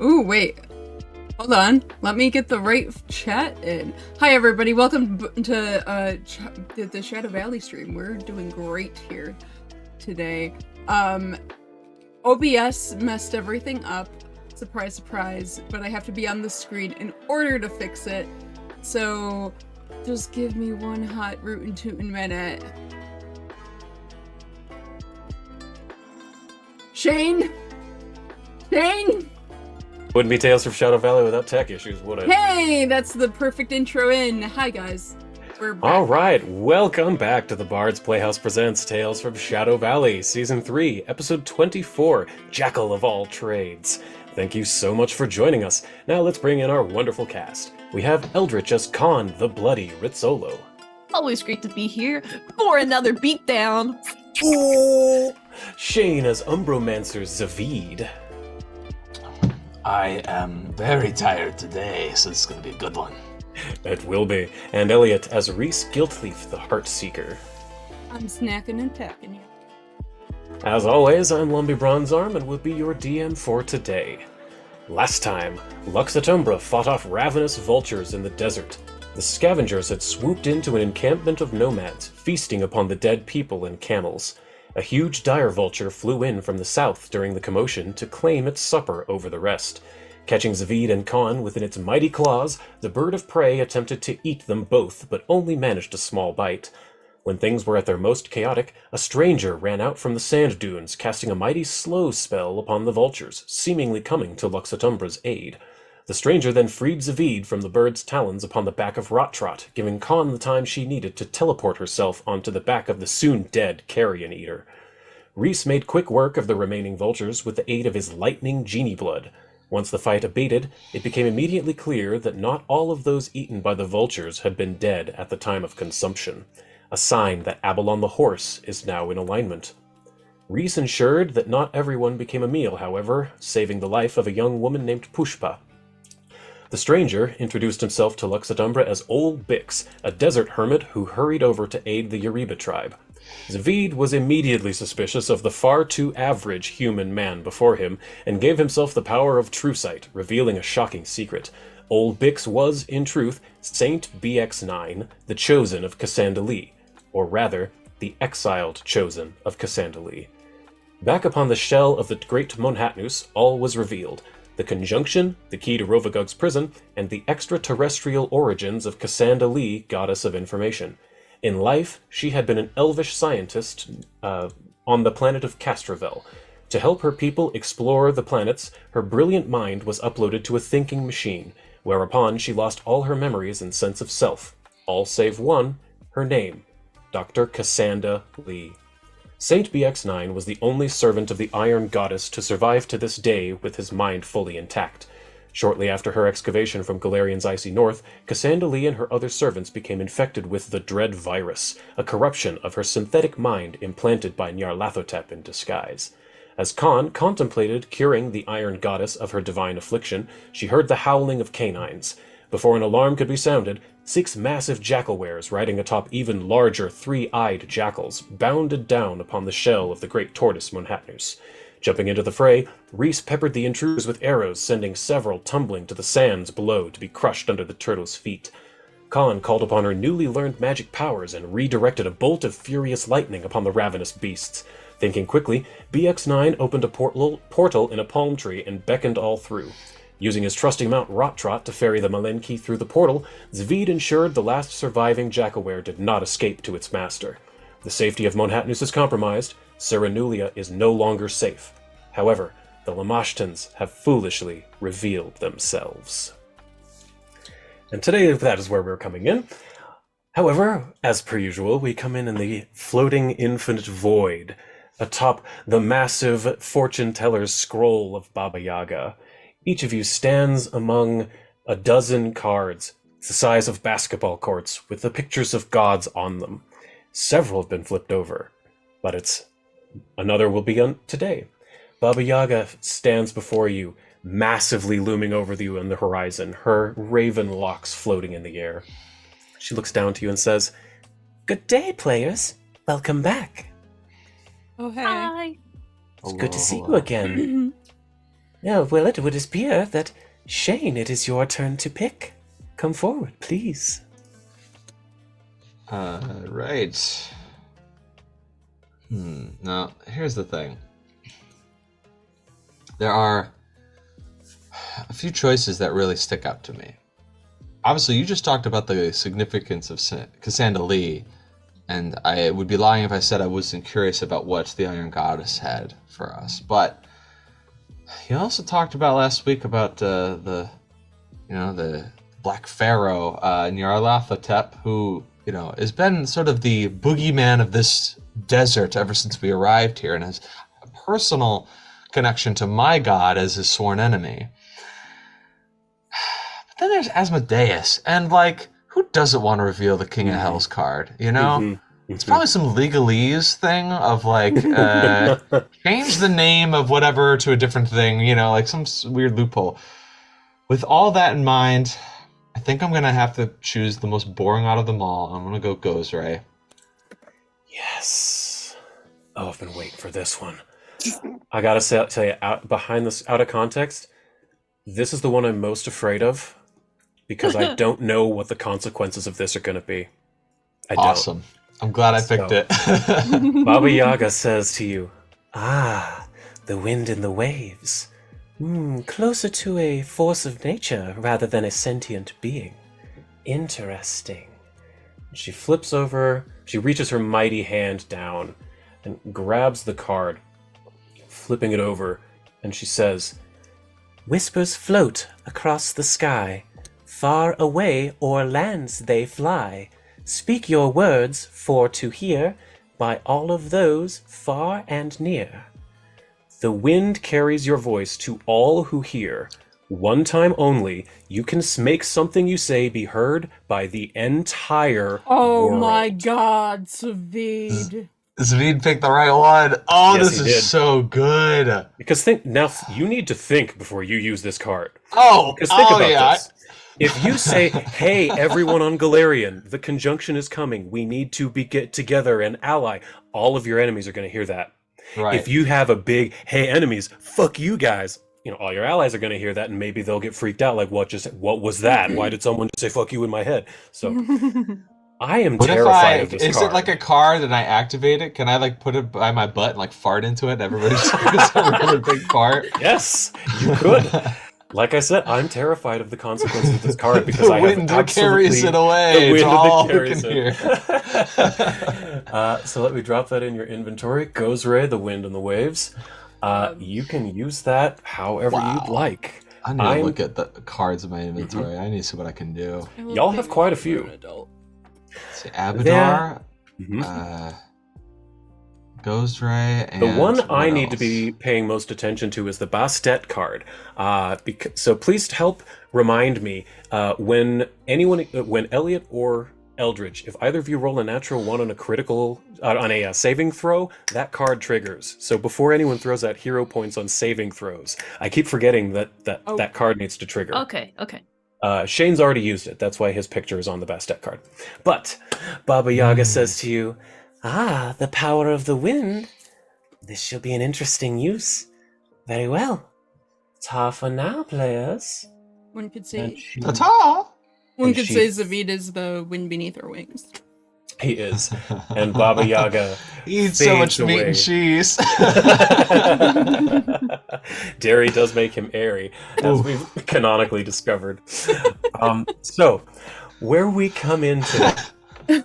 Ooh, wait. Hold on. Let me get the right chat in. Hi, everybody. Welcome to the Shadow Valley stream. We're doing great here today. OBS messed everything up. Surprise, surprise. But I have to be on the screen in order to fix it. So just give me one hot rootin' tootin' minute. Shane? Shane? Wouldn't be Tales from Shadow Valley without tech issues, would it? Hey, that's the perfect intro in. Hi, guys. We're back. All right, welcome back to the Bard's Playhouse Presents Tales from Shadow Valley, Season 3, Episode 24, Jackal of All Trades. Thank you so much for joining us. Now let's bring in our wonderful cast. We have Eldritch as Khan, the Bloody Rizzolo. Always great to be here for another beatdown. Oh! Shane as Umbromancer Zavid. I am very tired today, so this is going to be a good one. It will be. And Elliot as Reese Guiltleaf, the Heartseeker. I'm snacking and packing you. As always, I'm Lumpy Bronzearm and will be your DM for today. Last time, Lux Et Umbra fought off ravenous vultures in the desert. The scavengers had swooped into an encampment of nomads, feasting upon the dead people and camels. A huge dire vulture flew in from the south during the commotion to claim its supper over the rest. Catching Zavid and Khan within its mighty claws, the bird of prey attempted to eat them both, but only managed a small bite. When things were at their most chaotic, a stranger ran out from the sand dunes, casting a mighty slow spell upon the vultures, seemingly coming to Lux Et Umbra's aid. The stranger then freed Zavid from the bird's talons upon the back of Rottrot, giving Khan the time she needed to teleport herself onto the back of the soon-dead Carrion Eater. Reese made quick work of the remaining vultures with the aid of his lightning genie blood. Once the fight abated, it became immediately clear that not all of those eaten by the vultures had been dead at the time of consumption, a sign that Abalon the horse is now in alignment. Reese ensured that not everyone became a meal, however, saving the life of a young woman named Pushpa. The stranger introduced himself to Lux Et Umbra as Old Bix, a desert hermit who hurried over to aid the Uriba tribe. Zavid was immediately suspicious of the far too average human man before him, and gave himself the power of true sight, revealing a shocking secret. Old Bix was, in truth, Saint BX9, the Chosen of Cassandali, or rather, the exiled Chosen of Cassandali. Back upon the shell of the great Monhatnus, all was revealed. The conjunction, the key to Rovagug's prison, and the extraterrestrial origins of Cassandali, goddess of information. In life, she had been an elvish scientist on the planet of Castravel. To help her people explore the planets, her brilliant mind was uploaded to a thinking machine, whereupon she lost all her memories and sense of self, all save one, her name, Dr. Cassandra Lee. Saint BX9 was the only servant of the Iron Goddess to survive to this day with his mind fully intact. Shortly after her excavation from Galarian's icy north, Cassandra Lee and her other servants became infected with the Dread Virus, a corruption of her synthetic mind implanted by Nyarlathotep in disguise. As Khan contemplated curing the Iron Goddess of her divine affliction, she heard the howling of canines. Before an alarm could be sounded, 6 massive jackalwares riding atop even larger 3-eyed jackals bounded down upon the shell of the great tortoise Monhatnus. Jumping into the fray, Reese peppered the intruders with arrows, sending several tumbling to the sands below to be crushed under the turtle's feet. Khan called upon her newly learned magic powers and redirected a bolt of furious lightning upon the ravenous beasts. Thinking quickly, BX9 opened a portal in a palm tree and beckoned all through. Using his trusty mount Rottrot to ferry the Malen'ki through the portal, Zavid ensured the last surviving jackalware did not escape to its master. The safety of Monhatnus is compromised. Cyrenulia is no longer safe. However, the Lamashtuns have foolishly revealed themselves. And today that is where we're coming in. However, as per usual, we come in the floating infinite void, atop the massive fortune teller's scroll of Baba Yaga. Each of you stands among a dozen cards, the size of basketball courts, with the pictures of gods on them. Several have been flipped over, but another will be on today. Baba Yaga stands before you, massively looming over you on the horizon, her raven locks floating in the air. She looks down to you and says, "Good day, players. Welcome back. Oh, hey. Hi. It's good to see you again." No, well, it would appear that, Shane, it is your turn to pick. Come forward, please. Right. Now, here's the thing. There are a few choices that really stick out to me. Obviously, you just talked about the significance of Cassandra Lee, and I would be lying if I said I wasn't curious about what the Iron Goddess had for us. But you also talked about last week about the Black Pharaoh, Nyarlathotep, who has been sort of the boogeyman of this desert ever since we arrived here, and has a personal connection to my god as his sworn enemy. But then there's Asmodeus, and who doesn't want to reveal the King of Hell's card? It's probably some legalese thing of change the name of whatever to a different thing, some weird loophole. With all that in mind, I think I'm gonna have to choose the most boring out of them all. I'm gonna go Gozray. Yes. Oh, I've been waiting for this one. I gotta tell you, out of context, this is the one I'm most afraid of because I don't know what the consequences of this are gonna be. Awesome. Don't. I'm glad I picked it. Baba Yaga says to you, the wind and the waves. Closer to a force of nature rather than a sentient being. Interesting. She flips over, she reaches her mighty hand down and grabs the card, flipping it over, and she says, Whispers float across the sky, far away o'er lands they fly. Speak your words for to hear by all of those far and near. The wind carries your voice to all who hear. One time only, you can make something you say be heard by the entire world. My god, Savid. Savid picked the right one. Oh, yes, this is so good. Because you need to think before you use this card. Because think about this. If you say, hey, everyone on Galarian, the conjunction is coming, we need to get together and ally, all of your enemies are going to hear that. Right. If you have a big, hey, enemies, fuck you guys, all your allies are going to hear that, and maybe they'll get freaked out, like, what was that? Why did someone just say fuck you in my head? So, I am terrified of this card. Is it like a card and I activate it? Can I put it by my butt and fart into it? Everybody just hears a really big fart? Yes, you could. Like I said, I'm terrified of the consequences of this card because I have absolutely... carries it away. The wind all carries can it. Hear. So let me drop that in your inventory. Gozray, the wind and the waves. You can use that however you'd like. I need to look at the cards in my inventory. I need to see what I can do. Y'all have quite a few. Let's see, Abadar, Gozray, and the one I else? need to be paying most attention to is the Bastet card. So please help remind me when Elliot or Eldridge, if either of you roll a natural one on a critical on a saving throw, that card triggers. So before anyone throws out hero points on saving throws, I keep forgetting that card needs to trigger. Okay. Shane's already used it. That's why his picture is on the Bastet card. But Baba Yaga says to you, the power of the wind. This shall be an interesting use. Very well. Ta for now, players. One could say... Ta-ta! One could say Zavid is the wind beneath her wings. He is. And Baba Yaga He eats so much meat and cheese. Dairy does make him airy, as we've canonically discovered. So, where we come in today... I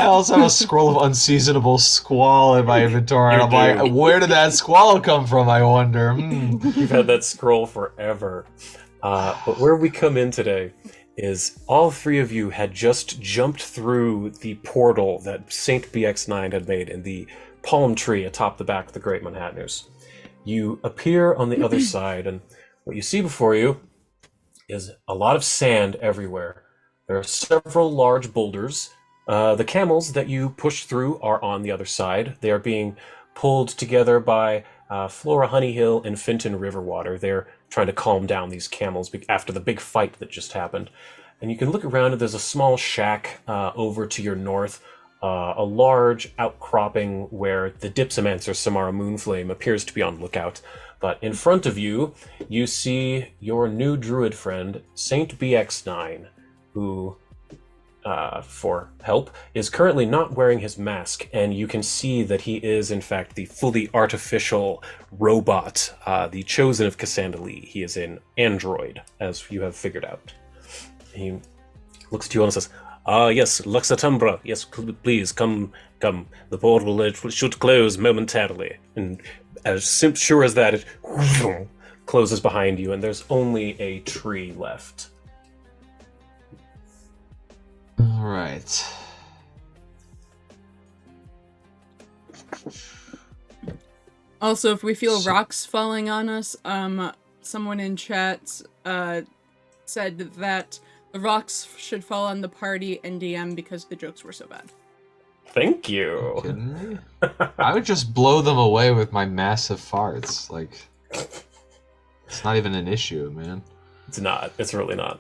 also have a scroll of unseasonable squall in my inventory, and I'm like, where did that squall come from, I wonder? You've had that scroll forever. But where we come in today is all three of you had just jumped through the portal that Saint BX9 had made in the palm tree atop the back of the Great Manhattanus. You appear on the other side, and what you see before you is a lot of sand everywhere. There are several large boulders. The camels that you push through are on the other side. They are being pulled together by Flora Honeyhill and Fenton Riverwater. They're trying to calm down these camels after the big fight that just happened. And you can look around and there's a small shack over to your north, a large outcropping where the Dipsomancer Samara Moonflame appears to be on lookout. But in front of you, you see your new druid friend, Saint BX9, who, for help, is currently not wearing his mask, and you can see that he is, in fact, the fully artificial robot, the chosen of Cassandra Lee. He is an android, as you have figured out. He looks at you and says, yes, Lux Et Umbra, yes, please, come. The portal should close momentarily. And as sure as that, it closes behind you, and there's only a tree left. All right. Also, if we feel rocks falling on us, someone in chat said that the rocks should fall on the party and DM because the jokes were so bad. Thank you. Kidding me? I would just blow them away with my massive farts. Like, it's not even an issue, man. It's not. It's really not.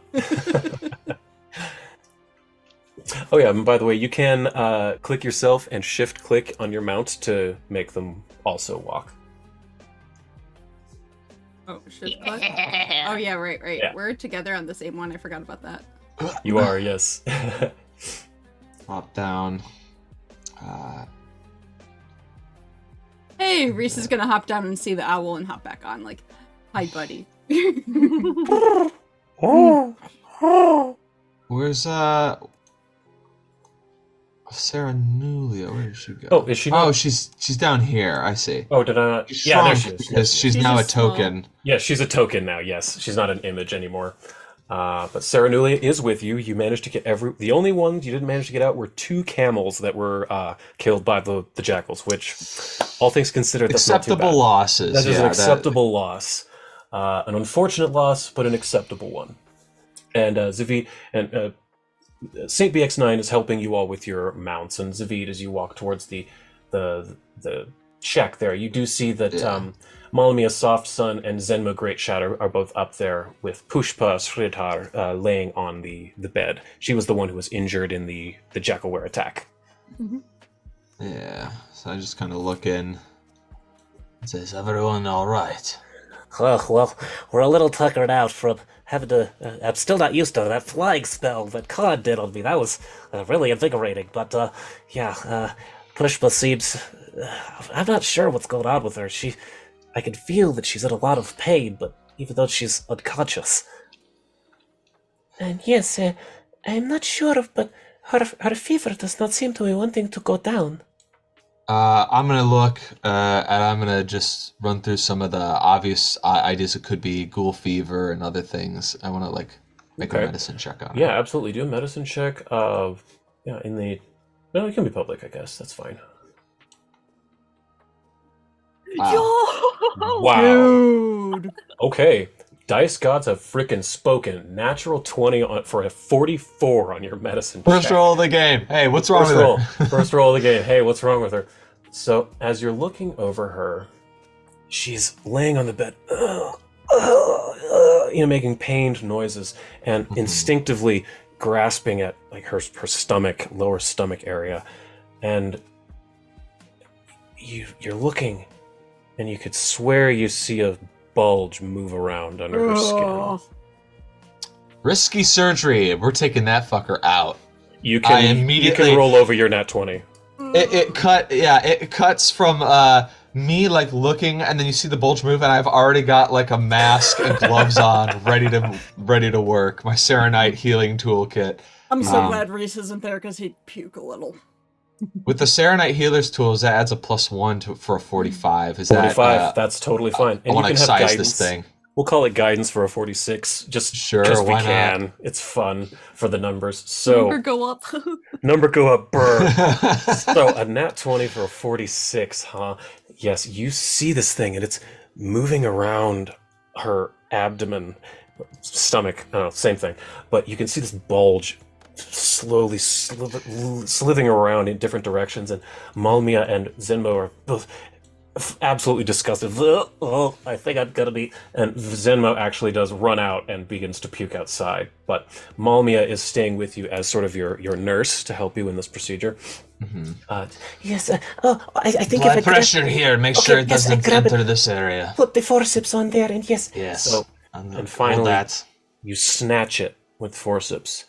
Oh yeah, and by the way, you can click yourself and shift-click on your mount to make them also walk. Oh, shift click? Oh yeah, right. Yeah. We're together on the same one. I forgot about that. You are, yes. Hop down. Hey, Reese is gonna hop down and see the owl and hop back on. Like, hi, buddy. Where's Sarah Nulia? Where did she go? Oh, is she not? Oh, she's down here. I see. Oh, did I not? She's Yeah, there shrunk she is. because she's She's now a a token. Yeah, she's a token now, yes. She's not an image anymore. But Sarah Nulia is with you. You managed to get the only ones you didn't manage to get out were 2 camels that were killed by the jackals, which, all things considered, that's not too Acceptable bad. losses. That is yeah, an acceptable loss. An unfortunate loss, but an acceptable one. And Zavid and Saint BX9 is helping you all with your mounts. And Zavid, as you walk towards the shack there, you do see that Malen'ki Soft Sun and Zenma Great Shadow are both up there with Pushpa Sridhar laying on the bed. She was the one who was injured in the Jackalware attack. Mm-hmm. Yeah. So I just kind of look in. Is everyone all right? Well, we're a little tuckered out from having to... I'm still not used to that flying spell that Claude did on me. That was really invigorating. But, Pushpa seems... I'm not sure what's going on with her. I can feel that she's in a lot of pain, but even though she's unconscious. And yes, I'm not sure, but her fever does not seem to be wanting to go down. I'm gonna look, and I'm gonna just run through some of the obvious ideas. It could be ghoul fever and other things. I want to make a medicine check on it. Yeah, absolutely. Do a medicine check. No, it can be public, I guess. That's fine. Wow. Wow. Dude. Okay. Dice gods have frickin' spoken. Natural 20 for a 44 on your medicine check. First roll of the game. Hey, what's wrong with her? First roll of the game. Hey, what's wrong with her? So, as you're looking over her, she's laying on the bed, making pained noises, and instinctively grasping at like her stomach, lower stomach area, and you're looking, and you could swear you see a bulge move around under her skin. Risky surgery. We're taking that fucker out. You can roll over your nat 20. It cuts from me like looking, and then you see the bulge move, and I've already got like a mask and gloves on, ready to work. My Serenite healing toolkit. I'm so glad Reese isn't there because he'd puke a little. With the Serenite healer's tools, that adds a +1 for a 45. Is 45, that's totally fine. And I want to you can have excise guidance. this thing. We'll call it guidance for a 46. Just why we can. not? It's fun for the numbers. So Number go up. number go up, burr. So a nat 20 for a 46, huh? Yes, you see this thing, and it's moving around her abdomen, stomach, same thing. But you can see this bulge slowly slithering around in different directions, and Malmia and Zenmo are both absolutely disgusted. Oh, I think I'm gonna be. And Zenmo actually does run out and begins to puke outside. But Malmia is staying with you as sort of your nurse to help you in this procedure. Yes. I think Blood if I pressure here. Make sure it yes, I doesn't grab it. enter this area. put the forceps on there, and yes. Yes. So, And and finally, that. you snatch it with forceps,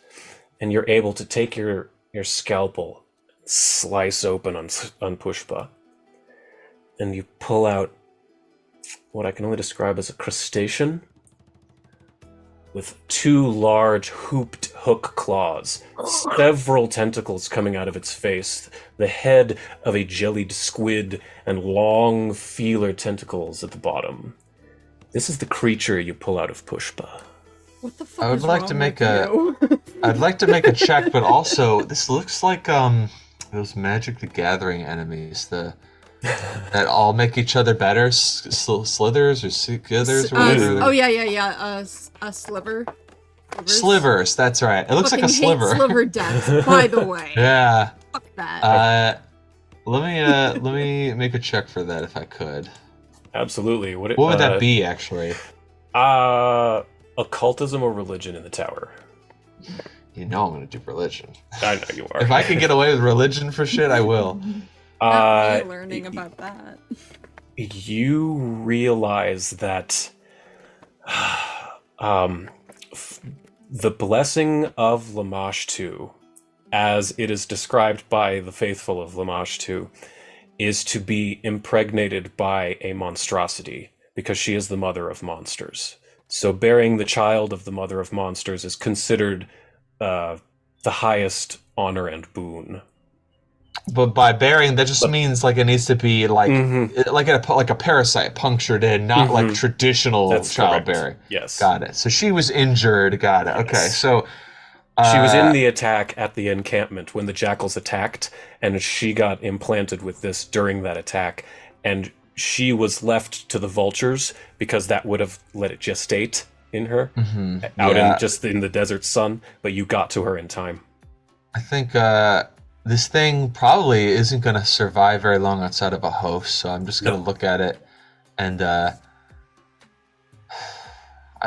and you're able to take your scalpel, slice open on Pushpa, and you pull out what I can only describe as a crustacean with two large hooped hook claws, several tentacles coming out of its face, the head of a jellied squid, and long feeler tentacles at the bottom. This is the creature you pull out of Pushpa. What the fuck I would is like wrong to make with you? I'd like to make a check, but also this looks like those Magic the Gathering enemies, that all make each other better, slithers or skithers or whatever. Oh yeah. Sliver. Slivers, that's right. It looks like a Fucking hate sliver. Sliver death, by the way. Yeah. Fuck that. Let me make a check for that if I could. Absolutely. What would that be actually? Occultism or religion in the tower? You know I'm gonna do religion. I know you are. If I can get away with religion for shit, I will. Not me learning about that. You realize that the blessing of Lamashtu, as it is described by the faithful of Lamashtu, is to be impregnated by a monstrosity, because she is the mother of monsters. So bearing the child of the mother of monsters is considered the highest honor and boon. But by bearing, that just means like it needs to be like like a parasite punctured in, not like traditional That's childbearing. correct. Yes. Got it. So she was injured. Got it. Okay. Yes. So She was in the attack at the encampment when the jackals attacked, and she got implanted with this during that attack, and she was left to the vultures because that would have let it gestate in her out in the desert sun, but you got to her in time. I think this thing probably isn't going to survive very long outside of a host, so I'm just going to look at it, and I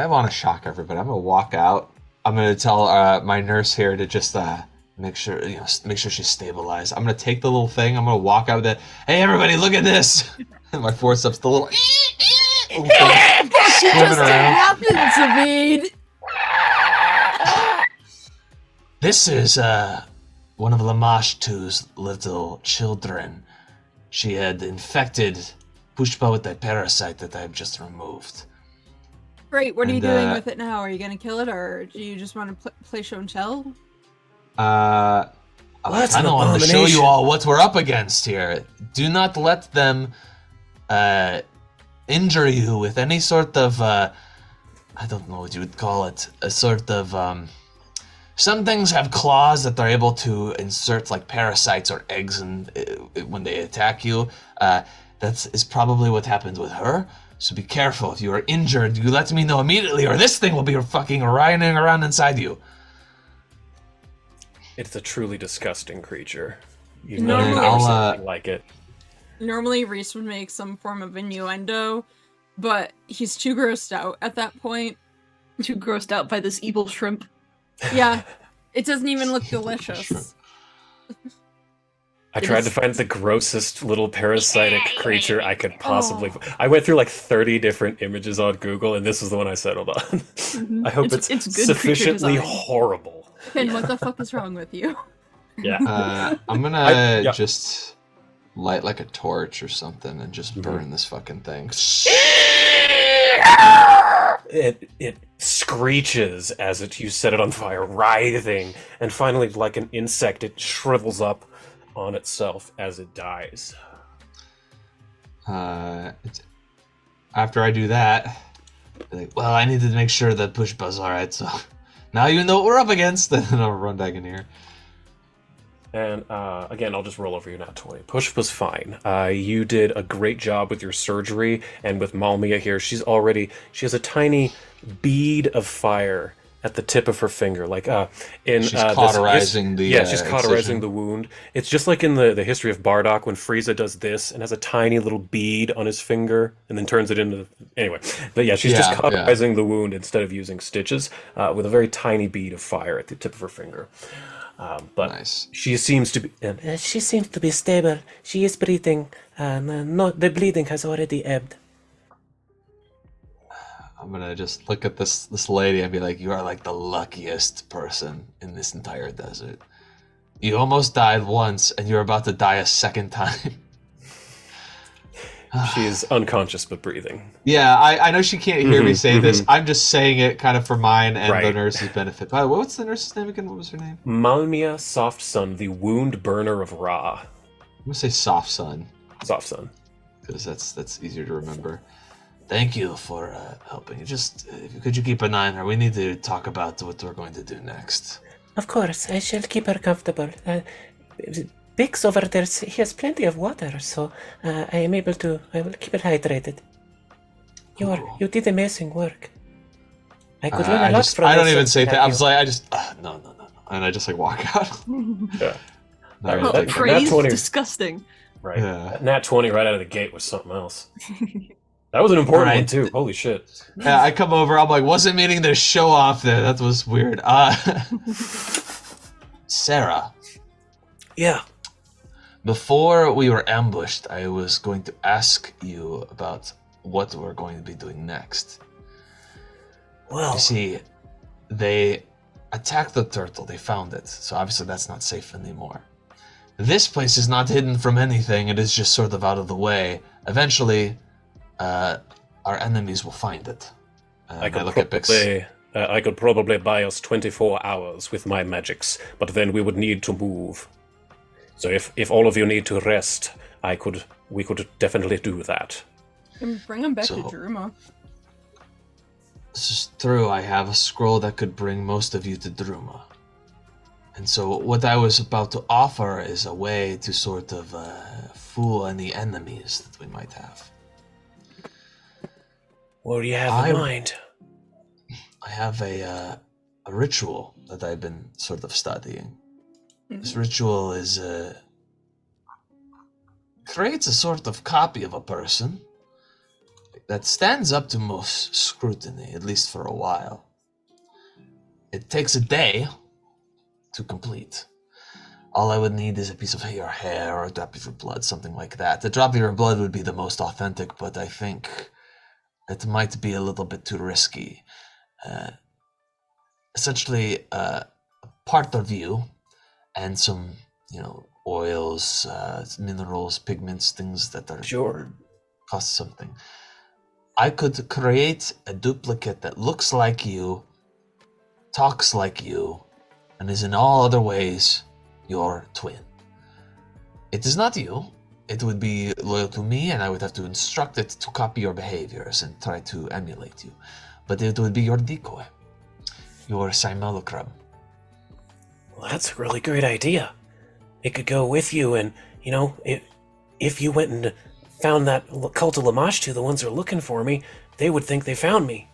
want to shock everybody. I'm going to walk out. I'm going to tell my nurse here to just make sure she's stabilized. I'm going to take the little thing. I'm going to walk out with it. Hey, everybody, look at this! And my forceps, the little thing swimming around. Happened to me. This is one of Lamashtu's little children. She had infected Pushpa with that parasite that I've just removed. Great. What are you And, doing with it now? Are you gonna kill it, or do you just want to play show and tell? I That's an kind of want to show you abomination. all what we're up against here. Do not let them injure you with any sort of I don't know what you would call it. A sort of some things have claws that they're able to insert like parasites or eggs and when they attack you. That is probably what happened with her. So be careful. If you are injured, you let me know immediately, or this thing will be fucking running around inside you. It's a truly disgusting creature. You've No, never I'll, seen anything like it. Normally, Reese would make some form of innuendo, but he's too grossed out at that point. Too grossed out by this evil shrimp. Yeah, it doesn't even look delicious. I tried to find the grossest little parasitic creature I could possibly. I went through like 30 different images on Google, and this is the one I settled on. I hope it's It's good sufficiently creature design. horrible. Finn, what the fuck is wrong with you? Yeah. I'm gonna yeah. just light like a torch or something and just burn this fucking thing. It screeches as you set it on fire, writhing, and finally, like an insect, it shrivels up on itself as it dies. After I do that, Well, I needed to make sure that Pushpa's alright, so now you know what we're up against. then I'll run back in here. And again, I'll just roll over you now, 20. Push was fine. You did a great job with your surgery, and with Malmia here, she has a tiny bead of fire at the tip of her finger, like in She's cauterizing the yeah, she's cauterizing incision. the wound. It's just like in the history of Bardock when Frieza does this and has a tiny little bead on his finger and then turns it into anyway. But yeah, she's just Yeah, cauterizing the wound instead of using stitches with a very tiny bead of fire at the tip of her finger. But Nice. she seems to be. She seems to be stable. She is breathing, and no, the bleeding has already ebbed. I'm gonna just look at this lady and be like, you are like the luckiest person in this entire desert. You almost died once, and you're about to die a second time. She's unconscious but breathing. Yeah, I know she can't hear me say this. I'm just saying it kind of for mine and the Right. nurse's benefit. By the way, what's the nurse's name again? What was her name? Malmia Soft Sun, the wound burner of Ra. I'm gonna say Soft Sun, Soft Sun. because that's easier to remember. Thank you for helping. Just could you keep an eye on her? We need to talk about what we're going to do next. Of course, I shall keep her comfortable. Bix over there, he has plenty of water, so I am able to. I will keep her hydrated. You did amazing work. I could learn a lot from I don't this, even say that. I you. was like, no, and I just like walk out. Yeah. Not Oh, really that- taking- Praise 20. disgusting. Right. Yeah. That Nat 20 right out of the gate was something else. That was an important one Right. too. Holy shit. Yeah, I come over. I'm like, wasn't meaning to show off there. That was weird. Sarah, Yeah. before we were ambushed, I was going to ask you about what we're going to be doing next. Well, You see, they attacked the turtle. They found it. So obviously that's not safe anymore. This place is not hidden from anything. It is just sort of out of the way. Eventually, our enemies will find it. I And I look at Bix. could probably buy us 24 hours with my magics, but then we would need to move. So if all of you need to rest, we could definitely do that. Can bring him back to So- Druma. This is true. I have a scroll that could bring most of you to Druma. And so what I was about to offer is a way to sort of fool any enemies that we might have. what do you have in I- mind? I have a ritual that I've been sort of studying. This ritual is creates a sort of copy of a person that stands up to most scrutiny, at least for a while. It takes a day to complete. All I would need is a piece of your hair or a drop of your blood, something like that. The drop of your blood would be the most authentic, but I think it might be a little bit too risky. Essentially, a part of you and some, oils, minerals, pigments, things that are Sure. cost something. I could create a duplicate that looks like you, talks like you, and is in all other ways your twin. It is not you. It would be loyal to me, and I would have to instruct it to copy your behaviors and try to emulate you. But it would be your decoy, your simulacrum. Well, that's a really great idea. It could go with you, and if you went and found that cult of Lamashtu, the ones who are looking for me, they would think they found me,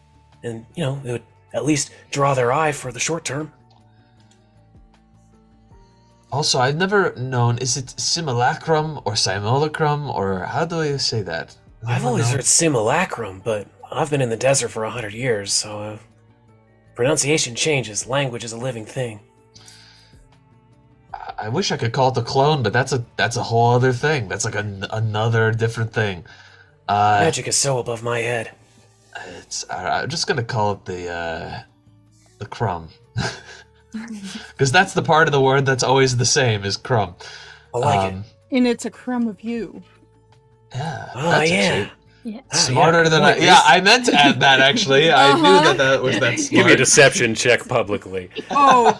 and it would at least draw their eye for the short term. Also, I've never known, is it simulacrum or simulacrum, or how do I say that? I've always heard simulacrum, but I've been in the desert for 100 years, so pronunciation changes. Language is a living thing. I wish I could call it a clone, but that's a whole other thing. That's like another different thing. Magic is so above my head. I'm just gonna call it the crumb, because that's the part of the word that's always the same is crumb. I like it. And it's a crumb of you. Yeah. Oh, that's yeah. actually Yeah. smarter than I. Point. Yeah, I meant to add that actually. I knew that was that smart. Give me a deception check publicly. Oh,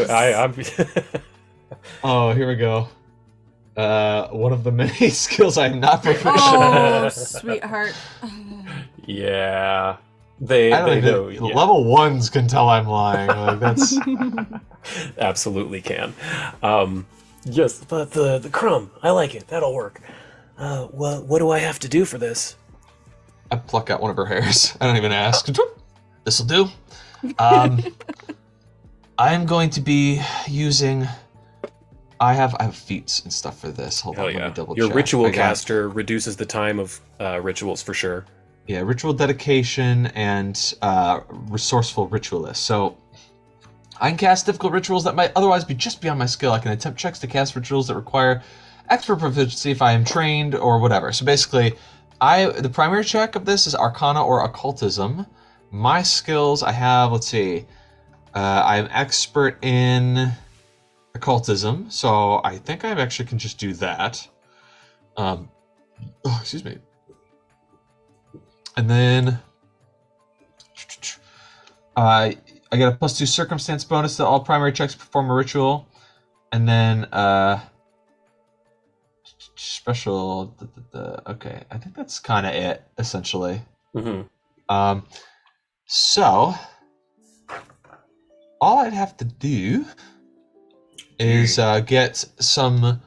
I'm Oh, here we go. One of the many skills I'm not proficient oh, at. sweetheart. yeah. I They don't know. even. Yeah, Level ones can tell I'm lying. Like that's. absolutely can. Yes. But the crumb, I like it. That'll work. What do I have to do for this? I pluck out one of her hairs. I don't even ask. This'll do. I'm going to be using. I have feats and stuff for this. Hold Hell on, let yeah. me double Your check. ritual I got- caster reduces the time of rituals for sure. Yeah, ritual dedication and resourceful ritualist. So I can cast difficult rituals that might otherwise be just beyond my skill. I can attempt checks to cast rituals that require expert proficiency if I am trained or whatever. So basically, the primary check of this is Arcana or Occultism. My skills I have, let's see, I'm expert in Occultism, so I think I actually can just do that. Excuse me. And then I get a +2 circumstance bonus to all primary checks perform a ritual. And then special. Okay, I think that's kind of it, essentially. Mm-hmm. So all I'd have to do is get some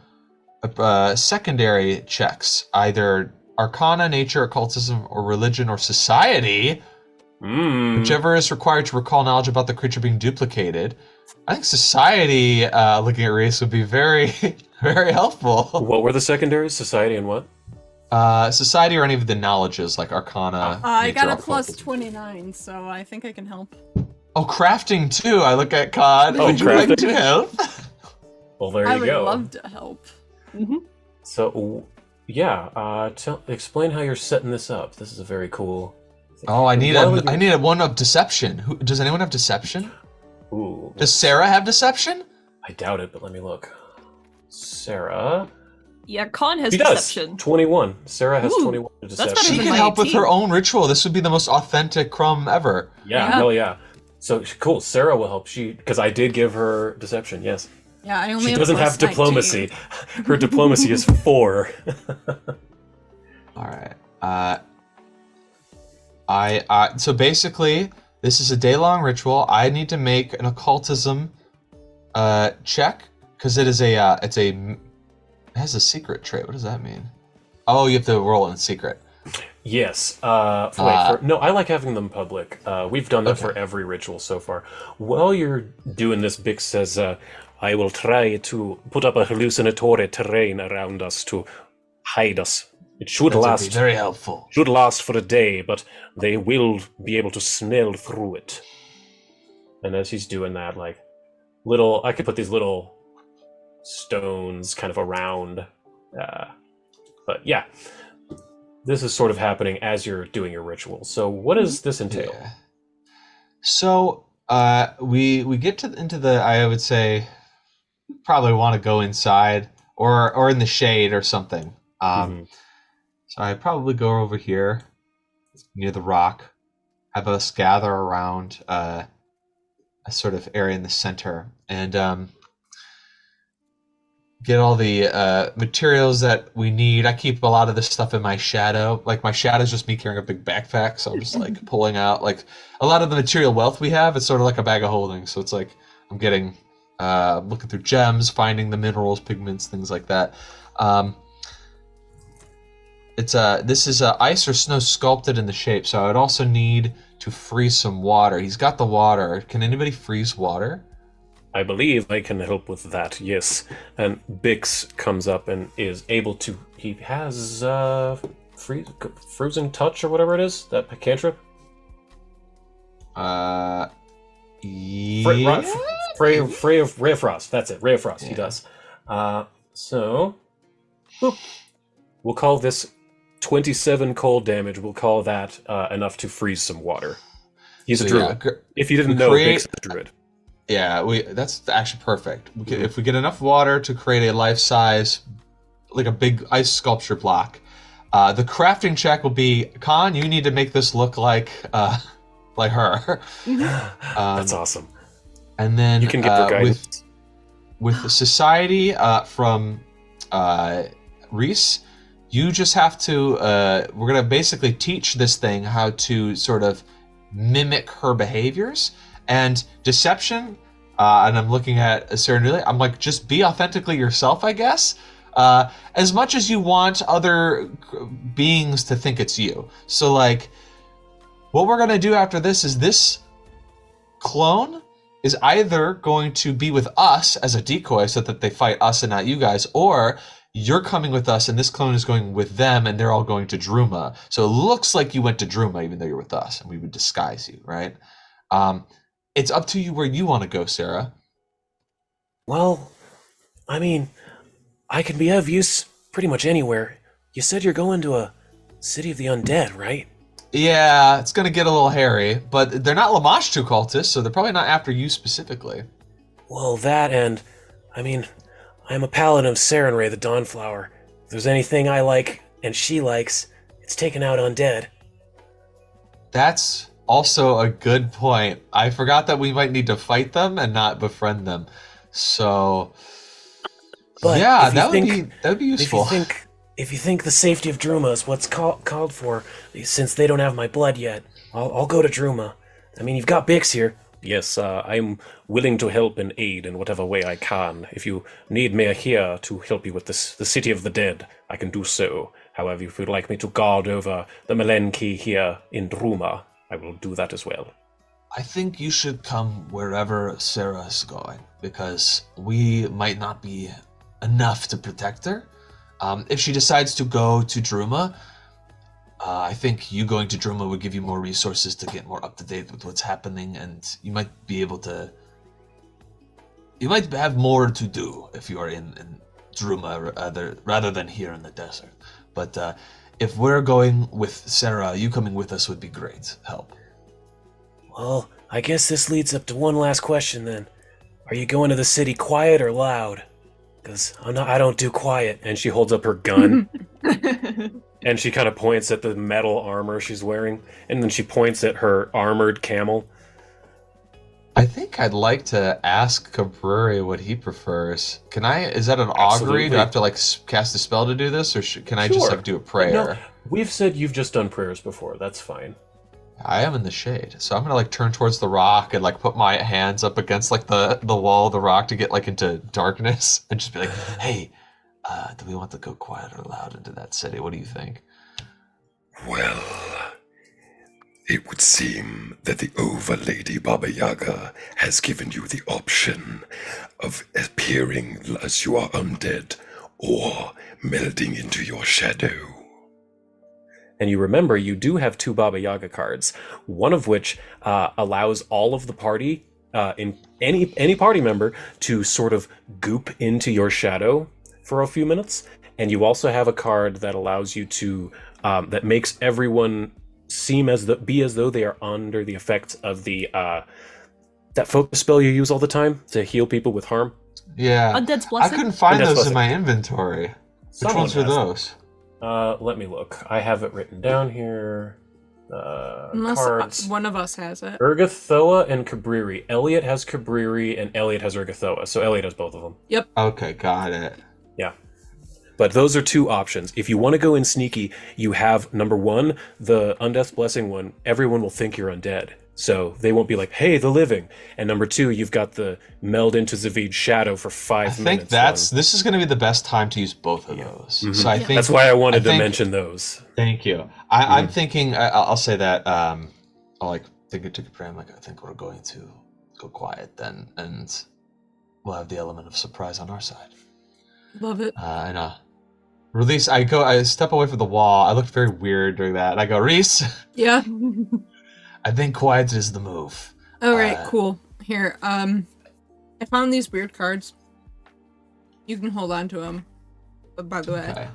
secondary checks, either Arcana, Nature, Occultism, or Religion, or Society, whichever is required to recall knowledge about the creature being duplicated. I think Society, looking at Reese, would be very, very helpful. What were the secondaries? Society and what? Society or any of the knowledges, like Arcana, I Nature, got a or plus Occultism. 29, so I think I can help. Oh, crafting too. I look at Cod. Oh, Would you like crafting. to help? Well, there I you would go. love to help. So, yeah, explain how you're setting this up. This is a very cool. Oh, I need Why would you- a one of deception. Does anyone have deception? Ooh, Does Sarah have deception? I doubt it, but let me look. Sarah. Yeah, Con has She does. deception. 21. Sarah has Ooh, 21 to that's deception. better She than can my help with 18. her own ritual. This would be the most authentic crumb ever. Yeah, Yeah. hell yeah. So cool. Sarah will help. Because I did give her deception. Yes. Yeah, I only She have doesn't plus have diplomacy. 19. Her diplomacy is 4. All right. So basically, this is a day-long ritual. I need to make an occultism check because it has a secret trait. What does that mean? Oh, you have to roll in secret. Yes. No, I like having them public. We've done that for every ritual so far. While you're doing this, Bix says, I will try to put up a hallucinatory terrain around us to hide us. It should That would be last. very helpful. Should last for a day, but they will be able to smell through it. And as he's doing that, like I could put these little stones kind of around. But yeah, this is sort of happening as you're doing your ritual. So what does this entail? Yeah. So we get into the. I would say probably want to go inside or in the shade or something. So I probably go over here near the rock, have us gather around a sort of area in the center, and get all the materials that we need. I keep a lot of this stuff in my shadow. Like my shadow is just me carrying a big backpack, so I'm just like pulling out like a lot of the material wealth we have. It's sort of like a bag of holding. So it's like I'm getting looking through gems, finding the minerals, pigments, things like that. This is ice or snow sculpted in the shape, so I would also need to freeze some water. He's got the water. Can anybody freeze water? I believe I can help with that, yes. And Bix comes up and is able to. He has freezing touch or whatever it is, that cantrip. Yeah. Ray of Frost. That's it. Ray of Frost. He does. So we'll call this 27 cold damage. We'll call that enough to freeze some water. He's a druid. If you didn't know, Bix is a druid. Yeah, that's actually perfect. If we get enough water to create a life-size, like a big ice sculpture block, the crafting check will be, Khan, you need to make this look like her. That's awesome. And then You can get her guidance. with the society from Reese, you just have to. We're gonna basically teach this thing how to sort of mimic her behaviors and deception. And I'm looking at Sarah Newley. I'm like, just be authentically yourself, I guess. As much as you want other beings to think it's you. So like, what we're gonna do after this is this clone is either going to be with us as a decoy so that they fight us and not you guys, or you're coming with us and this clone is going with them and they're all going to Druma. So it looks like you went to Druma even though you're with us and we would disguise you, right? It's up to you where you want to go, Sarah. Well, I mean, I can be of use pretty much anywhere. You said you're going to a city of the undead, right? Yeah, it's going to get a little hairy, but they're not Lamashtu cultists, so they're probably not after you specifically. Well, that and, I mean, I'm a paladin of Sarenrae, the Dawnflower. If there's anything I like and she likes, it's taking out undead. That's also a good point. I forgot that we might need to fight them and not befriend them. So, But yeah, if you that think- would be useful. If you think the safety of Druma is what's called for, since they don't have my blood yet, I'll go to Druma. I mean, you've got Bix here. Yes, I'm willing to help and aid in whatever way I can. If you need me here to help you with the city of the dead, I can do so. However, if you'd like me to guard over the Malen'ki here in Druma, I will do that as well. I think you should come wherever Sarah is going, because we might not be enough to protect her. If she decides to go to Druma, I think you going to Druma would give you more resources to get more up to date with what's happening, and you might be able to. You might have more to do if you are in Druma rather than here in the desert. But if we're going with Sarah, you coming with us would be great help. Well, I guess this leads up to one last question then. Are you going to the city quiet or loud? Because I don't do quiet. And she holds up her gun. And she kind of points at the metal armor she's wearing. And then she points at her armored camel. I think I'd like to ask Cabreri what he prefers. Can I? Is that an augury? Do I have to cast a spell to do this, or can I just do a prayer? No, we've said you've just done prayers before. That's fine. I am in the shade, so I'm gonna turn towards the rock and put my hands up against the wall of the rock to get into darkness and just be like, "Hey, do we want to go quiet or loud into that city? What do you think?" Well, it would seem that the Overlady Baba Yaga has given you the option of appearing as you are undead or melding into your shadow. And you remember you do have 2 Baba Yaga cards, one of which allows all of the party, in any party member, to sort of goop into your shadow for a few minutes. And you also have a card that allows you to, that makes everyone seem be as though they are under the effects of the that focus spell you use all the time to heal people with harm. Yeah, Undead's I Blessing? couldn't find Undead's those Blessing. in my inventory. Which ones were those? Let me look. I have it written down here. Unless Cards. one of us has it. Urgathoa and Cabreri. Elliot has Cabreri and Elliot has Urgathoa, so Elliot has both of them. Yep. Okay, got it. Yeah. But those are 2 options. If you want to go in sneaky, you have number 1, the Undeath's Blessing one. Everyone will think you're undead. So they won't be like, hey, the living. And number 2, you've got the meld into Zavid's shadow for 5 minutes. I think this is going to be the best time to use both of those. Mhm. So I think that's why I wanted to mention those. Thank you. I'm thinking. I'll say that. I'll think it took a prayer. I think we're going to go quiet then, and we'll have the element of surprise on our side. Love it. And release. I step away from the wall. I looked very weird during that. And I go, Reese. Yeah. I think quiet is the move. All right, cool. Here, I found these weird cards. You can hold on to them. But by the way, Okay.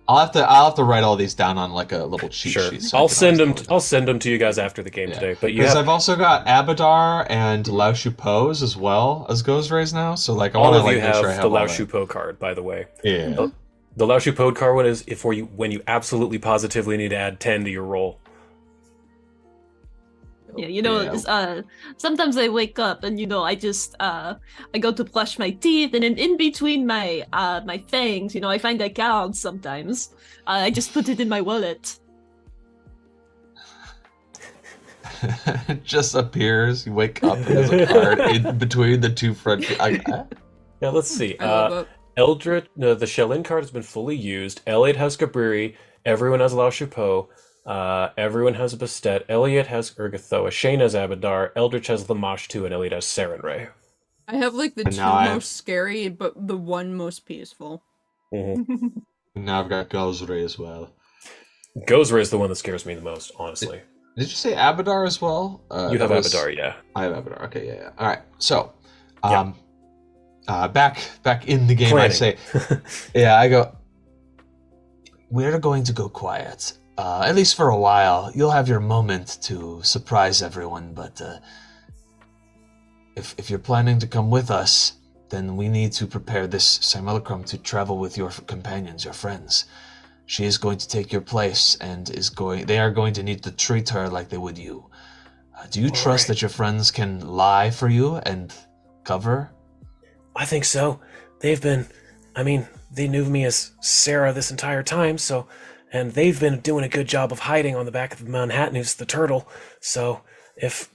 I'll have to write all these down on a little cheat Sure. sheet. so I I'll can send always them. know I'll send them to you guys after the game today. But you Because have I've also got Abadar and Lao Shupo's as well as Ghost Rays now. So I all want of to you make sure I have have the all Lao that. Shupo card, by the way. Yeah. The Lao Shupo card one is when you absolutely positively need to add 10 to your roll. Yeah, sometimes I wake up and I just I go to brush my teeth, and then in between my my fangs, I find a card sometimes. I just put it in my wallet. It just appears. You wake up and there's a card in between the 2 front. Yeah, let's see. I love it. Eldritch, no, the Shellin card has been fully used. Elliot has Cabreri. Everyone has Lao Shupo. Everyone has a Bastet. Elliot has Urgathoa. Shane has Abadar. Eldritch has Lamashtu, and Elliot has Sarenrae. I have like the And two now I have- most scary, but the one most peaceful. Mm-hmm. Now I've got Gozray as well. Gozray is the one that scares me the most, honestly. Did you say Abadar as well? You have Abadar, yeah. I have Abadar. Okay, yeah. All right. So, back in the game, Planning. I say, yeah, I go. We're going to go quiet, at least for a while. You'll have your moment to surprise everyone, but if you're planning to come with us, then we need to prepare this simulacrum to travel with your companions, your friends. She is going to take your place, and they are going to need to treat her like they would you. Do you trust that your friends can lie for you and cover? I think so. They knew me as Sarah this entire time, and they've been doing a good job of hiding on the back of the Manhattanus, the turtle. So if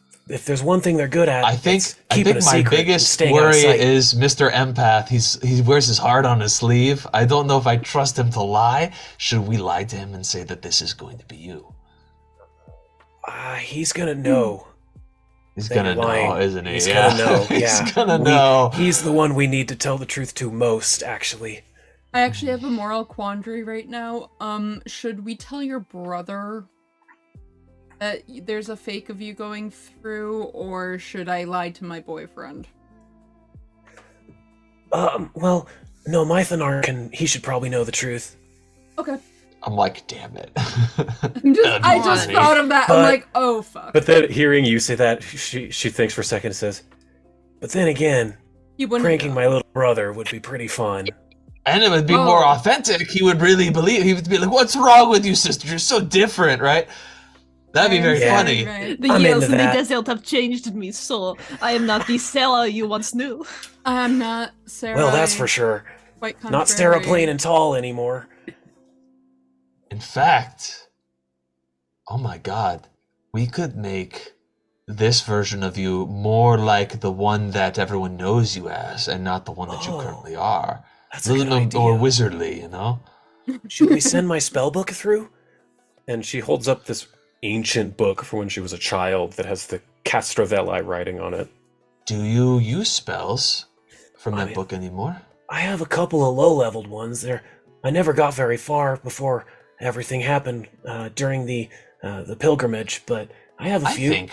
there's one thing they're good at, I think it's keeping a my secret and biggest staying out of worry sight. is Mr. Empath. He wears his heart on his sleeve. I don't know if I trust him to lie. Should we lie to him and say that this is going to be you? He's gonna know. He's that gonna you're lying. know, isn't he? He's Yeah. gonna know. Yeah. He's gonna know. He's the one we need to tell the truth to most, actually. I actually have a moral quandary right now. Should we tell your brother that there's a fake of you going through, or should I lie to my boyfriend? Well, no, Mythonar he should probably know the truth. Okay. I'm like, damn it. I just thought of that. I'm But- like, oh fuck. But then hearing you say that, she thinks for a second and says, but then again, He wouldn't pranking know. my little brother would be pretty fun. And it would be more authentic. He would really believe. He would be like, "What's wrong with you, sister? You're so different, right?" That'd be very Yeah. funny. Right. The I'm years into in the that. desert have changed me, so I am not the Sarah you once knew. I'm not Sarah. Well, that's for sure. Quite Not contrary. Steraplane and tall anymore. In fact, oh my god, we could make this version of you more like the one that everyone knows you as, and not the one that you Oh, currently are. That's a good More idea. wizardly, you know? Should we send my spell book through? And she holds up this ancient book for when she was a child that has the Castrovelli writing on it. Do you use spells from that mean- book anymore? I have a couple of low-leveled ones. I never got very far before everything happened during the pilgrimage, but I have a few.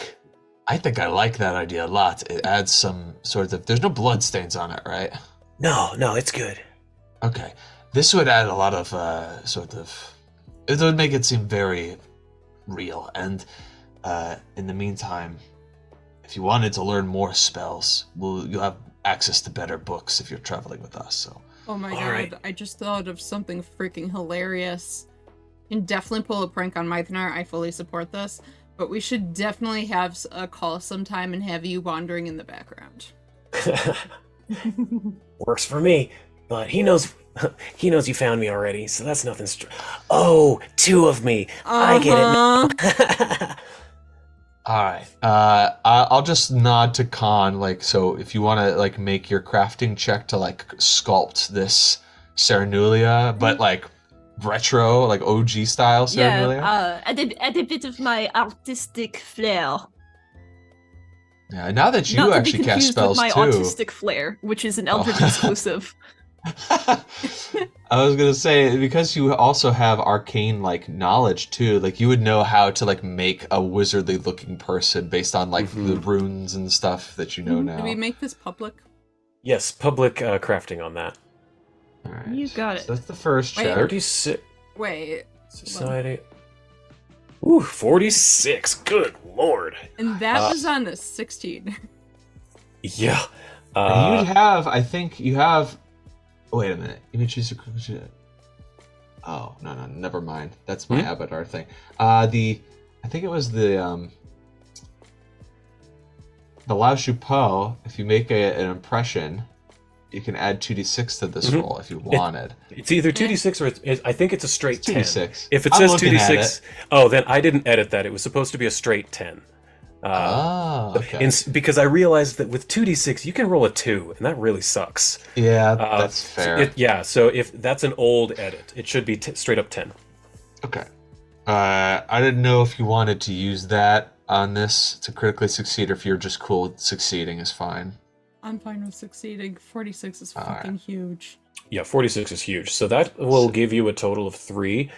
I think I like that idea a lot. It adds some sort of. There's no bloodstains on it, right? No, it's good. Okay, this would add a lot of It would make it seem very real. And in the meantime, if you wanted to learn more spells, you'll have access to better books if you're traveling with us. So. Oh my All god, right. I just thought of something freaking hilarious. Can definitely pull a prank on Mythonar. I fully support this. But we should definitely have a call sometime and have you wandering in the background. Works for me, but he knows you found me already, so that's nothing. Oh, two of me. I get it. All right. I'll just nod to Khan. Like, so if you want to like make your crafting check to like sculpt this Ceranulia, but like retro, like OG style Ceranulia. Yeah, add a bit of my artistic flair. Yeah. Now that you Not to be actually cast confused spells with my too. autistic flair, which is an Eldritch exclusive. I was gonna say, because you also have arcane like knowledge too, like you would know how to like make a wizardly looking person based on like the runes and stuff that you know now. Did we make this public? Yes, public crafting on that. All right. You got it. So that's the first Wait. check. 36 Wait. society. Ooh, 46. Good lord. And that was on a 16. Yeah. And you have, I think you have. Wait a minute. You may choose to. Oh no, never mind. That's my Abadar thing. I think it was the La Choupeau. If you make an impression, you can add 2d6 to this roll if you wanted. It's either 2d6 or I think it's a straight 10. 2d6. If it I'm says looking at 2d6, oh, then I didn't edit that. It was supposed to be a straight 10. Okay. Because I realized that with 2d6 you can roll a 2, and that really sucks. Yeah, that's fair. So if that's an old edit, it should be straight up 10. Okay. I didn't know if you wanted to use that on this to critically succeed, or if you're just cool with succeeding is fine. I'm fine with succeeding. 46 is All fucking right. huge. Yeah, 46 is huge. So that will give you a total of 3.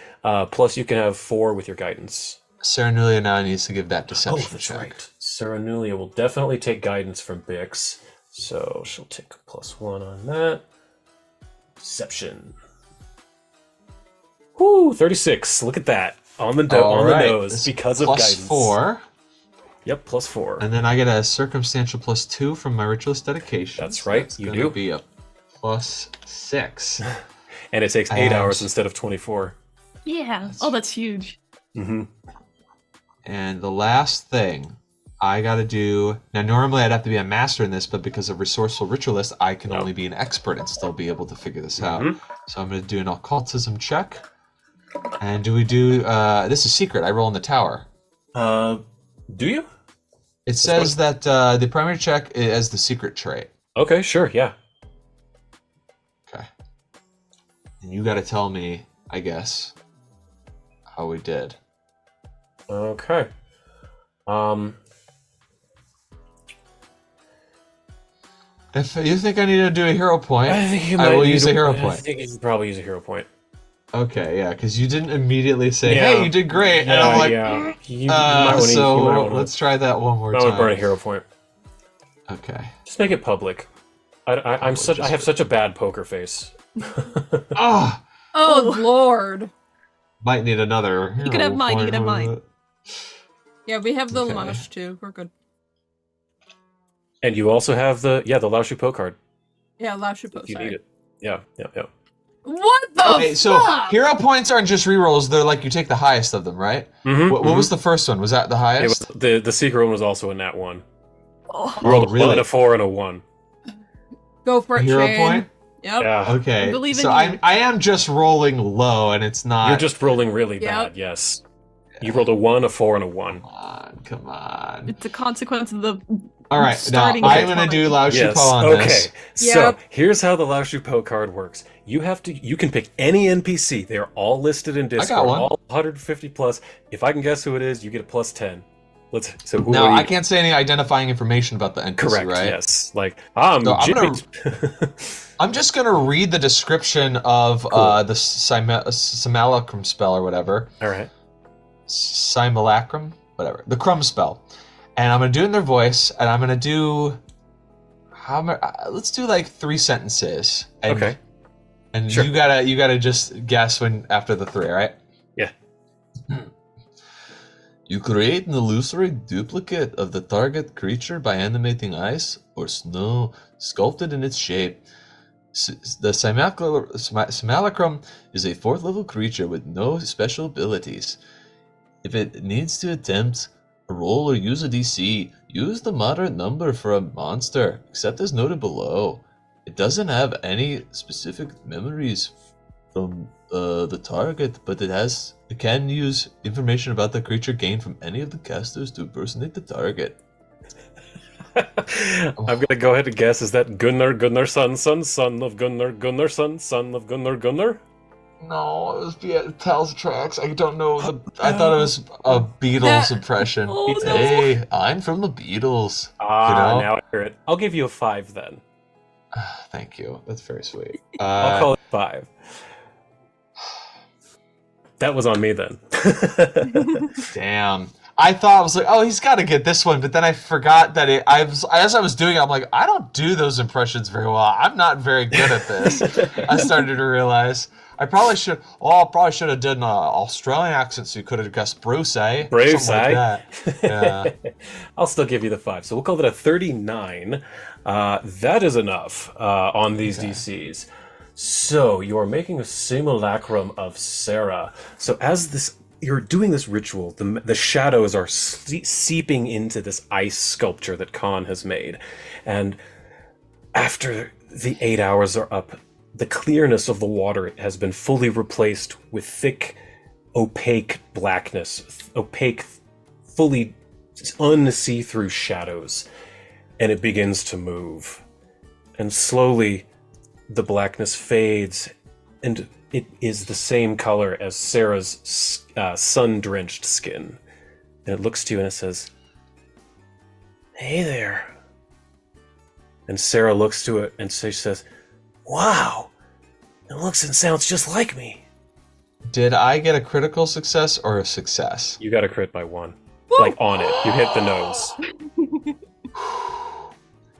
Plus, you can have 4 with your guidance. Saranulia now needs to give that deception that's check. right. Saranulia will definitely take guidance from Bix. So she'll take a +1 on that. Deception. Woo, 36. Look at that. On the nose It's because of plus guidance. 4. Yep, +4. And then I get a circumstantial +2 from my ritualist dedication. That's right, That's you gonna do. be a +6. And it takes 8 And- hours instead of 24. Yeah. Oh, that's huge. Mm-hmm. And the last thing I gotta do... Now, normally I'd have to be a master in this, but because of resourceful ritualist, I can only be an expert and still be able to figure this out. So I'm gonna do an occultism check. And do we do... this is secret. I roll in the tower. Do you? It says that the primary check is the secret trait. Okay, sure, yeah. Okay. And you gotta tell me, I guess, how we did. Okay. If you think I need to do a hero point, I think you I might will need use a hero point. I think you should probably use a hero point. Okay, yeah, because you didn't immediately say, Yeah. "Hey, you did great," and I'm like, yeah. You might wanna- so you might wanna- let's try that one more I would burn a time. hero point. Okay. Just make it public. I have such a bad poker face. Ah, Oh, Lord. might need another. You can have mine, you can have mine. Yeah, we have the Okay. Lush too. We're good. And you also have the Lao Shu Po card Yeah, Lush should if post. you need it. Yeah. What the Okay, so fuck? hero points aren't just rerolls; they're like you take the highest of them, right? Mm-hmm, What was the first one? Was that the It highest? was, the secret one was also a nat 1. Oh, You rolled a really? 1 and a 4 and a 1. Go for A it, hero Shane. point? Yep. Yeah. Okay, I believe in so you. I am just rolling low, and it's not. You're just rolling really Yep. bad, yes. You rolled a 1, a 4, and a 1. Come on. it's a consequence of the. All right, now starting I'm with gonna do one. Lao Yes. Shu Po on Okay. this. So Yep. here's how the Lao Shu Po card works. You can pick any NPC. They are all listed in Discord. one. All 150 plus. If I can guess who it is, you get a +10. Who Now are you? I can't say any identifying information about the NPC, Correct. right? Yes. Like I'm So I'm Jimmy. I'm just gonna read the description of Cool. the simulacrum spell or whatever. All right. Simulacrum, whatever. The crumb spell, and I'm gonna do it in their voice, and I'm gonna do let's do like 3 sentences. And, Okay. And Sure. you gotta just guess when after the 3, all right? Yeah. You create an illusory duplicate of the target creature by animating ice or snow sculpted in its shape. The simulacrum is a 4th level creature with no special abilities. If it needs to attempt a roll or use a DC, use the moderate number for a monster, except as noted below. It doesn't have any specific memories from the target, but it can use information about the creature gained from any of the casters to impersonate the target. I'm gonna go ahead and guess. Is that Gunnar son of Gunnar son of Gunnar? No, it was Tal's tracks. I don't know. I thought it was a Beatles impression. Oh, no. Hey, I'm from the Beatles. Ah, You know? now I hear it. I'll give you a 5 then. Thank you. That's very sweet. I'll call it 5. That was on me then. Damn. I thought I was like, oh, he's got to get this one, but then I forgot that as I was doing it, I'm like, I don't do those impressions very well. I'm not very good at this. I started to realize I probably should have done an Australian accent, so you could have guessed Bruce, eh? Bruce, Something like that. Yeah. I'll still give you the 5. So we'll call it a 39. That is enough on these DCs. So you are making a simulacrum of Sarah. So as you're doing this ritual, the shadows are seeping into this ice sculpture that Khan has made. And after the 8 hours are up, the clearness of the water has been fully replaced with thick, opaque blackness, opaque, fully unsee-through shadows. And it begins to move. And slowly, the blackness fades, and it is the same color as Sarah's sun-drenched skin. And it looks to you and it says, "Hey there." And Sarah looks to it and she says, "Wow, it looks and sounds just like me." Did I get a critical success or a success? You got a crit by 1. Like on it. You hit the nose.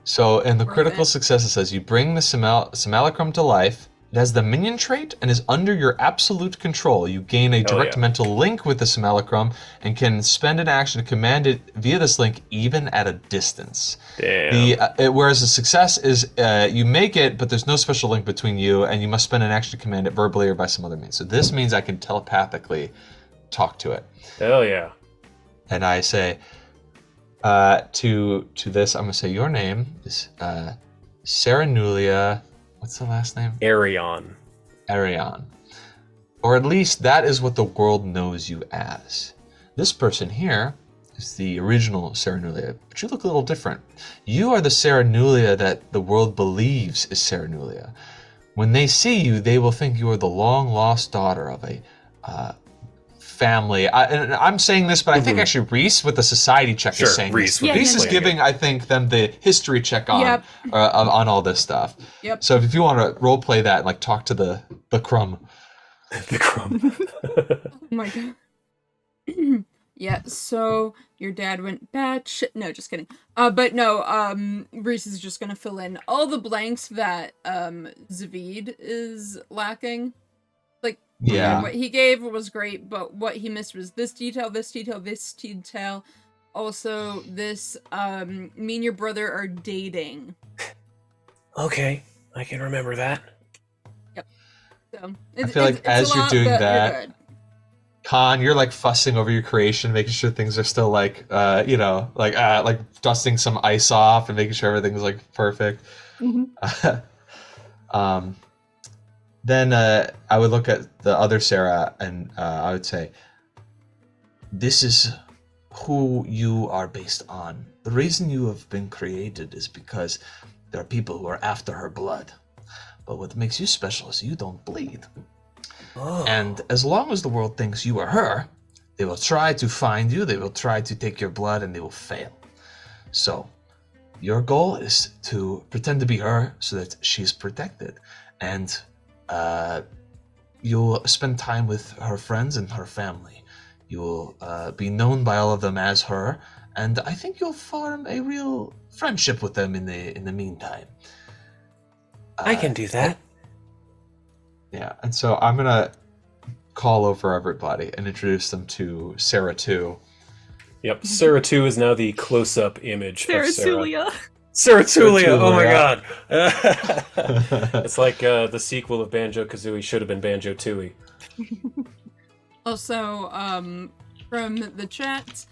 So in the Worth critical it. success, it says you bring the simulacrum to life. It has the minion trait and is under your absolute control. You gain a Hell direct yeah. mental link with the simulacrum and can spend an action to command it via this link even at a distance. Damn. Whereas a success is you make it, but there's no special link between you, and you must spend an action to command it verbally or by some other means. So this means I can telepathically talk to it. Hell yeah. And I say to this, I'm gonna say your name is Sarah Nulia. What's the last name? Arion. Arion. Or at least that is what the world knows you as. This person here is the original Sarah Nulia, but you look a little different. You are the Sarah Nulia that the world believes is Sarah Nulia. When they see you, they will think you are the long-lost daughter of a family. And I'm saying this, but I think actually Reese with the society check Sure, is saying Reese this. would be Reese is explaining giving, I think, them the history check on Yep. on all this stuff. Yep. So if you want to role play that, and like talk to the crumb. The crumb. Oh my god. Yeah, so your dad went batshit. No, just kidding. But no, Reese is just gonna fill in all the blanks that Zavid is lacking. Like, Yeah. what he gave was great, but what he missed was this detail, this detail, this detail. Also, this me and your brother are dating. Okay, I can remember that. So I feel like as a you're lot, doing but that, you're good. Con, you're like fussing over your creation, making sure things are still like, like dusting some ice off and making sure everything's like perfect. Then I would look at the other Sarah and I would say, this is who you are based on. The reason you have been created is because there are people who are after her blood. But what makes you special is you don't bleed. Oh. And as long as the world thinks you are her, they will try to find you, they will try to take your blood, and they will fail. So, your goal is to pretend to be her so that she's protected. And you'll spend time with her friends and her family. You will be known by all of them as her, and I think you'll form a real friendship with them in the meantime. I can do that. Yeah, and so I'm gonna call over everybody and introduce them to Sarah 2. Yep, Sarah 2 is now the close-up image of Sarah. Sarasulia. Saratulia, oh my god. Saratulia. It's like the sequel of Banjo-Kazooie should have been Banjo-Tooie. Also, from the chat,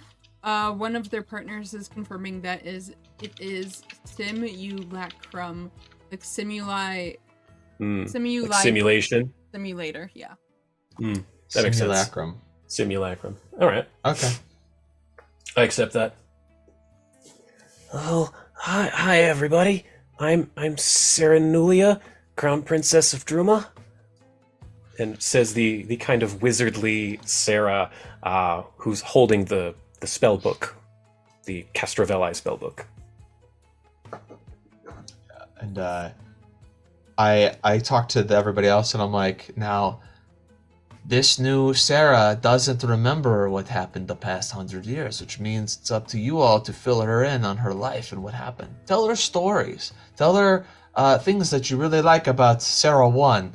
one of their partners is confirming that it is simulacrum, like Like simulation. simulator. Yeah. That makes sense. Simulacrum. Simulacrum. Alright, Okay. I accept that. Oh, hi everybody. I'm Serenulia, Crown Princess of Druma. And says the kind of wizardly Sarah who's holding the spell book, the Castrovelli spell book. And I talked to everybody else, and I'm like, now, this new Sarah doesn't remember what happened the past 100 years, which means it's up to you all to fill her in on her life and what happened. Tell her stories. Tell her things that you really like about Sarah 1,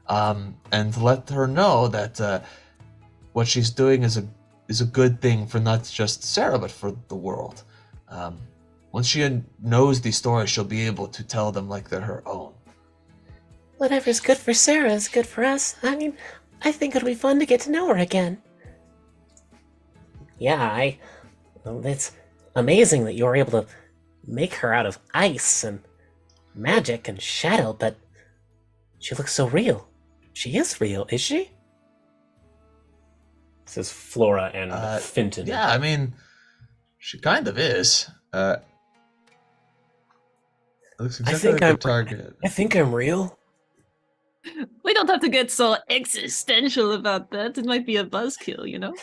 and let her know that what she's doing is a good thing for not just Sarah, but for the world. Once she knows these stories, she'll be able to tell them like they're her own. Whatever's good for Sarah is good for us. I mean, I think it'll be fun to get to know her again. Yeah, it's amazing that you were able to make her out of ice and magic and shadow, but she looks so real. She is real, is she? Says Flora and Finton. Yeah, I mean, she kind of is. It looks exactly like a target. I think I'm real. We don't have to get so existential about that. It might be a buzzkill, you know?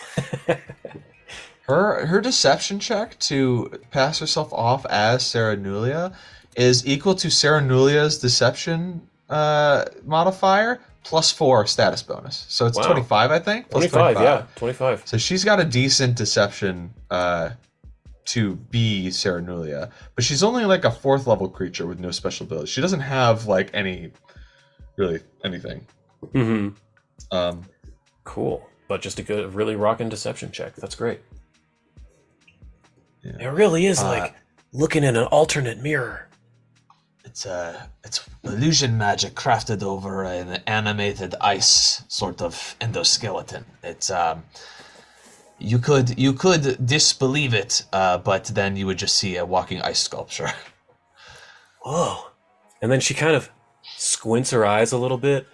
Her deception check to pass herself off as Sarah Nulia is equal to Sarah Nulia's deception modifier plus 4 status bonus. So it's Wow. 25, I think. Plus 25, yeah, 25. So she's got a decent deception to be Sarah Nulia, but she's only like a 4th level creature with no special abilities. She doesn't have like anything. Mm-hmm. Cool, but just a good, really rocking deception check. That's great. Yeah. It really is like looking in an alternate mirror. It's illusion magic crafted over an animated ice sort of endoskeleton. It's you could disbelieve it, but then you would just see a walking ice sculpture. Whoa. And then she kind of squints her eyes a little bit,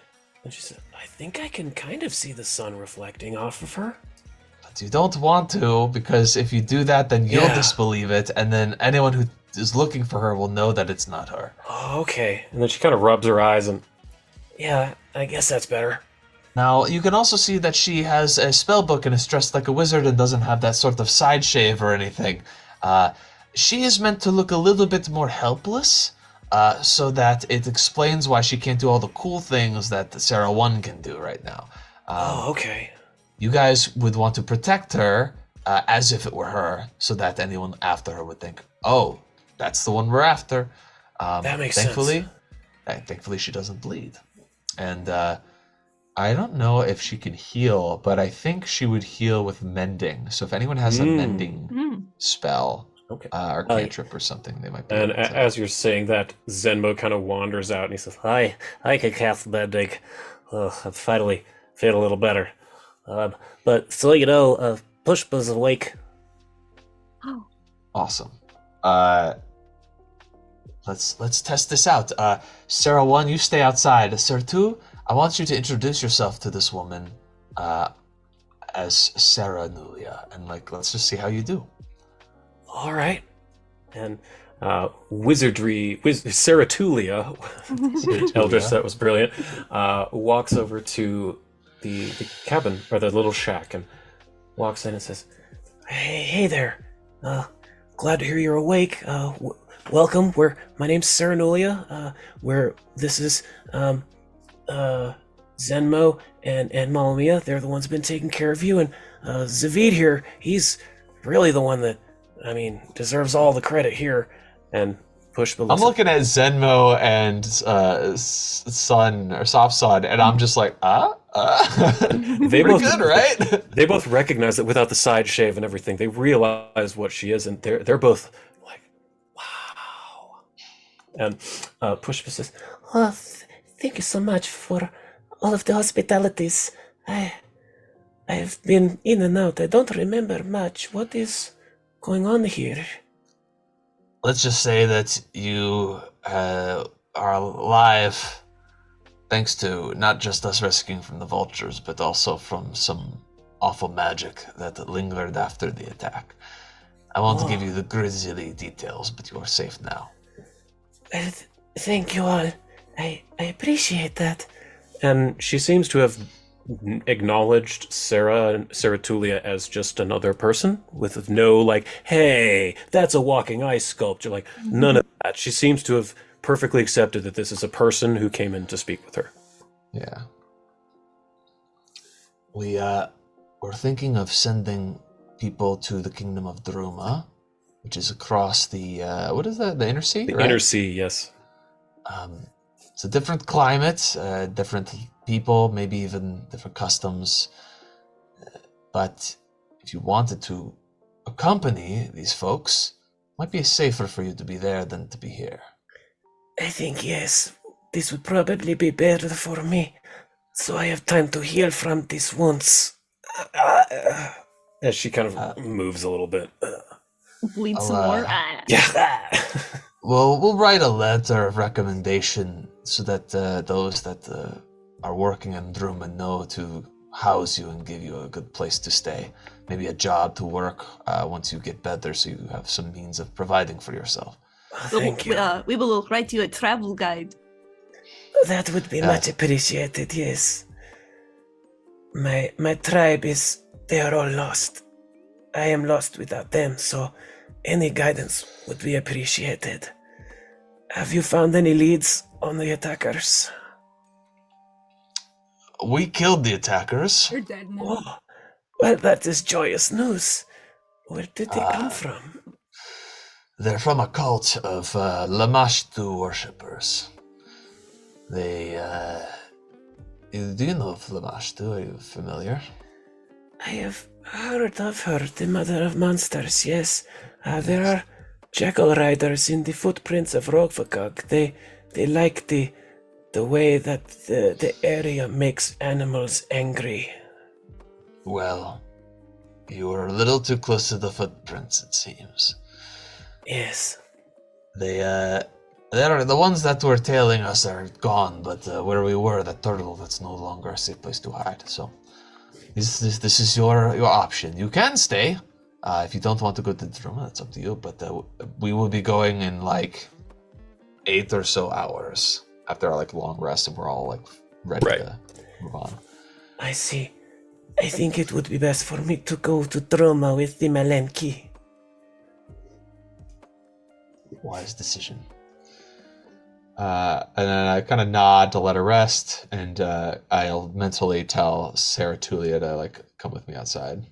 and she said, I think I can kind of see the sun reflecting off of her. But you don't want to, because if you do that, then you'll Yeah. disbelieve it, and then anyone who is looking for her will know that it's not her. Oh, okay. And then she kind of rubs her eyes and, Yeah, I guess that's better. Now, you can also see that she has a spell book and is dressed like a wizard and doesn't have that sort of side shave or anything. She is meant to look a little bit more helpless, so that it explains why she can't do all the cool things that Sarah 1 can do right now. Oh, okay. You guys would want to protect her as if it were her, so that anyone after her would think, oh, that's the one we're after. That makes thankfully, sense. Thankfully, she doesn't bleed. And I don't know if she can heal, but I think she would heal with mending. So if anyone has a mending spell okay. or cantrip or something, they might be And able to. as you're saying that, Zenmo kind of wanders out and he says, I can cast mending. I'm finally feeling a little better. But so you know, Pushpa's awake. Awesome. Let's test this out. Sarah 1, you stay outside. Sarah 2, I want you to introduce yourself to this woman as Sarah Nulia, and let's just see how you do. All right. and Seratulia, Eldritch, that was brilliant, walks over to the cabin, or the little shack, and walks in and says, Hey there. Glad to hear you're awake. Welcome. My name's Saranulia. This is Zenmo and Malamia. They're the ones who've been taking care of you, and Zavid here, he's really the one that, deserves all the credit here. and Pushpa I'm looking at Zenmo and Sun or Soft Sun, and I'm just like, They pretty both good, right? They both recognize that without the side shave and everything, they realize what she is, and they're both like, wow. And Pushpa says, Oh, thank you so much for all of the hospitalities. I've been in and out. I don't remember much. What is going on here? Let's just say that you are alive thanks to not just us rescuing from the vultures, but also from some awful magic that lingered after the attack. I won't give you the grisly details, but you are safe now. Thank you all. I appreciate that. and she seems to have acknowledged Seratulia as just another person with no like, hey, that's a walking ice sculpture, like none of that. She seems to have perfectly accepted that this is a person who came in to speak with her. Yeah. We're thinking of sending people to the kingdom of Druma, which is across the what is that? The inner sea. The right? inner sea, yes. It's a different climate, different people, maybe even different customs. But if you wanted to accompany these folks, it might be safer for you to be there than to be here. I think yes. This would probably be better for me, so I have time to heal from these wounds. As she kind of moves a little bit. Bleed some more. Yeah. Well, we'll write a letter of recommendation so that those that are working in Druma know to house you and give you a good place to stay. Maybe a job to work once you get better, so you have some means of providing for yourself. Thank you. We will write you a travel guide. That would be much appreciated, yes. My tribe they are all lost. I am lost without them, so any guidance would be appreciated. Have you found any leads on the attackers? We killed the attackers. They're dead now. Oh, well, that is joyous news. Where did they come from? They're from a cult of Lamashtu worshippers. They, do you know of Lamashtu? Are you familiar? I have heard of her, the mother of monsters, yes. There are Jackal riders in the footprints of Rogvagog. They like the way that the area makes animals angry. Well, you were a little too close to the footprints, it seems. Yes. They're the ones that were tailing us are gone, but where we were, that turtle, that's no longer a safe place to hide. So this is your option. You can stay if you don't want to go to the room. That's up to you. But we will be going in like 8 or so hours after our like long rest, and we're all like ready to move on. I see. I think it would be best for me to go to Droma with the Malen'ki. Wise decision. And then I kind of nod to let her rest, and I'll mentally tell Sarah Tulia to like come with me outside.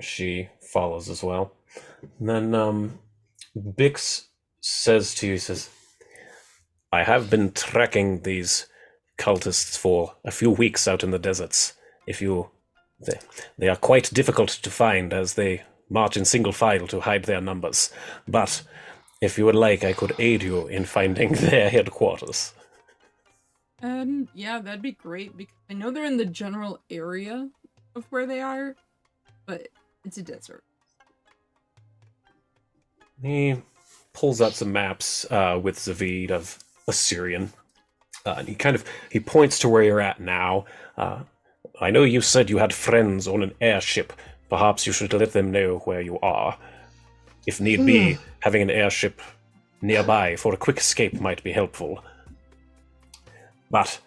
She follows as well. And then Bix says to you, I have been tracking these cultists for a few weeks out in the deserts. They are quite difficult to find as they march in single file to hide their numbers. But if you would like, I could aid you in finding their headquarters. Yeah, that'd be great, because I know they're in the general area of where they are, but it's a desert. He pulls out some maps with Zavid of Assyrian. And he points to where you're at now. I know you said you had friends on an airship. Perhaps you should let them know where you are. If need be, having an airship nearby for a quick escape might be helpful. But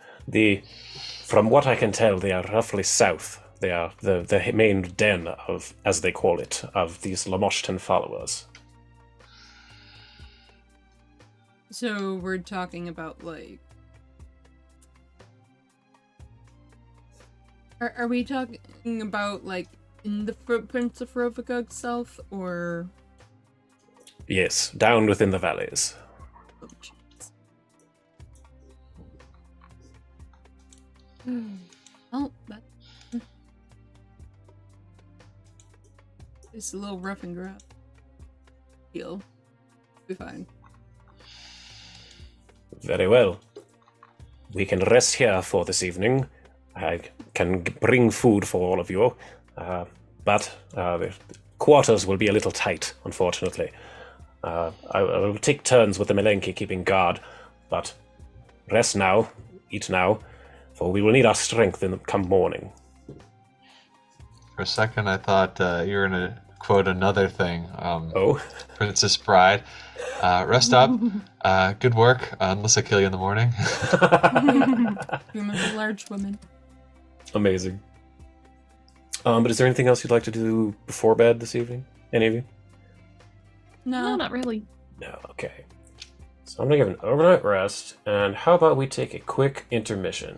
from what I can tell, they are roughly south. They are the main den of, as they call it, of these Lamoshtan followers. So we're talking about, like... Are we talking about, like, in the footprints of Rovagog south, or... Yes, down within the valleys. Oh, jeez. Oh, that... It's a little rough and gruff. He'll be fine. Very well. We can rest here for this evening. I can bring food for all of you, but the quarters will be a little tight, unfortunately. I will take turns with the Malen'ki keeping guard, but rest now, eat now, for we will need our strength come morning. For a second, I thought you were going to quote another thing. Oh? Princess Bride. Rest up. Good work, unless I kill you in the morning. Human are large women. Amazing. But is there anything else you'd like to do before bed this evening? Any of you? No, not really. No, okay. So I'm gonna give an overnight rest, and how about we take a quick intermission?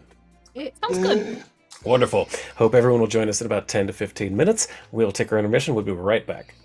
Sounds good. Wonderful. Hope everyone will join us in about 10 to 15 minutes. We'll take our intermission. We'll be right back.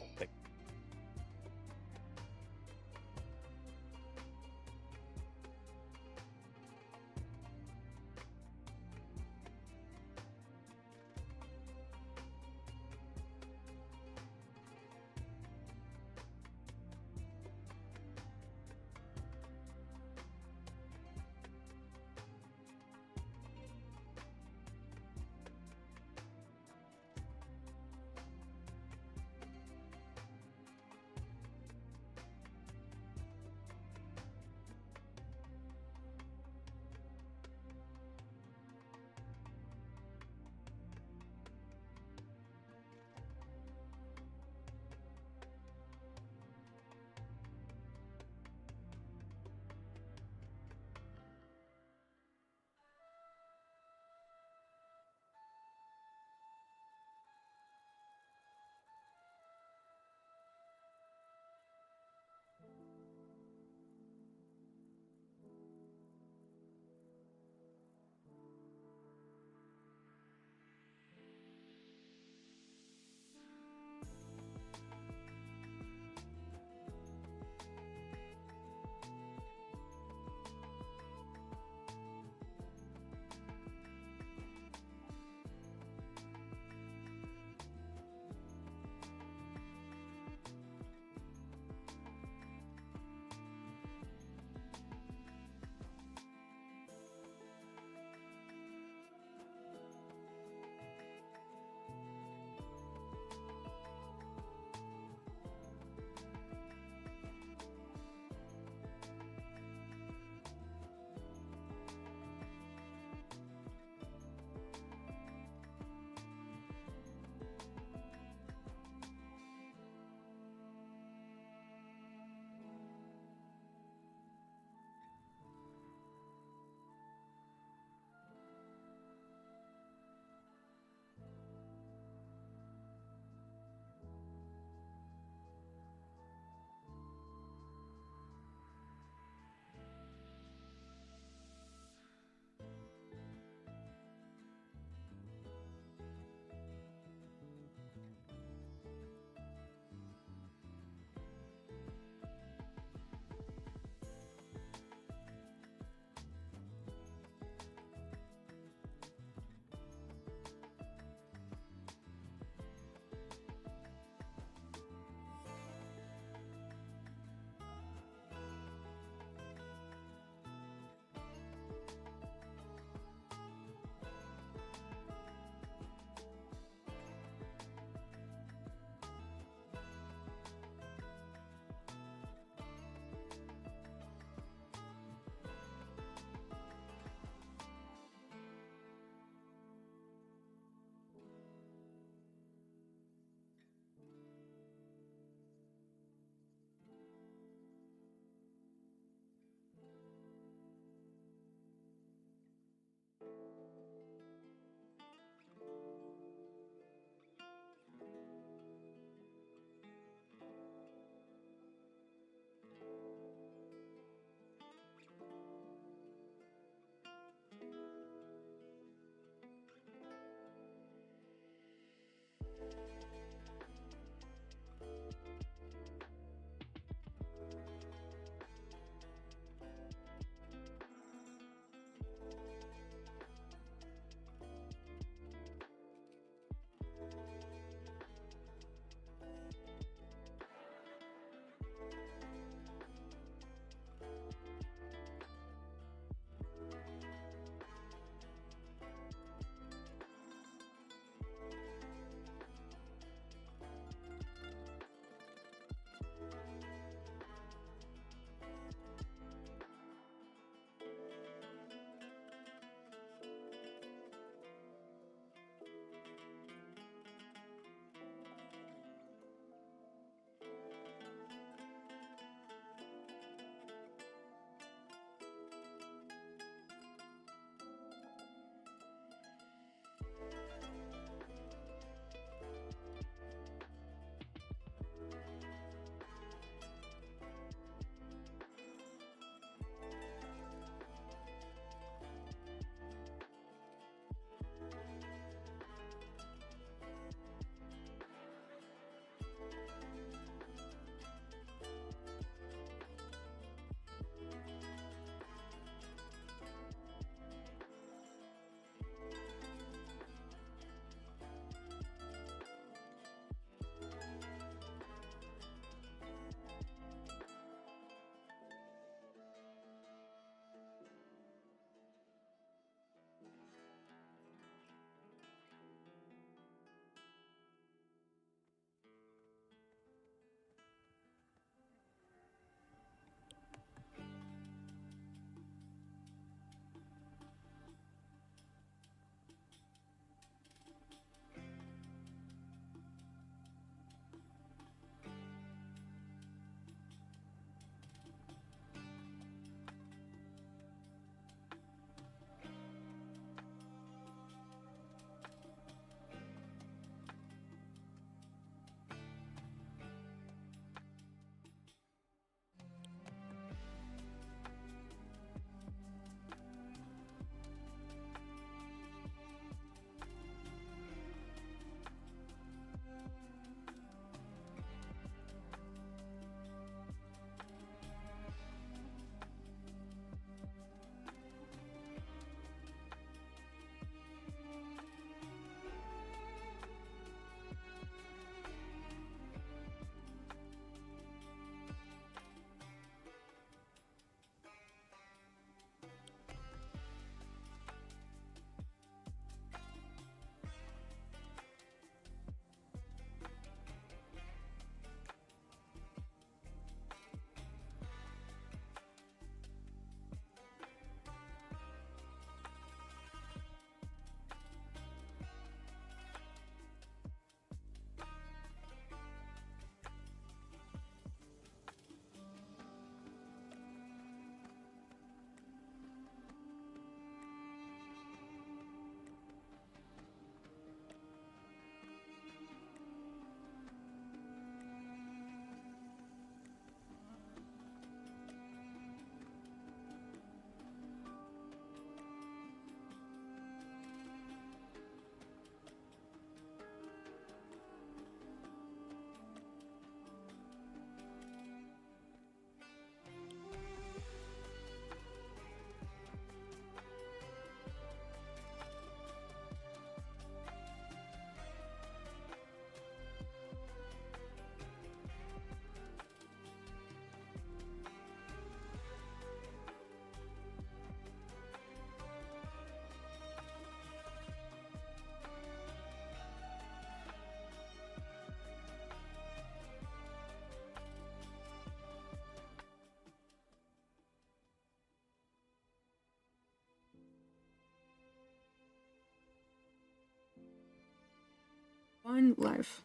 One life.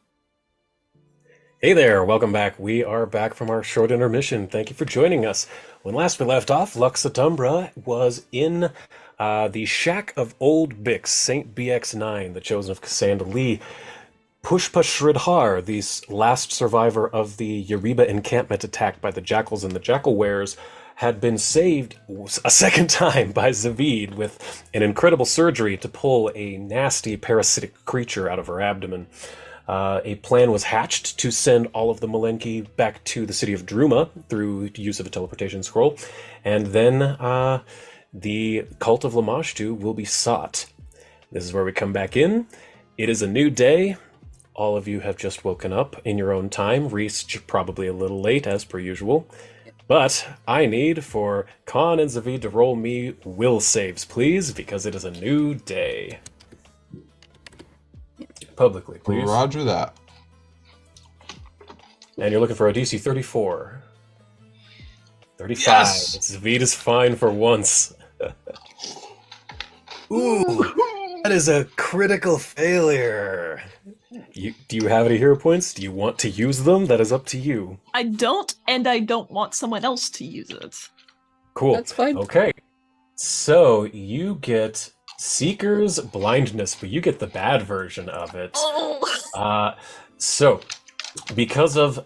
Hey there, welcome back. We are back from our short intermission. Thank you for joining us. When last we left off, Lux Et Umbra was in the shack of Old Bix, Saint BX9, the chosen of Cassandra Lee. Pushpa Shridhar, the last survivor of the Yariba encampment attack by the Jackals and the Jackal Wares, had been saved a second time by Zavid with an incredible surgery to pull a nasty parasitic creature out of her abdomen. A plan was hatched to send all of the Malen'ki back to the city of Druma through use of a teleportation scroll, and then the cult of Lamashtu will be sought. This is where we come back in. It is a new day. All of you have just woken up in your own time. Reese probably a little late, as per usual. But I need for Khan and Zavid to roll me will saves, please, because it is a new day. Publicly, please. Roger that. And you're looking for a DC 34. 35. Yes! Zavid is fine for once. Ooh, that is a critical failure. Do you have any hero points? Do you want to use them? That is up to you. I don't, and I don't want someone else to use it. Cool. That's fine. Okay. So you get Seeker's Blindness, but you get the bad version of it. Oh. So, because of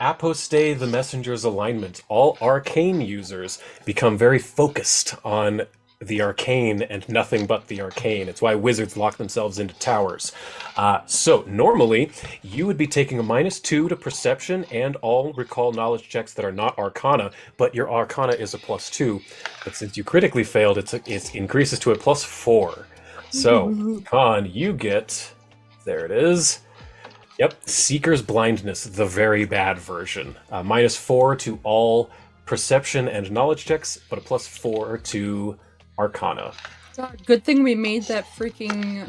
Aposte the Messenger's alignment, all arcane users become very focused on the arcane and nothing but the arcane. It's why wizards lock themselves into towers. So normally, you would be taking a -2 to perception and all recall knowledge checks that are not arcana, but your arcana is a +2. But since you critically failed, it increases to a +4. So, Khan, you get... There it is. Yep, Seeker's Blindness, the very bad version. -4 to all perception and knowledge checks, but a +4 to Arcana. God, good thing we made that freaking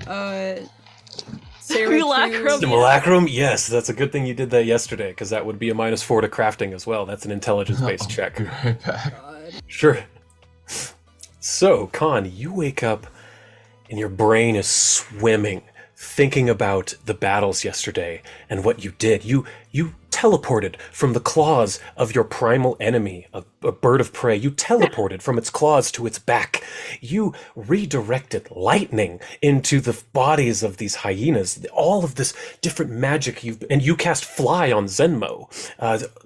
Simulacrum. Simulacrum? Yes, that's a good thing you did that yesterday, because that would be a -4 to crafting as well. That's an intelligence-based check. Be right back. Sure. So, Khan, you wake up and your brain is swimming, thinking about the battles yesterday and what you did. You teleported from the claws of your primal enemy, a bird of prey. You teleported from its claws to its back. You redirected lightning into the bodies of these hyenas. All of this different magic and you cast fly on Zenmo.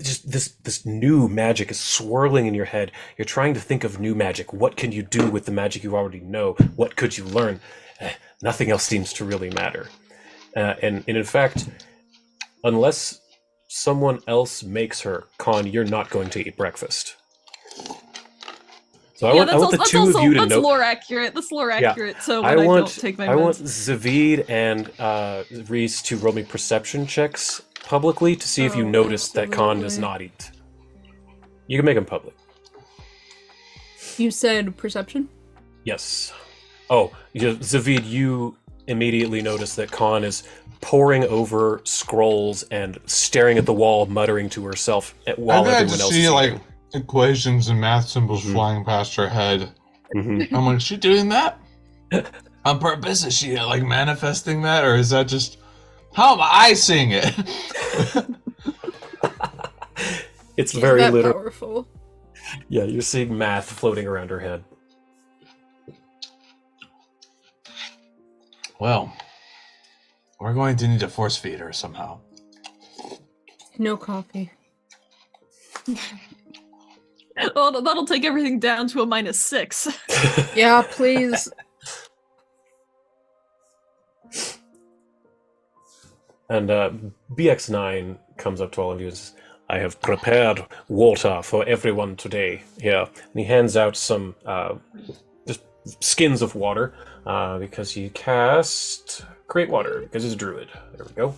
Just this new magic is swirling in your head. You're trying to think of new magic. What can you do with the magic you already know? What could you learn? Nothing else seems to really matter. And in fact, unless someone else makes her, Khan, you're not going to eat breakfast. So I want the two of you to know. That's lore accurate. That's lore accurate. So when I don't take my I want meds. Zavid and Reese to roll me perception checks publicly to see if you notice that Khan does not eat. You can make them public. You said perception? Yes. Oh, Zavid, you immediately notice that Khan is poring over scrolls and staring at the wall, muttering to herself while everyone else see is like eating. equations and math symbols flying past her head. I'm like, is she doing that on purpose? Is she like manifesting that, or is that just how am I seeing it? It's very that literal. Powerful. Yeah, you're seeing math floating around her head. Well, we're going to need to force feed her somehow. No coffee. Oh, that'll take everything down to a -6. Yeah, please. And BX9 comes up to all of you and says, I have prepared water for everyone today. Here. And he hands out some just skins of water because he cast Create Water because he's a druid. There we go.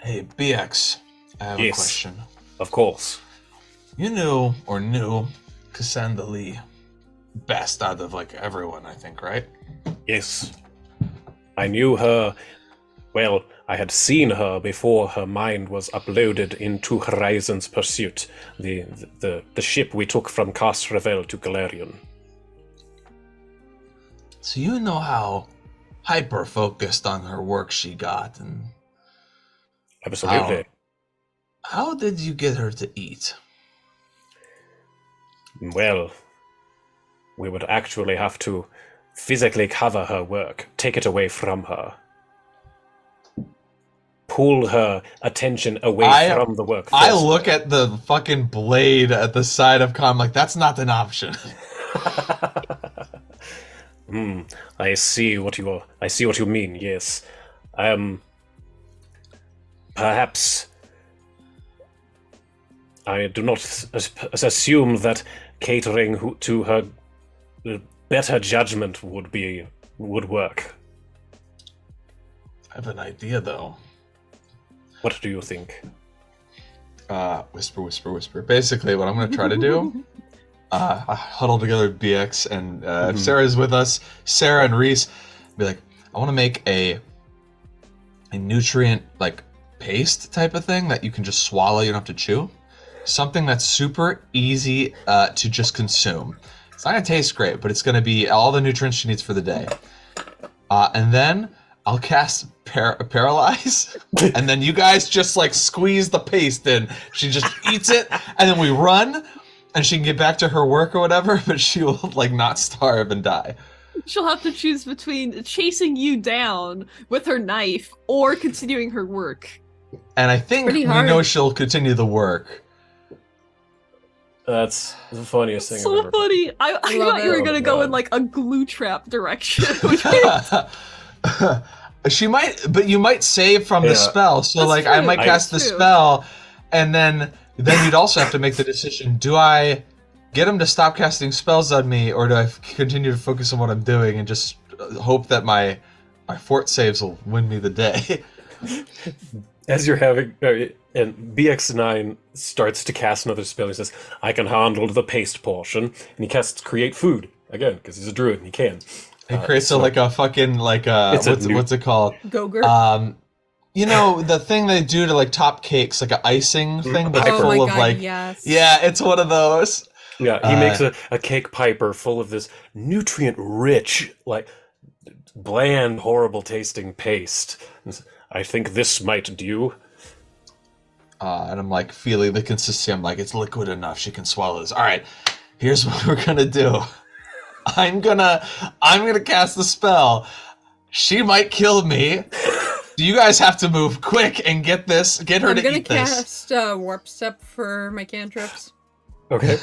Hey, BX, I have a Yes. question. Of course. You knew Cassandra Lee best out of like everyone, I think, right? Yes. I knew her. Well, I had seen her before her mind was uploaded into Horizon's Pursuit, the ship we took from Casrevel to Galerion. So you know how hyper focused on her work she got, and Absolutely. how did you get her to eat? Well, we would actually have to physically cover her work, take it away from her. Pull her attention away from the work. I look at the fucking blade at the side of Con, like, that's not an option. I see what you mean, yes. Perhaps I do not assume that catering to her better judgment would work. I have an idea, though. What do you think? Whisper, whisper, whisper. Basically, what I'm going to try to do, I huddle together with BX, and if Sarah's with us, Sarah and Reese, be like, I want to make a nutrient, like, paste type of thing that you can just swallow, you don't have to chew. Something that's super easy to just consume. It's not going to taste great, but it's going to be all the nutrients she needs for the day. And then I'll cast Paralyze, and then you guys just, like, squeeze the paste in. She just eats it, and then we run, and she can get back to her work or whatever, but she will, like, not starve and die. She'll have to choose between chasing you down with her knife or continuing her work. And I think we know she'll continue the work. That's the funniest thing So I've ever funny. I thought you were gonna go in like a glue trap direction. She might, but you might save from the spell. So, That's like, true. I might cast the spell, and then you'd also have to make the decision: do I get him to stop casting spells on me, or do I continue to focus on what I'm doing and just hope that my fort saves will win me the day? As you're having, and BX9 starts to cast another spell. He says, "I can handle the paste portion," and he casts Create Food again because he's a druid and he can. He creates what's it called? Go-gurt? You know, the thing they do to, like, top cakes, like an icing thing that's Oh my full of, God, like, yes. yeah, it's one of those. Yeah, he makes a cake piper full of this nutrient-rich, like, bland, horrible-tasting paste. I think this might do. And I'm, like, feeling the consistency. I'm like, it's liquid enough. She can swallow this. All right, here's what we're gonna do. I'm gonna cast the spell. She might kill me. You guys have to move quick and get her to eat this. I'm gonna cast Warp Step for my cantrips. Okay.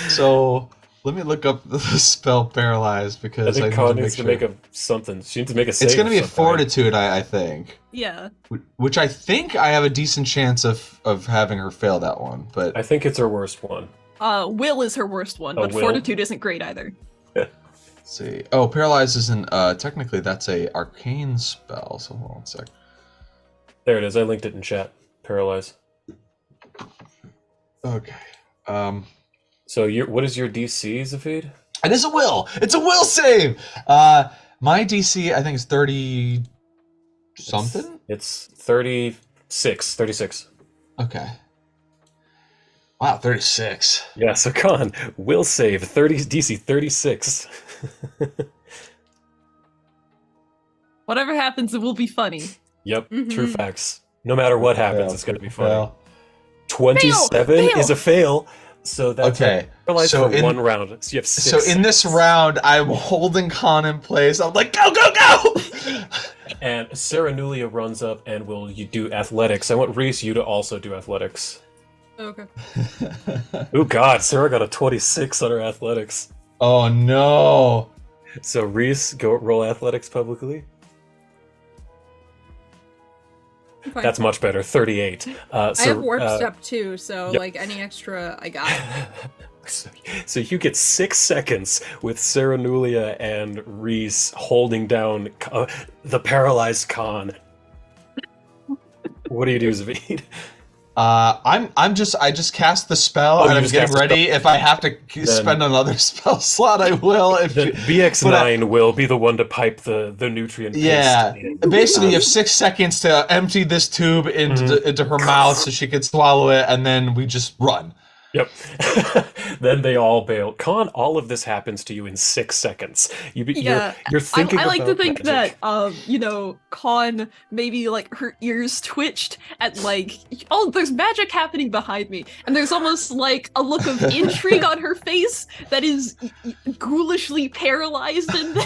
So let me look up the spell Paralyzed because I think I Con need needs to to make make something. She needs to make a save. It's gonna be a of some kind. Fortitude, I think. Yeah. Which I think I have a decent chance of having her fail that one, but I think it's her worst one. Will is her worst one, but Will? Fortitude isn't great either. let's see. Oh, Paralyze isn't technically that's a arcane spell, so hold on a sec. There it is. I linked it in chat. Paralyze. Okay. So what is your DC, Zafid? It is a will. It's a will save. My DC I think is 30 something. It's 36. 36. Okay. Wow, 36. Yeah, so Con will save DC 36. Whatever happens, it will be funny. Yep, true facts. No matter what happens, it's going to be funny. Fail. 27 Fail! is a fail. So that's Okay, paralyzed so for one round. So you have 6. So in this round, I'm holding Con in place. I'm like, go, go, go! And Sarah Nulia runs up and you do athletics. I want Reese, you to also do athletics. Okay. Oh God, Sarah got a 26 on her athletics. Oh no! So Reese, go roll athletics publicly. Fine. That's much better. 38. I have Warp Step too, so like any extra I got. So you get 6 seconds with Sarah Nulia and Reese holding down the paralyzed Con. What do you do, Zavid? I just cast the spell and I'm getting ready. If I have to spend another spell slot, I will. Then BX9 will be the one to pipe the nutrient paste. Yeah, basically you have 6 seconds to empty this tube into her mouth so she can swallow it, and then we just run. Yep. Then they all bail. Con, all of this happens to you in 6 seconds. You're thinking I like to about think magic. that Con maybe like her ears twitched at like, oh, there's magic happening behind me, and there's almost like a look of intrigue on her face that is ghoulishly paralyzed in there.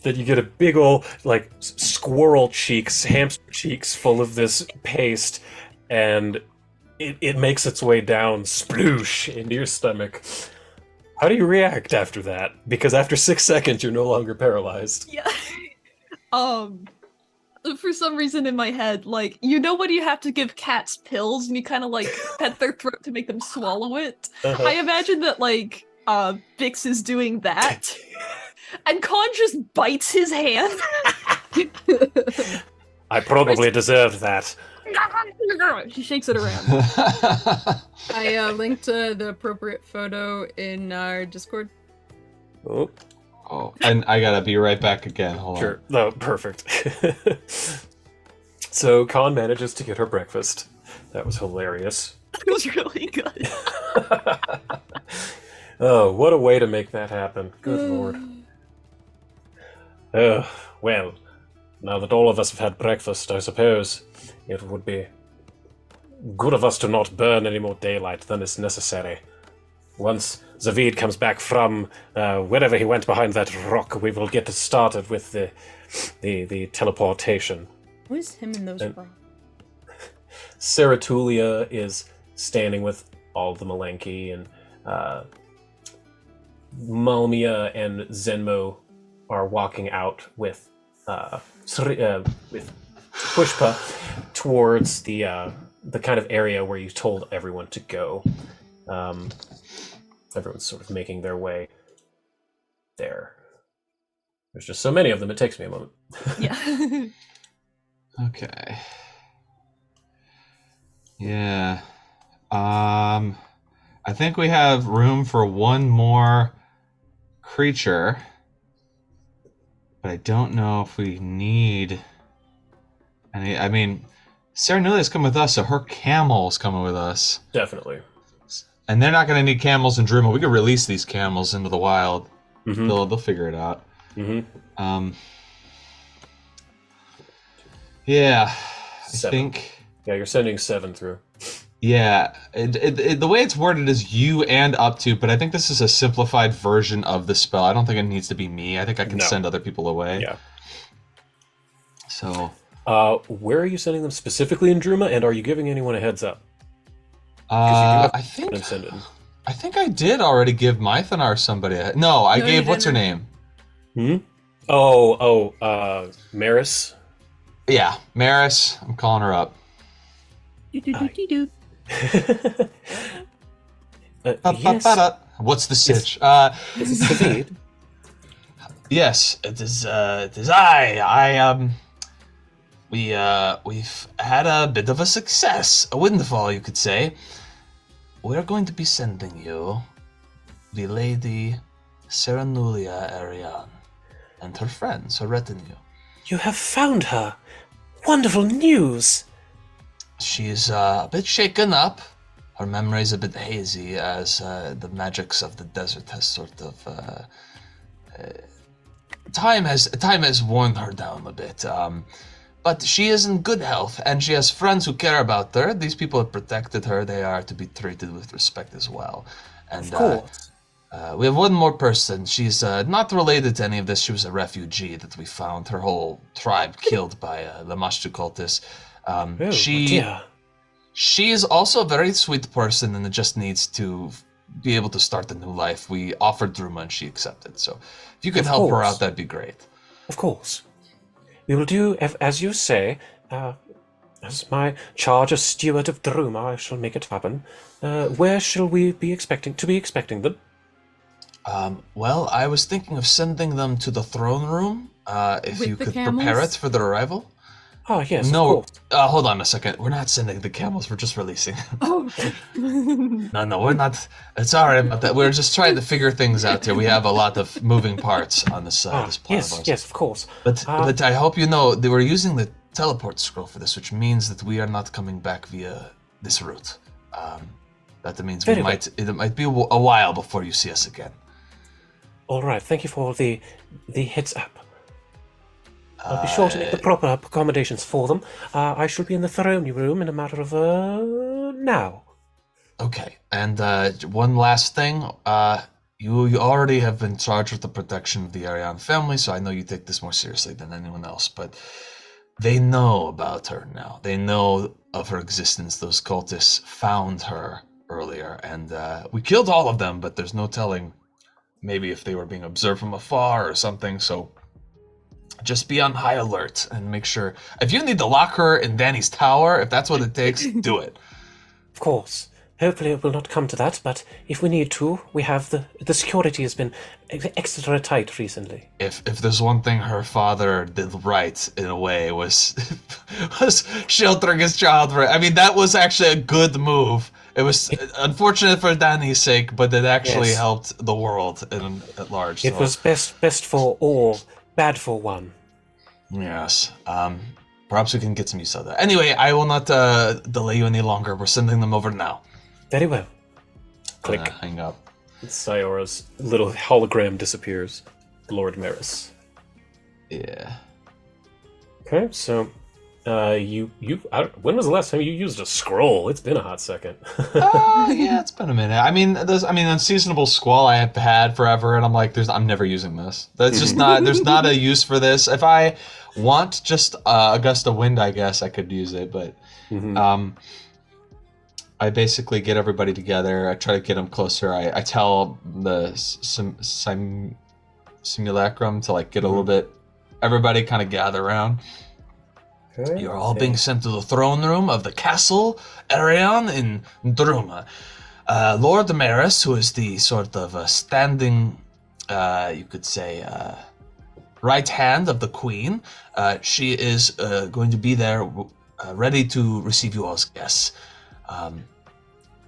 Then you get a big ol' like squirrel cheeks, hamster cheeks full of this paste, and it makes its way down sploosh into your stomach. How do you react after that? Because after 6 seconds, you're no longer paralyzed. Yeah. For some reason in my head, like, you know when you have to give cats pills and you kind of like pet their throat to make them swallow it? Uh-huh. I imagine that like Vix is doing that. And Con just bites his hand. I probably deserved that. She shakes it around. I linked the appropriate photo in our Discord. Oh, Oh, and I gotta be right back again. Hold on. sure. No, perfect. So Con manages to get her breakfast. That was hilarious. It was really good. Oh, what a way to make that happen. Good lord. Well, now that all of us have had breakfast, I suppose it would be good of us to not burn any more daylight than is necessary. Once Zavid comes back from wherever he went behind that rock, we will get started with the teleportation. What is him in those And- rocks? Seratulia is standing with all the Malen'ki, and Malmia and Zenmo are walking out with Pushpa towards the kind of area where you told everyone to go. Everyone's sort of making their way there. There's just so many of them, it takes me a moment. Yeah. Okay. Yeah. I think we have room for one more creature, but I don't know if we need any. I mean, Serenulia's coming with us, so her camel's coming with us. Definitely. And they're not going to need camels in Druma. We could release these camels into the wild. Mm-hmm. They'll figure it out. Mm-hmm. Yeah, I 7. think. Yeah, you're sending 7 through. Yeah, the way it's worded is you and up to, but I think this is a simplified version of the spell. I don't think it needs to be me. I think I can No. send other people away. Yeah. So, Where are you sending them specifically in Druma, and are you giving anyone a heads up? 'Cause you do have I think them send in. I think I did already give Mythanar somebody. No, I No, you gave what's her didn't. name? Maris. Yeah, Maris. I'm calling her up. Do-do-do-do-do. Yes, Ba-ba-ba-da. What's the sitch? this is David. Yes, it is. It is I. We've had a bit of a success, a windfall, you could say. We're going to be sending you the Lady Serenulia Ariane and her friends, her retinue. You have found her. Wonderful news. She's a bit shaken up. Her memory's a bit hazy as the magics of the desert has sort of time has worn her down a bit. But she is in good health, and she has friends who care about her. These people have protected her. They are to be treated with respect as well. And Of course. we have one more person. She's not related to any of this. She was a refugee that we found. Her whole tribe killed by the Mashtu cultists. Oh, dear. She is also a very sweet person, and it just needs to be able to start a new life. We offered Druma, and she accepted. So if you could Of help her course. out, that'd be great. Of course. We will do as you say. As my charge as steward of Druma, I shall make it happen. Where shall we be expecting them? Well, I was thinking of sending them to the throne room. If With you the could prepare camels? it for their arrival. Ah, yes, No, of course. hold on a second. We're not sending the camels. We're just releasing. Oh, No, we're not. It's all right about that. We're just trying to figure things out here. We have a lot of moving parts on this this plan of ours. Yes, of course. But I hope you know they were using the teleport scroll for this, which means that we are not coming back via this route. That means Very it might be a while before you see us again. All right, thank you for the heads up. I'll be sure to make the proper accommodations for them. I shall be in the throne room in a matter of now. Okay, and one last thing. You already have been charged with the protection of the Ariane family, so I know you take this more seriously than anyone else, but they know about her now. They know of her existence. Those cultists found her earlier, and we killed all of them, but there's no telling maybe if they were being observed from afar or something, so just be on high alert and make sure. If you need to lock her in Danny's tower, if that's what it takes, do it. Of course. Hopefully it will not come to that, but if we need to, we have the security has been extra tight recently. If there's one thing her father did right, in a way, was sheltering his child. I mean, that was actually a good move. It was unfortunate for Danny's sake, but it actually helped the world at large. It was best for all, bad for one. Yes. Perhaps we can get some use out of that. Anyway, I will not delay you any longer. We're sending them over now. Very well. Click. Hang up. Sayora's little hologram disappears. Lord Maris. Yeah. Okay, so when was the last time you used a scroll? It's been a hot second. Yeah, it's been a minute. I mean, Unseasonable Squall I have had forever, and I'm like, I'm never using this. That's just not. There's not a use for this. If I want just a gust of wind, I guess I could use it, but I basically get everybody together. I try to get them closer. I tell the simulacrum to like get a little bit. Everybody kind of gather around. Okay. You're all being sent to the throne room of the castle Arion in Druma. Lord Damaris, who is the sort of standing, you could say, right hand of the queen, she is going to be there ready to receive you all as guests.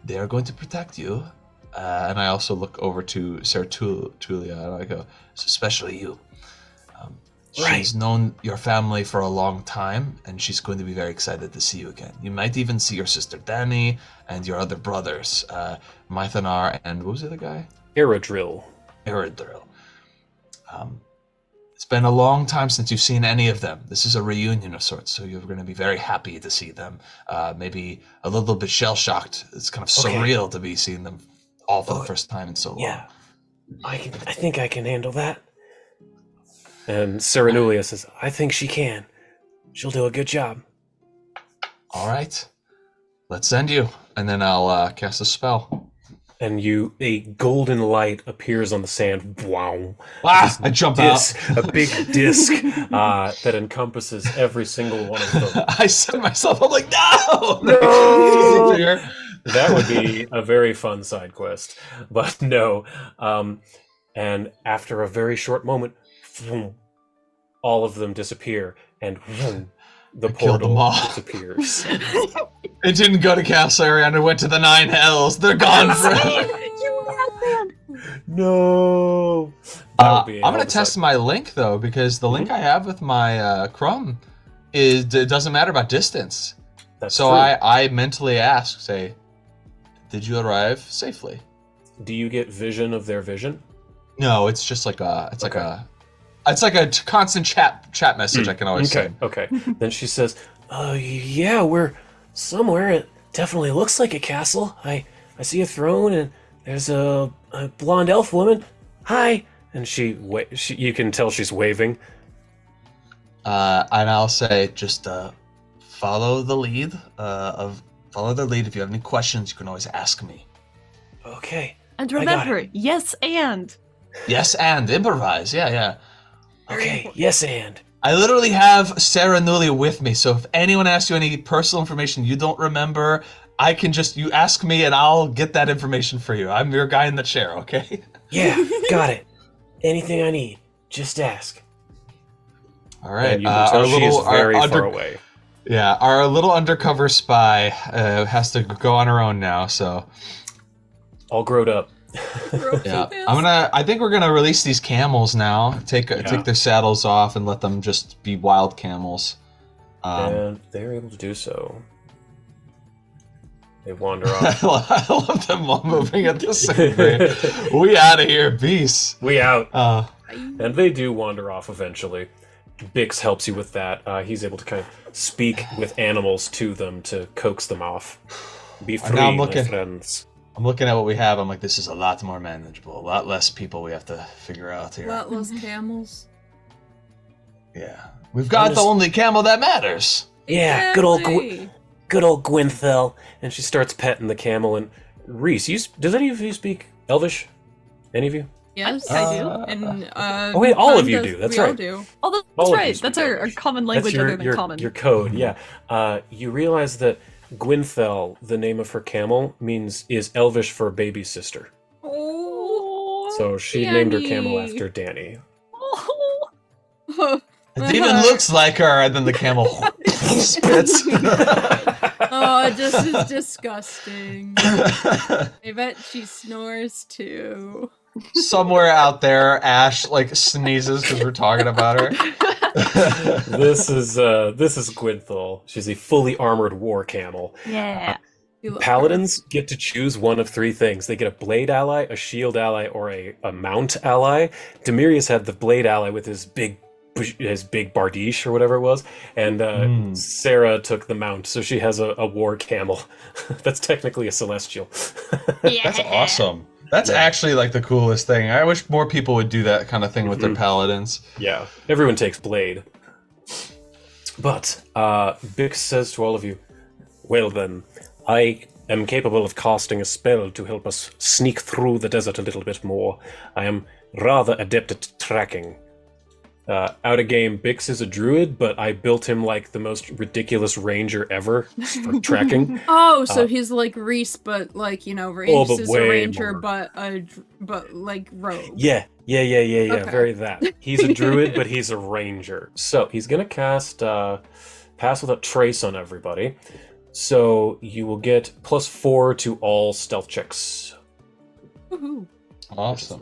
They are going to protect you. And I also look over to Sarah Tulia and I go, especially you. She's known your family for a long time, and she's going to be very excited to see you again. You might even see your sister Danny and your other brothers, Mythanar and what was the other guy? Aerodrill. It's been a long time since you've seen any of them. This is a reunion of sorts, so you're going to be very happy to see them. Maybe a little bit shell-shocked. It's kind of surreal to be seeing them all for the first time in so long. Yeah, I think I can handle that. And Serenulia says, I think she can. She'll do a good job. All right. Let's send you. And then I'll cast a spell. and a golden light appears on the sand. Wow. I jump out. A big disc that encompasses every single one of them. I set myself up like, no! That would be a very fun side quest, but no. And after a very short moment, all of them disappear, and the portal disappears. It didn't go to Castle Ariana, it went to the Nine Hells. They're gone forever. No. I'm gonna test my link though, because the link I have with my Chrome it doesn't matter about distance. That's so true. I mentally ask, say, did you arrive safely? Do you get vision of their vision? No, it's just like it's like a constant chat message I can always send. Okay. Then she says, yeah, we're somewhere. It definitely looks like a castle. I see a throne, and there's a blonde elf woman. Hi. And you can tell she's waving. And I'll say, just follow the lead. Follow the lead. If you have any questions, you can always ask me. Okay. And remember, yes and. Yes and improvise. Yeah. Okay, yes and. I literally have Sarah Nulia with me, so if anyone asks you any personal information you don't remember, I can you ask me and I'll get that information for you. I'm your guy in the chair, okay? Yeah, got it. Anything I need, just ask. All right. And you can tell she is very far away. Yeah, our little undercover spy has to go on her own now, so. All grown up. Yeah, I think we're gonna release these camels now. Take their saddles off and let them just be wild camels. And they're able to do so. They wander off. I love them all moving at the same rate. We out of here, beast. We out. And they do wander off eventually. Bix helps you with that. He's able to kind of speak with animals to them to coax them off. Be free, my friends. I'm looking at what we have. I'm like, this is a lot more manageable. A lot less people we have to figure out here. A lot less camels. Yeah. We've got the only camel that matters. Yeah, Exactly. good old Gwynthel. And she starts petting the camel. And Reese, does any of you speak Elvish? Any of you? Yes, I do. And oh wait, all of you do. That's we right. all do. Oh, that's All of you right. speak That's our Elvish. common language That's other than common. Your code, yeah. You realize that Gwynthel, the name of her camel, is Elvish for baby sister. Oh, So she named her camel after Danny. Oh. It even looks like her, and then the camel spits. Oh, this is disgusting. I bet she snores too. Somewhere out there, Ash like sneezes because we're talking about her. This is Gwynthel. She's a fully armored war camel. Yeah. You look Paladins get to choose one of three things. They get a blade ally, a shield ally, or a mount ally. Demirius had the blade ally with his big bardiche or whatever it was, and Sarah took the mount, so she has a war camel. That's technically a celestial. Yeah. That's awesome. That's actually like the coolest thing. I wish more people would do that kind of thing with their paladins. Yeah, everyone takes blade. But Bix says to all of you, well then, I am capable of casting a spell to help us sneak through the desert a little bit more. I am rather adept at tracking. Out of game, Bix is a druid, but I built him like the most ridiculous ranger ever for tracking. Oh, so he's like Reese, but like, you know, Reese but is a way ranger, more. but like rogue. Yeah, Okay. very that. He's a druid, but he's a ranger. So he's gonna cast Pass Without Trace on everybody. So you will get +4 to all stealth checks. Woohoo. Awesome.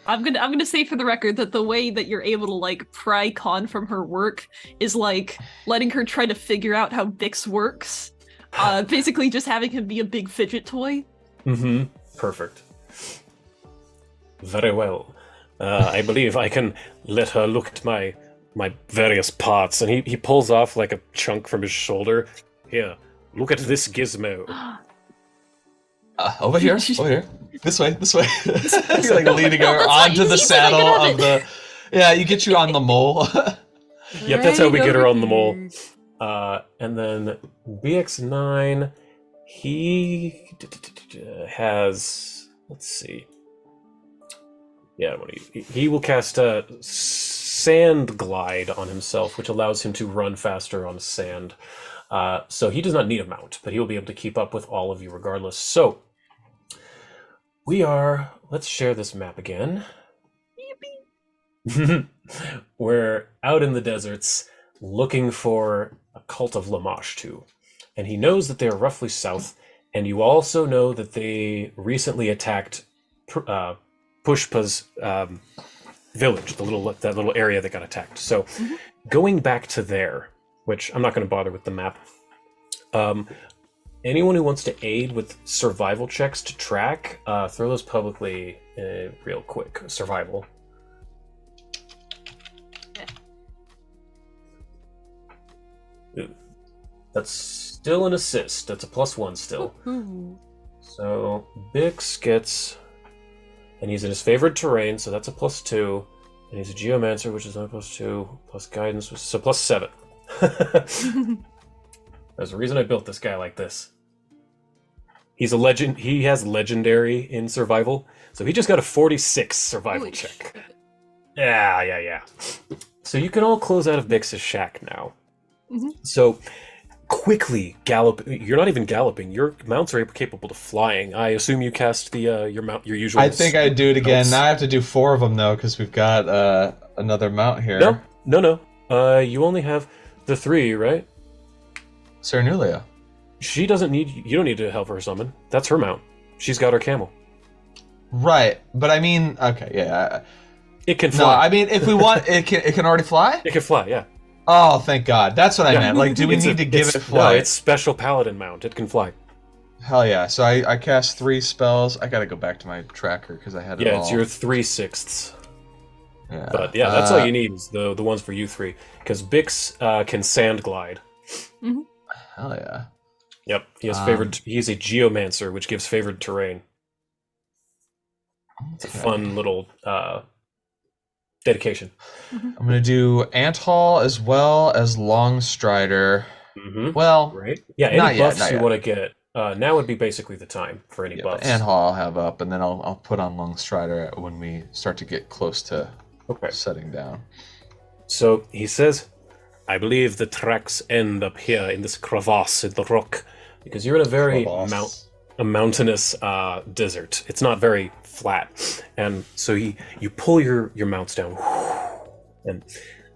I'm gonna say for the record that the way that you're able to like pry Con from her work is like letting her try to figure out how Bix works. Basically just having him be a big fidget toy. Mm-hmm. Perfect. Very well. I believe I can let her look at my various parts. And he pulls off like a chunk from his shoulder. Here, look at this gizmo. Over here. This way. You're like leading her onto the saddle of the. Yeah, you get you on the mole. Yep, that's how we get her on the mole. here. And then BX9, he has. Let's see. Yeah, he will cast a Sand Glide on himself, which allows him to run faster on sand. So he does not need a mount, but he will be able to keep up with all of you regardless. So let's share this map again. We're out in the deserts looking for a cult of Lamashtu. And he knows that they are roughly south, and you also know that they recently attacked Pushpa's village, that little area that got attacked. So going back to there, which I'm not going to bother with the map. Anyone who wants to aid with survival checks to track, throw those publicly real quick. Survival. Ooh. That's still an assist. That's a +1 still. Ooh. So Bix gets, and he's in his favorite terrain, so that's a +2. And he's a geomancer, which is not +2, plus guidance, so +7. There's a reason I built this guy like this. He's a legend. He has legendary in survival, so he just got a 46 survival Holy check. shit. Yeah. So you can all close out of Bix's shack now. Mhm. So quickly gallop. You're not even galloping. Your mounts are capable of flying. I assume you cast the your usual. I think I do it again. mounts. Now I have to do 4 of them though, because we've got another mount here. No. You only have the 3, right? Cernulia. She doesn't need. You don't need to help her summon. That's her mount. She's got her camel. Right, but I mean, okay, yeah. It can No, fly. I mean, if we want, it can already fly. It can fly. Yeah. Oh, thank God. That's what I meant. Like, do we need to give it No, flight? it's special paladin mount. It can fly. Hell yeah! So I cast 3 spells. I gotta go back to my tracker because I had it all. Yeah, it's your 3/6. Yeah. But yeah, that's all you need is the ones for you 3. Because Bix can sand glide. Hell yeah! Yep, he has favored. He's a geomancer, which gives favored terrain. It's a fun little dedication. I'm gonna do Ant Hall as well as Long Strider. Mm-hmm. Well, right. Yeah, not any yet, buffs not you yet. want to get now would be basically the time for any buffs. Ant Hall I'll have up, and then I'll put on Long Strider when we start to get close to setting down. So he says, I believe the tracks end up here in this crevasse in the rock, because you're in a very mountainous desert. It's not very flat, and so you pull your mounts down, and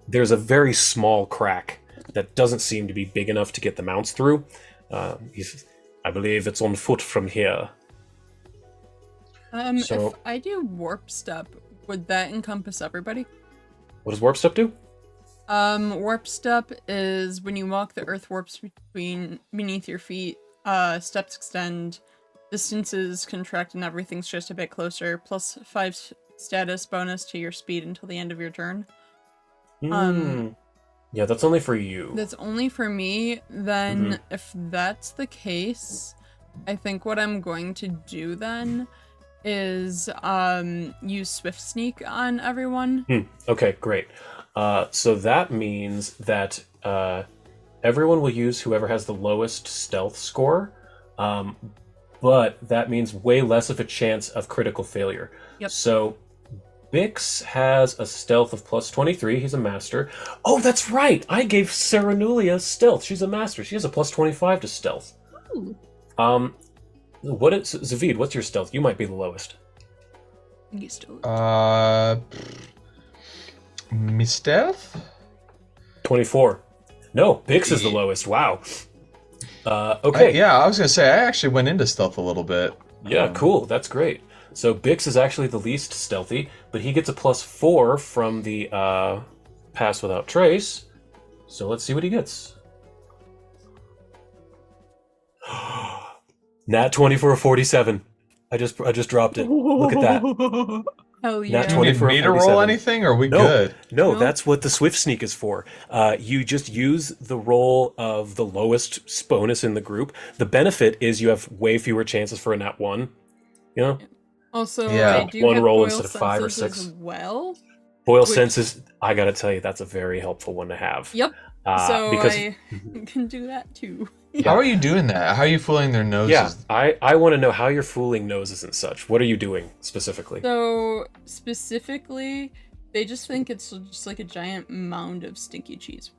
there's a very small crack that doesn't seem to be big enough to get the mounts through. He says, I believe it's on foot from here. If I do warp step, would that encompass everybody? What does warp step do? Warp step is when you walk, the earth warps beneath your feet. Steps extend, distances contract, and everything's just a bit closer. Plus 5 status bonus to your speed until the end of your turn. Yeah, that's only for you. That's only for me. Then, if that's the case, I think what I'm going to do then is use Swift Sneak on everyone. Okay, great. So that means that everyone will use whoever has the lowest stealth score, but that means way less of a chance of critical failure. Yep. So Bix has a stealth of plus 23. He's a master. Oh, that's right. I gave Saranulia stealth. She's a master. She has a plus 25 to stealth. Ooh. What is Zavid? What's your stealth? You might be the lowest. You still. Me stealth? 24. No, Bix is the lowest. Wow. Okay. I was gonna say I actually went into stealth a little bit. Yeah, cool. That's great. So Bix is actually the least stealthy, but he gets a plus 4 from the pass without trace. So let's see what he gets. Nat 20 for a 47. I just dropped it. Look at that. Hell yeah. Nat Do 20 you need for a me to roll 47. anything, or are we No, good? no, that's what the Swift Sneak is for. You just use the roll of the lowest bonus in the group. The benefit is you have way fewer chances for a nat 1. You know? Also, Yeah. I do One have roll Boil instead of 5 or Senses 6. as well. Boil Which- senses, I gotta tell you, that's a very helpful one to have. Yep. So because I can do that too. How are you doing that? How are you fooling their noses? yeah, I want to know how you're fooling noses and such. What are you doing specifically? So specifically, they just think it's just like a giant mound of stinky cheese.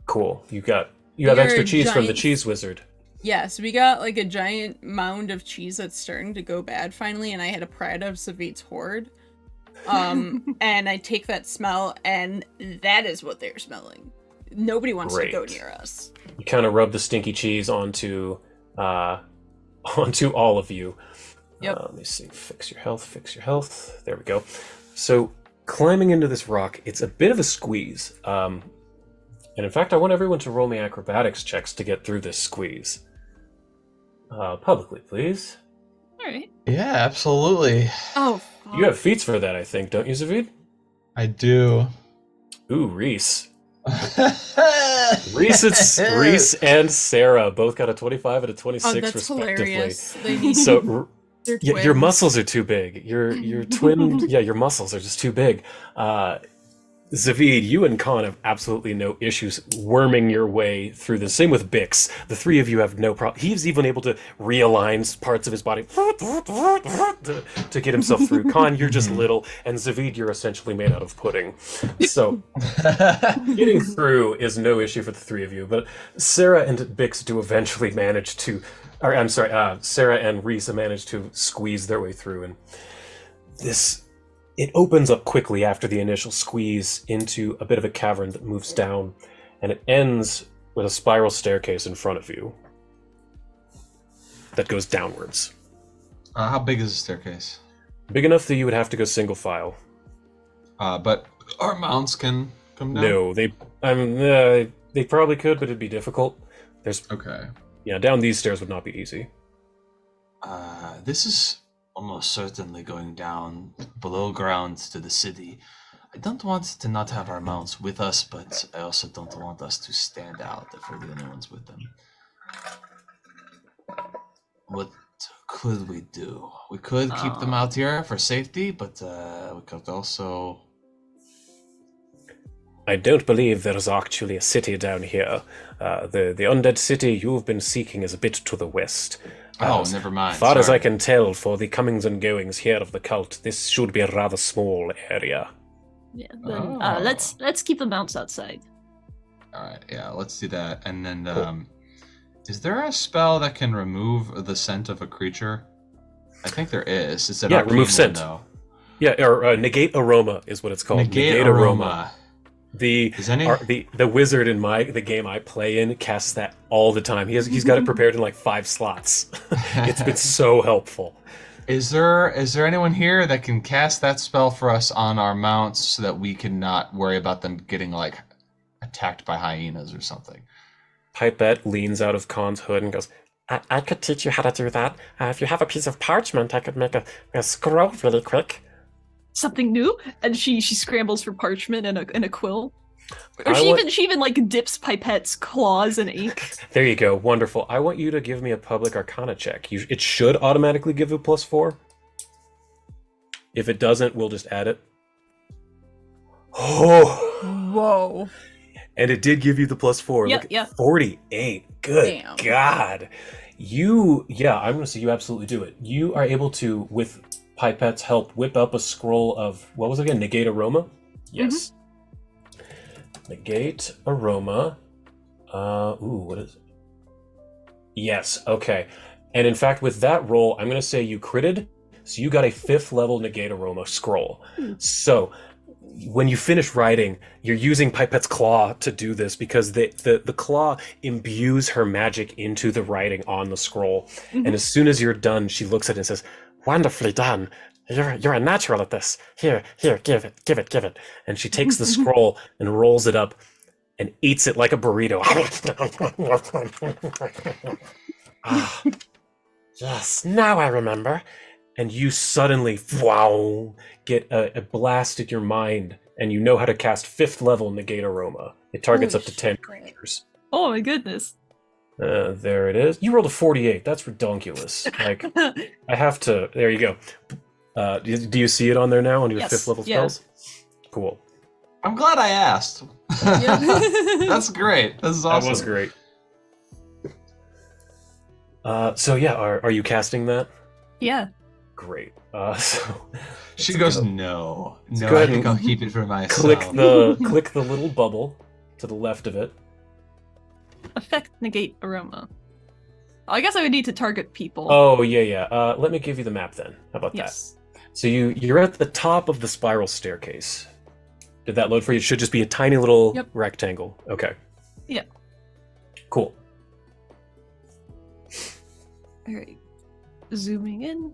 Cool. You have You're extra a cheese from the giant- cheese wizard. Yeah, so we got like a giant mound of cheese that's starting to go bad finally, and I had a pride of Savit's hoard. And I take that smell, and that is what they're smelling. Nobody wants to go Great. near us. You kind of rub the stinky cheese onto all of you. Yep. Let me see. Fix your health. There we go. So climbing into this rock, it's a bit of a squeeze. And in fact, I want everyone to roll me acrobatics checks to get through this squeeze. Publicly, please. All right. Yeah, absolutely. Oh, fuck. You have feats for that, I think, don't you, Zavid? I do. Ooh, Reese. Reese and Sarah both got a 25 and a 26 Oh, that's respectively. hilarious. They need So they're yeah, your twins. muscles are too big. Your twin, yeah, your muscles are just too big. Zavid, you and Khan have absolutely no issues worming your way through this. Same with Bix. The three of you have no problem. He's even able to realign parts of his body to get himself through. Khan, you're just little, and Zavid, you're essentially made out of pudding. So getting through is no issue for the three of you. But Sarah and Bix do eventually manage to, or I'm sorry, Sarah and Reese manage to squeeze their way through, and it opens up quickly after the initial squeeze into a bit of a cavern that moves down, and it ends with a spiral staircase in front of you that goes downwards. How big is the staircase? Big enough that you would have to go single file. But our mounts can come down? No, they probably could, but it'd be difficult. There's Okay. Yeah, down these stairs would not be easy. This is almost certainly going down below ground to the city. I don't want to not have our mounts with us, but I also don't want us to stand out if we're the only ones with them. What could we do? We could keep them out here for safety, but we could also... I don't believe there's actually a city down here. The undead city you've been seeking is a bit to the west. Never mind. As far as sorry. I can tell, for the comings and goings here of the cult, this should be a rather small area. Yeah. Then let's keep the mounts outside. All right, yeah, let's do that. And then, is there a spell that can remove the scent of a creature? I think there is. It's an Yeah, arcane remove one, scent. though. Yeah, or negate aroma is what it's called. Negate aroma. The Is any- the wizard in the game I play in casts that all the time. He's got it prepared in like 5 slots. It's been so helpful. Is there anyone here that can cast that spell for us on our mounts so that we can not worry about them getting like attacked by hyenas or something? Pipette leans out of Khan's hood and goes, I could teach you how to do that. If you have a piece of parchment, I could make a scroll really quick. Something new, and she scrambles for parchment and a quill. Or I she even like dips Pipette's claws in ink. There you go. Wonderful. I want you to give me a public arcana check. It should automatically give you +4. If it doesn't, we'll just add it. Oh! Whoa. And it did give you the +4. Yeah, Look at yeah. 48. Good Damn. God. I'm going to say you absolutely do it. You are able to, with Pipette's help, whip up a scroll of, what was it again? Negate aroma? Yes. Negate aroma. What is it? Yes, okay. And in fact, with that roll, I'm going to say you critted, so you got a 5th level negate aroma scroll. So, when you finish writing, you're using Pipette's claw to do this because the claw imbues her magic into the writing on the scroll. And as soon as you're done, she looks at it and says, "Wonderfully done. You're a natural at this. Here, give it. And she takes the scroll and rolls it up and eats it like a burrito. Ah, yes, now I remember. And you suddenly, get a blast in your mind, and you know how to cast 5th level negate aroma. It targets Holy up to 10 shit. creatures. Oh my goodness. There it is. You rolled a 48. That's redonkulous. Like, I have to. There you go. Do you see it on there now on your Yes, 5th level yeah. spells? Cool. I'm glad I asked. That's great. This is awesome. That was great. So yeah, are you casting that? Yeah. Great. So She let's goes, go. no, go I ahead think and I'll keep it for myself. click the little bubble to the left of it. Affect negate aroma. I guess I would need to target people. Oh yeah. Let me give you the map then. How about yes. that? So you're at the top of the spiral staircase. Did that load for you? It should just be a tiny little rectangle. Okay. Yeah. Cool. All right. Zooming in.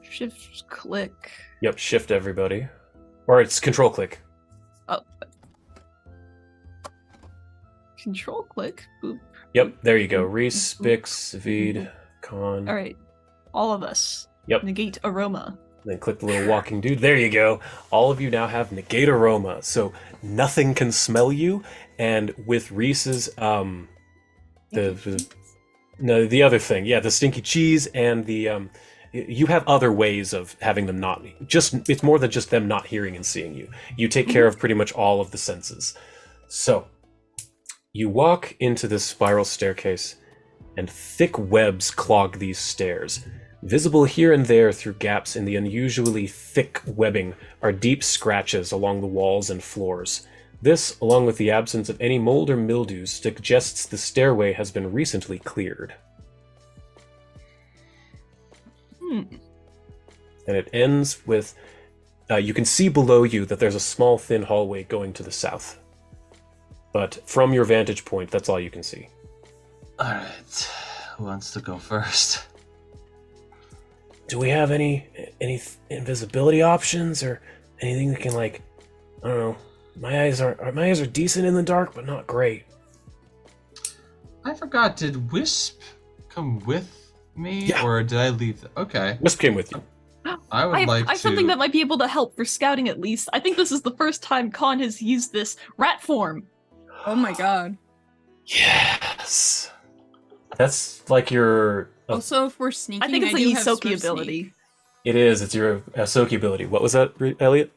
Shift click. Yep. Shift everybody, or it's control click. Oh. Control click. Boop. Yep. There you go. Reese, Bix, Vid, Khan. All right. All of us. Yep. Negate aroma. Then click the little walking dude. There you go. All of you now have negate aroma, so nothing can smell you. And with Reese's the other thing, the stinky cheese and the you have other ways of having them not it's more than just them not hearing and seeing you. You take care of pretty much all of the senses. So you walk into this spiral staircase, and thick webs clog these stairs. Visible here and there through gaps in the unusually thick webbing are deep scratches along the walls and floors. This, along with the absence of any mold or mildew, suggests the stairway has been recently cleared. And it ends with, you can see below you that there's a small thin hallway going to the south. But from your vantage point, that's all you can see. Alright. Who wants to go first? Do we have any invisibility options or anything that can, like, I don't know. My eyes are decent in the dark, but not great. I forgot. Did Wisp come with me, Yeah. or did I leave? Okay. Wisp came with you. I would I have something that might be able to help for scouting at least. I think this is the first time Khan has used this rat form. Oh my god. Yes. That's like your... Also, if we're sneaking, I think it's do the have Isoki Swift ability. Sneak. It is. It's your Asoki ability. What was that, Elliot?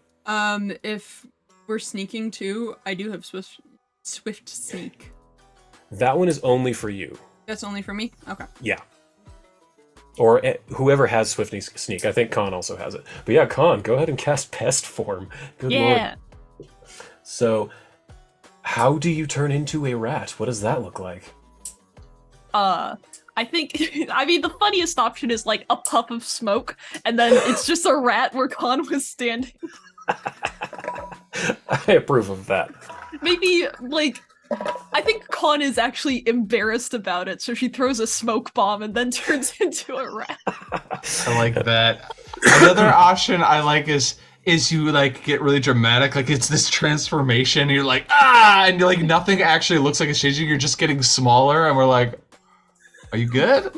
If we're sneaking too, I do have Swift Sneak. That one is only for you. That's only for me? Okay. Yeah. Or whoever has Swift Sneak. I think Khan also has it. But yeah, Khan, go ahead and cast Pest Form. Good Yeah. lord. So, how do you turn into a rat? What does that look like? I think, I mean, the funniest option is like a puff of smoke, and then it's just a rat where Khan was standing. I approve of that. Maybe, like, I think Khan is actually embarrassed about it, so she throws a smoke bomb and then turns into a rat. I like that. Another option I like is you like get really dramatic, like it's this transformation. And you're like and you're like nothing actually looks like it's changing. You're just getting smaller, and we're like, "Are you good?"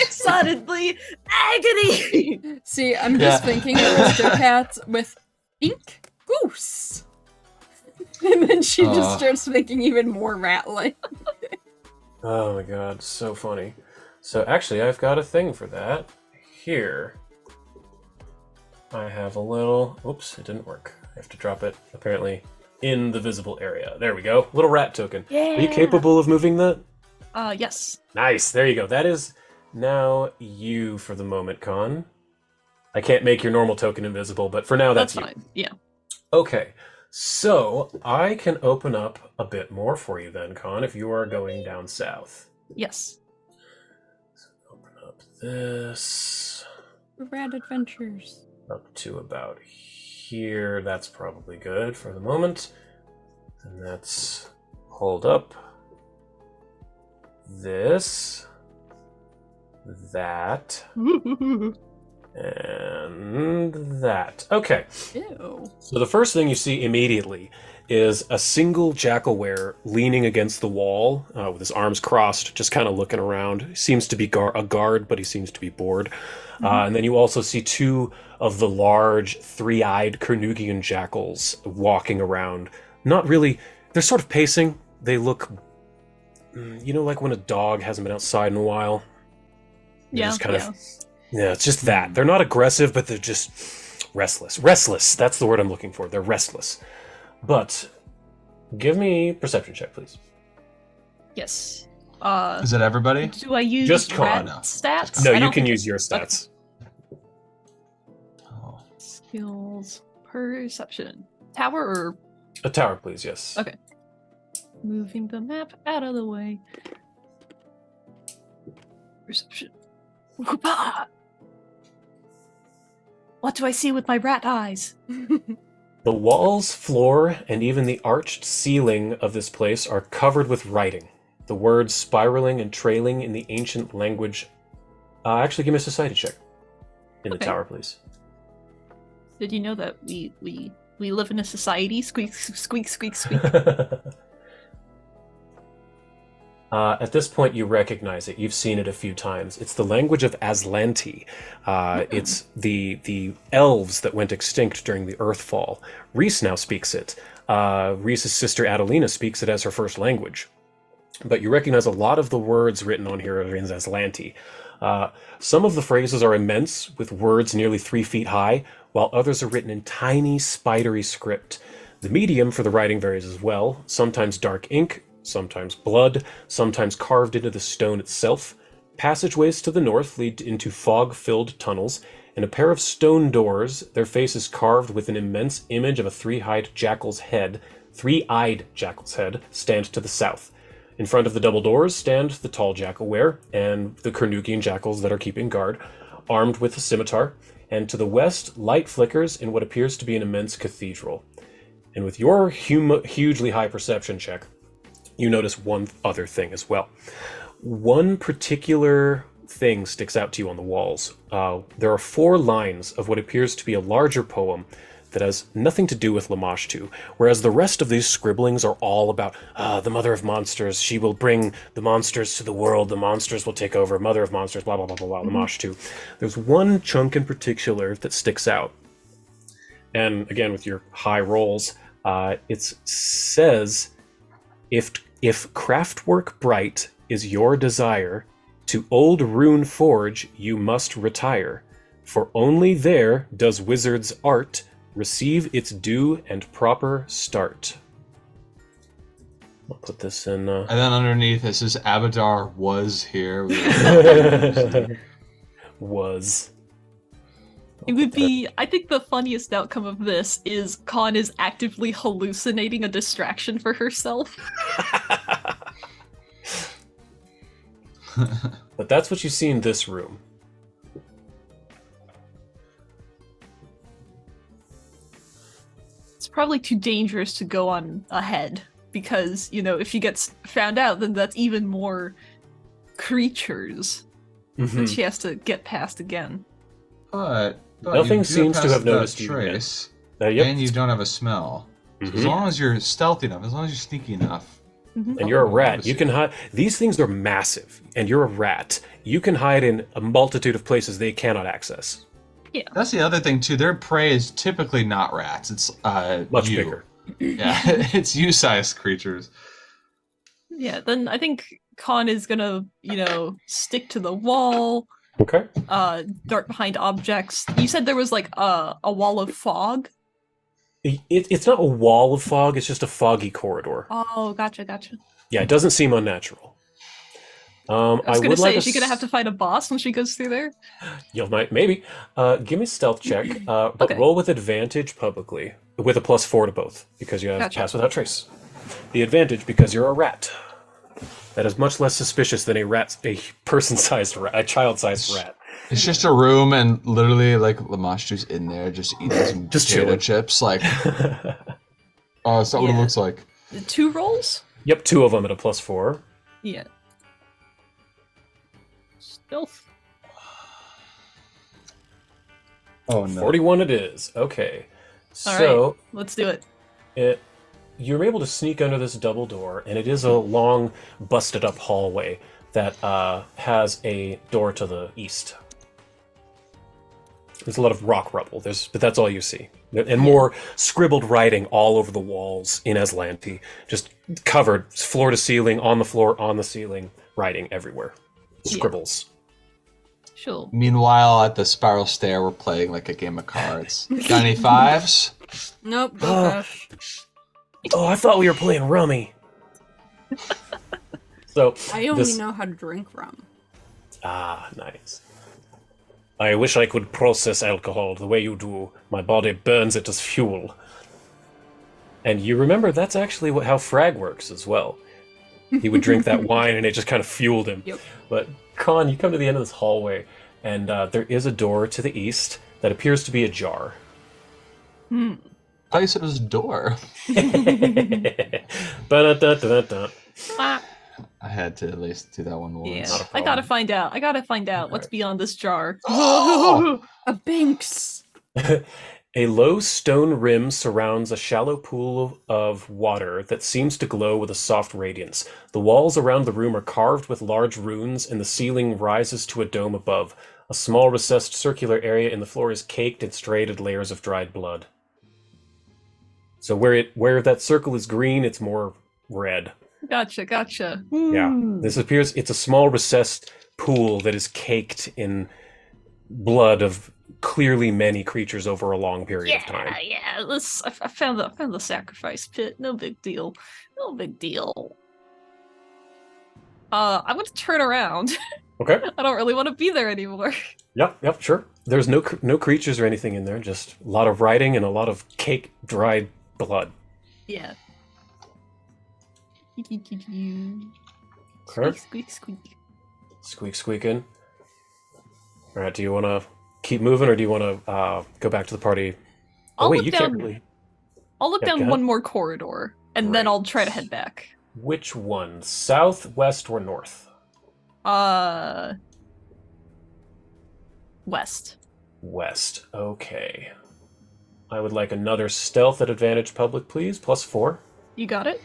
Suddenly, agony! See, I'm just thinking Aristocats with Ink Goose. And then she just starts thinking even more rat-like. Oh my god, so funny. So actually, I've got a thing for that. Here. I have a little... Oops, it didn't work. I have to drop it, apparently, in the visible area. There we go. Little rat token. Yeah. Are you capable of moving that? Yes. Nice, there you go. That is now you for the moment, Khan. I can't make your normal token invisible, but for now that's you. Fine. Yeah. Okay, so I can open up a bit more for you then, Khan, if you are going down south. Yes. So open up this Rat adventures. up to about here. That's probably good for the moment. And that's hold up this, that, and that. Okay. Ew. So the first thing you see immediately is a single Jackal leaning against the wall with his arms crossed, just kind of looking around. He seems to be a guard, but he seems to be bored. And then you also see two of the large, three-eyed Carnugian jackals walking around. Not really... They're sort of pacing. They look... You know, like when a dog hasn't been outside in a while? They're just kind of... Yeah, it's just that. They're not aggressive, but they're just restless. Restless, that's the word I'm looking for. They're restless. But give me a perception check, please. Yes. Is it everybody? Do I use Just rat Khan. stats? No, I you don't can think- use your stats. Oh. Skills. Perception. Tower or A tower, please, yes. Okay. Moving the map out of the way. Perception. Whoopah! What do I see with my rat eyes? The walls, floor, and even the arched ceiling of this place are covered with writing. The words spiraling and trailing in the ancient language. Actually, give me a society check. In the Okay. tower, please. Did you know that we live in a society? Squeak, squeak, squeak, squeak. At this point, you recognize it. You've seen it a few times. It's the language of Aslanti. It's the elves that went extinct during the Earthfall. Reese now speaks it. Reese's sister Adelina speaks it as her first language. But you recognize a lot of the words written on here are in Aslanti. Some of the phrases are immense, with words nearly 3 feet high, while others are written in tiny, spidery script. The medium for the writing varies as well, sometimes dark ink, sometimes blood, sometimes carved into the stone itself. Passageways to the north lead into fog-filled tunnels, and a pair of stone doors, their faces carved with an immense image of a three-eyed jackal's head, stand to the south. In front of the double doors stand the tall Jackalware and the Carnugian jackals that are keeping guard, armed with a scimitar, and to the west, light flickers in what appears to be an immense cathedral. And with your hugely high perception check, you notice one other thing as well. One particular thing sticks out to you on the walls. There are 4 lines of what appears to be a larger poem that has nothing to do with Lamashtu, whereas the rest of these scribblings are all about the mother of monsters. She will bring the monsters to the world. The monsters will take over. Mother of monsters, blah, blah, blah, blah, blah, Lamashtu. There's one chunk in particular that sticks out. And again, with your high rolls, it says, if craftwork bright is your desire, to old rune forge you must retire, for only there does wizard's art receive its due and proper start. I'll put this in. And then underneath it says Abadar was here. Was. It would be, I think the funniest outcome of this is Khan is actively hallucinating a distraction for herself. But that's what you see in this room. It's probably too dangerous to go on ahead, because, you know, if she gets found out, then that's even more creatures that she has to get past again. But Nothing you do seems to pass have that noticed you yet. trace, Yep. and you don't have a smell. So as long as you're stealthy enough, as long as you're sneaky enough, And you're a rat. You can hide. These things are massive, and you're a rat. You can hide in a multitude of places they cannot access. Yeah. that's the other thing too. Their prey is typically not rats. It's Much you. bigger. Yeah, it's you-sized creatures. Yeah, then I think Khan is gonna, you know, stick to the wall, Okay. dart behind objects. You said there was like a wall of fog? It's not a wall of fog. It's just a foggy corridor. Oh, gotcha. Yeah, it doesn't seem unnatural. I was gonna would say, like is she gonna have to fight a boss when she goes through there? You might maybe. Give me a stealth check, but Okay. roll with advantage publicly, with a +4 to both, because you have Gotcha. pass without trace. The advantage because you're a rat. That is much less suspicious than a person-sized rat, a child-sized rat. It's just a room, and literally, like, Lamashtu's in there, just eating some Just potato chilling. chips. Like, oh, it's not what it Yeah. looks like. The 2 rolls? Yep, 2 of them at a +4. Yeah. Stealth. Oh no. 41 it is. Okay. All So Let's do it. you're able to sneak under this double door, and it is a long, busted-up hallway that has a door to the east. There's a lot of rock rubble, but that's all you see. And more scribbled writing all over the walls in Aslanti. Just covered, floor to ceiling, on the floor, on the ceiling, writing everywhere. Scribbles. Sure. Meanwhile, at the spiral stair, we're playing like a game of cards. Got any fives? Nope, go fast. Oh, I thought we were playing rummy. So I only this- know how to drink rum. Ah, nice. I wish I could process alcohol the way you do. My body burns it as fuel. And you remember that's actually how Frag works as well. He would drink that wine and it just kind of fueled him. Yep. But Khan, you come to the end of this hallway and there is a door to the east that appears to be ajar. I thought you said it was a door. Ba-da-da-da-da-da. Ah, I had to at least do that one once. yeah. Not a I gotta find out. What's beyond this jar. A Binks! A low stone rim surrounds a shallow pool of water that seems to glow with a soft radiance. The walls around the room are carved with large runes, and the ceiling rises to a dome above. A small recessed circular area in the floor is caked in striated layers of dried blood. So where that circle is green, it's more red. Gotcha. Yeah. It's a small recessed pool that is caked in blood of clearly many creatures over a long period of time. Yeah. I found the sacrifice pit. No big deal. I want to turn around. Okay. I don't really want to be there anymore. Yep, sure. There's no creatures or anything in there, just a lot of writing and a lot of caked dried blood. Yeah. Okay. Squeak. Squeak squeaking. Alright, do you want to keep moving or do you want to go back to the party? I'll wait, look you down. can't really... I'll look Yeah, go down ahead. one more corridor, and then Right. I'll try to head back. Which one? South, west, or north? West. West. Okay. I would like another stealth at advantage public, please. +4. You got it?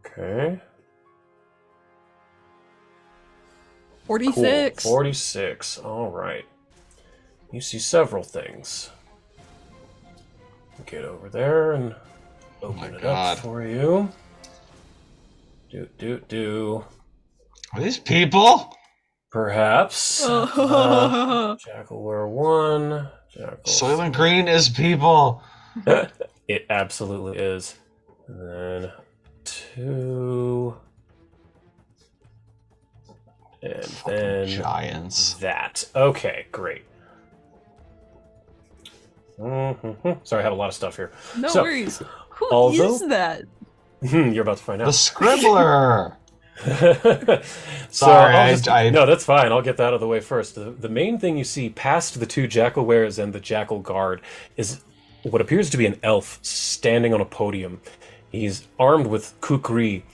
Okay. 46. Cool. 46. All right. You see several things. Get over there and open it up for you. Do. Are these people? Perhaps. Jackal were 1. Jackal. Soylent Green is people. It absolutely is. And then 2. And then giants. That. Okay, great. Sorry, I have a lot of stuff here. No So, worries. Who is that? You're about to find out. The Scribbler. Sorry, no, that's fine. I'll get that out of the way first. The main thing you see past the 2 Jackal wares and the Jackal guard is what appears to be an elf standing on a podium. He's armed with kukri,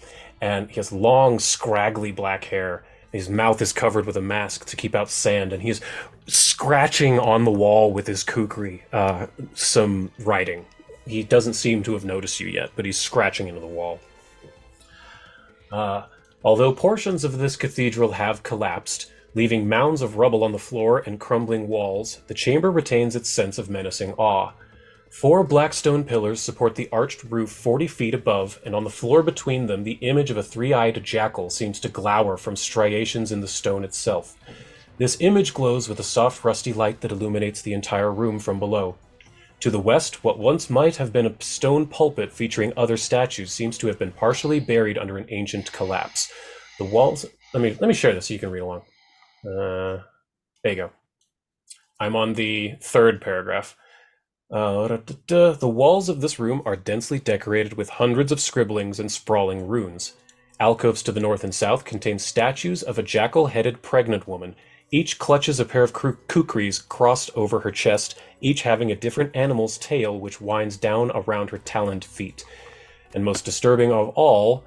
and he has long, scraggly black hair. His mouth is covered with a mask to keep out sand, and he's scratching on the wall with his kukri some writing. He doesn't seem to have noticed you yet, but he's scratching into the wall. Although portions of this cathedral have collapsed, leaving mounds of rubble on the floor and crumbling walls, the chamber retains its sense of menacing awe. 4 black stone pillars support the arched roof 40 feet above, and on the floor between them, the image of a 3-eyed jackal seems to glower from striations in the stone itself. This image glows with a soft, rusty light that illuminates the entire room from below. To the west, what once might have been a stone pulpit featuring other statues seems to have been partially buried under an ancient collapse. The walls... Let me share this so you can read along. There you go. I'm on the 3rd paragraph. The walls of this room are densely decorated with hundreds of scribblings and sprawling runes. Alcoves to the north and south contain statues of a jackal-headed pregnant woman. Each clutches a pair of kukris crossed over her chest, each having a different animal's tail which winds down around her taloned feet. And most disturbing of all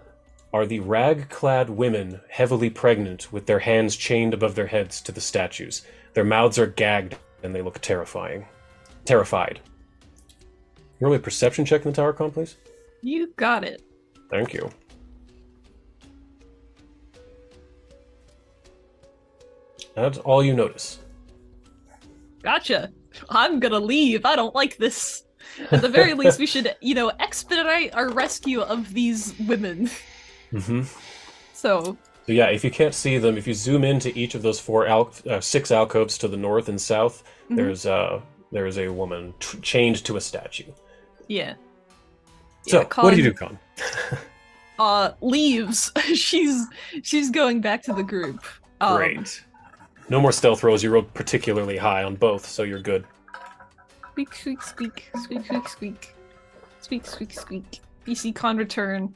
are the rag-clad women, heavily pregnant, with their hands chained above their heads to the statues. Their mouths are gagged, and they look terrified. Roll a perception check in the tower con, please. You got it. Thank you. That's all you notice. Gotcha. I'm gonna leave. I don't like this. At the very least, we should, expedite our rescue of these women. Mm-hmm. So yeah, if you can't see them, if you zoom into each of those 6 alcoves to the north and south, mm-hmm. there is a woman chained to a statue. Yeah. So, Con, what do you do, Con? Leaves. She's going back to the group. Great. No more stealth rolls. You rolled particularly high on both, so you're good. Squeak, squeak, squeak. Squeak, squeak, squeak. Squeak, squeak, squeak. You see Con return.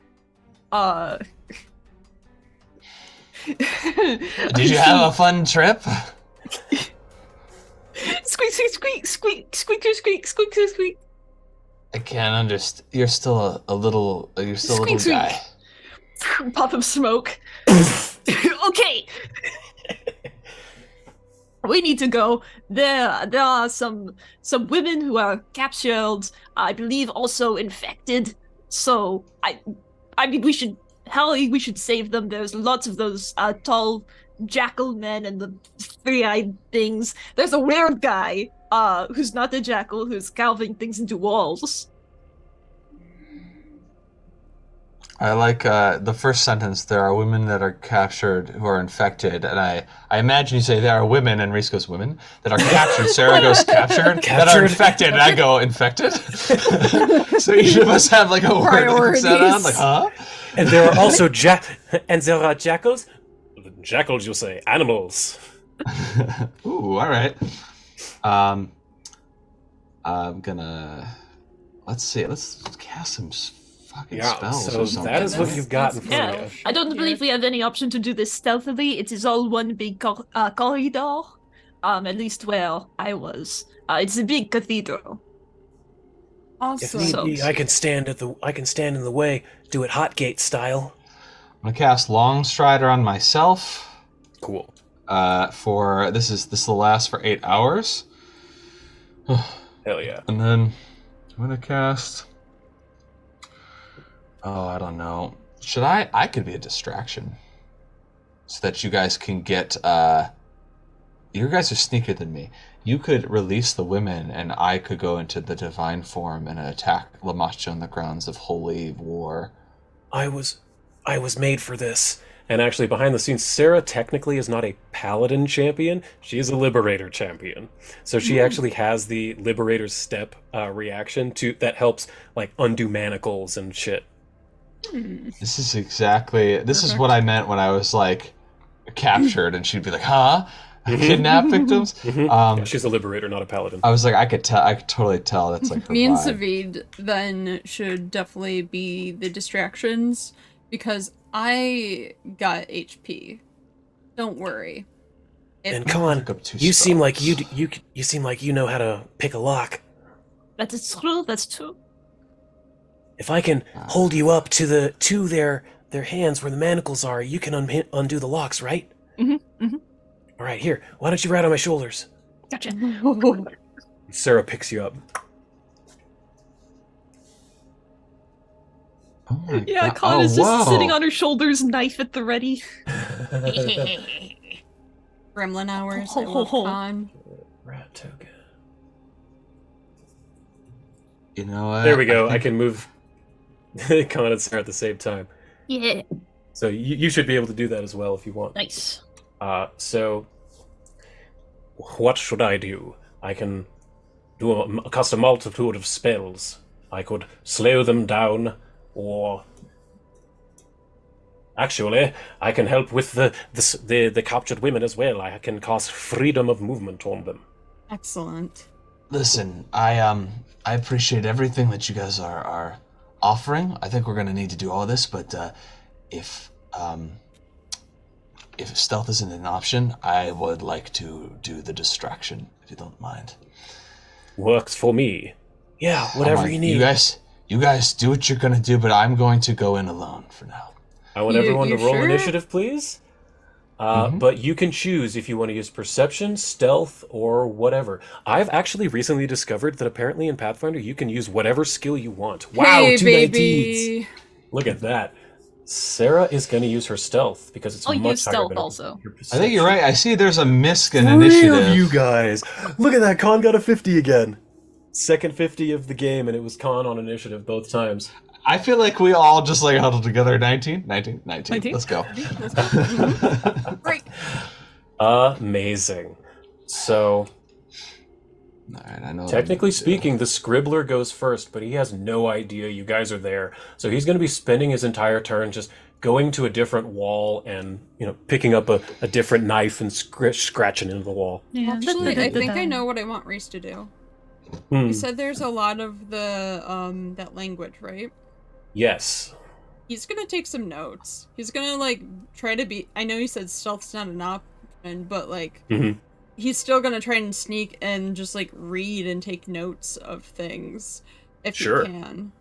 Did you have a fun trip? Squeak, squeak, squeak, squeak, squeak, squeak, squeak, squeak, squeak. I can't understand. You're still a little Squeak, guy. Pop of smoke. Okay. We need to go. There are some women who are captured. I believe also infected. So I mean we should save them. There's lots of those tall jackal men and the 3-eyed things. There's a weird guy who's not a jackal who's carving things into walls. I like the first sentence. There are women that are captured who are infected, and I imagine you say there are women, and Reese goes women that are captured. Sarah goes captured that are infected, and I go infected. So each of us have like a word that comes out on, like huh? And there are also and there are jackals. Jackals, you say animals. Ooh, all right. I'm gonna let's cast some fucking spells. So or something. that is what you've got in front of you. I don't believe we have any option to do this stealthily. It is all one big corridor. At least where I was. It's a big cathedral. Awesome. If need be, I can stand in the way. Do it hot gate style. I'm gonna cast Long Strider on myself. Cool. for this will last for 8 hours. Hell yeah. And then I'm gonna cast. Oh, I don't know. Should I? I could be a distraction, so that you guys can get. You guys are sneakier than me. You could release the women, and I could go into the divine form and attack Lamacho on the grounds of holy war. I was made for this. And actually, behind the scenes, Sarah technically is not a paladin champion. She is a liberator champion. So she actually has the liberator's step reaction that helps like undo manacles and shit. This is what I meant when I was like captured, and she'd be like, "Huh? Kidnap victims?" Yeah, she's a liberator, not a paladin. I was like, I could totally tell that's like her Me and vibe. Savid then should definitely be the distractions because I got HP. Don't worry. And come on, Up two you seem like spells. you seem like you know how to pick a lock. That is true. That's true. If I can hold you up to their hands where the manacles are, you can undo the locks, right? All right, here. Why don't you ride on my shoulders? Gotcha. Sarah picks you up. Oh my Yeah, God. Con Oh, is just whoa. sitting on her shoulders, knife at the ready. Gremlin hours. I love Con. Rat token. You know what? There we go. I think- can move Con and Sarah at the same time. Yeah. So you should be able to do that as well if you want. Nice. So what should I do? I can cast a multitude of spells. I could slow them down, or actually, I can help with the captured women as well. I can cast freedom of movement on them. Excellent. Listen, I appreciate everything that you guys are offering. I think we're gonna need to do all this, but if stealth isn't an option, I would like to do the distraction, if you don't mind. Works for me. Yeah, whatever Come on, you need. You guys do what you're gonna do, but I'm going to go in alone for now. I want You- everyone to you roll sure? initiative, please. But you can choose if you want to use perception, stealth, or whatever. I've actually recently discovered that apparently in Pathfinder you can use whatever skill you want. Wow, Hey, 2 baby. 19s. Look at that. Sarah is going to use her stealth because it's I'll much use higher stealth than also. your I think you're right. I see there's a misc in Three initiative. of you guys. Look at that. Con got a 50 again. Second 50 of the game, and it was Con on initiative both times. I feel like we all just like huddled together. 19. 19? Let's go. Great. Amazing. So, All right, I know. technically speaking, the Scribbler goes first, but he has no idea you guys are there. So he's going to be spending his entire turn just going to a different wall and, picking up a different knife and scratching into the wall. Yeah. Actually, I think I know what I want Reese to do. Hmm. You said there's a lot of the that language, right? Yes. He's gonna take some notes. He's gonna try to be. I know you said stealth's not an option, but Mhm. he's still gonna try and sneak and just read and take notes of things if Sure. he can.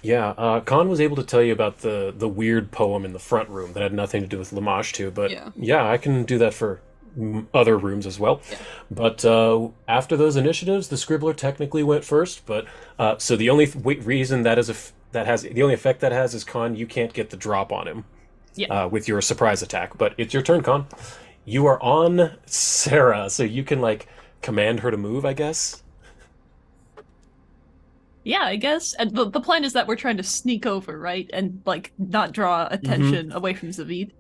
Yeah, Khan was able to tell you about the weird poem in the front room that had nothing to do with Lamashtu, but Yeah. I can do that for other rooms as well. Yeah. But after those initiatives, the Scribbler technically went first, but so the only reason the only effect that has is Khan, you can't get the drop on him with your surprise attack, but it's your turn, Khan. You are on Sarah, so you can command her to move, I guess. Yeah, I guess. And the plan is that we're trying to sneak over, right? And not draw attention away from Zavid.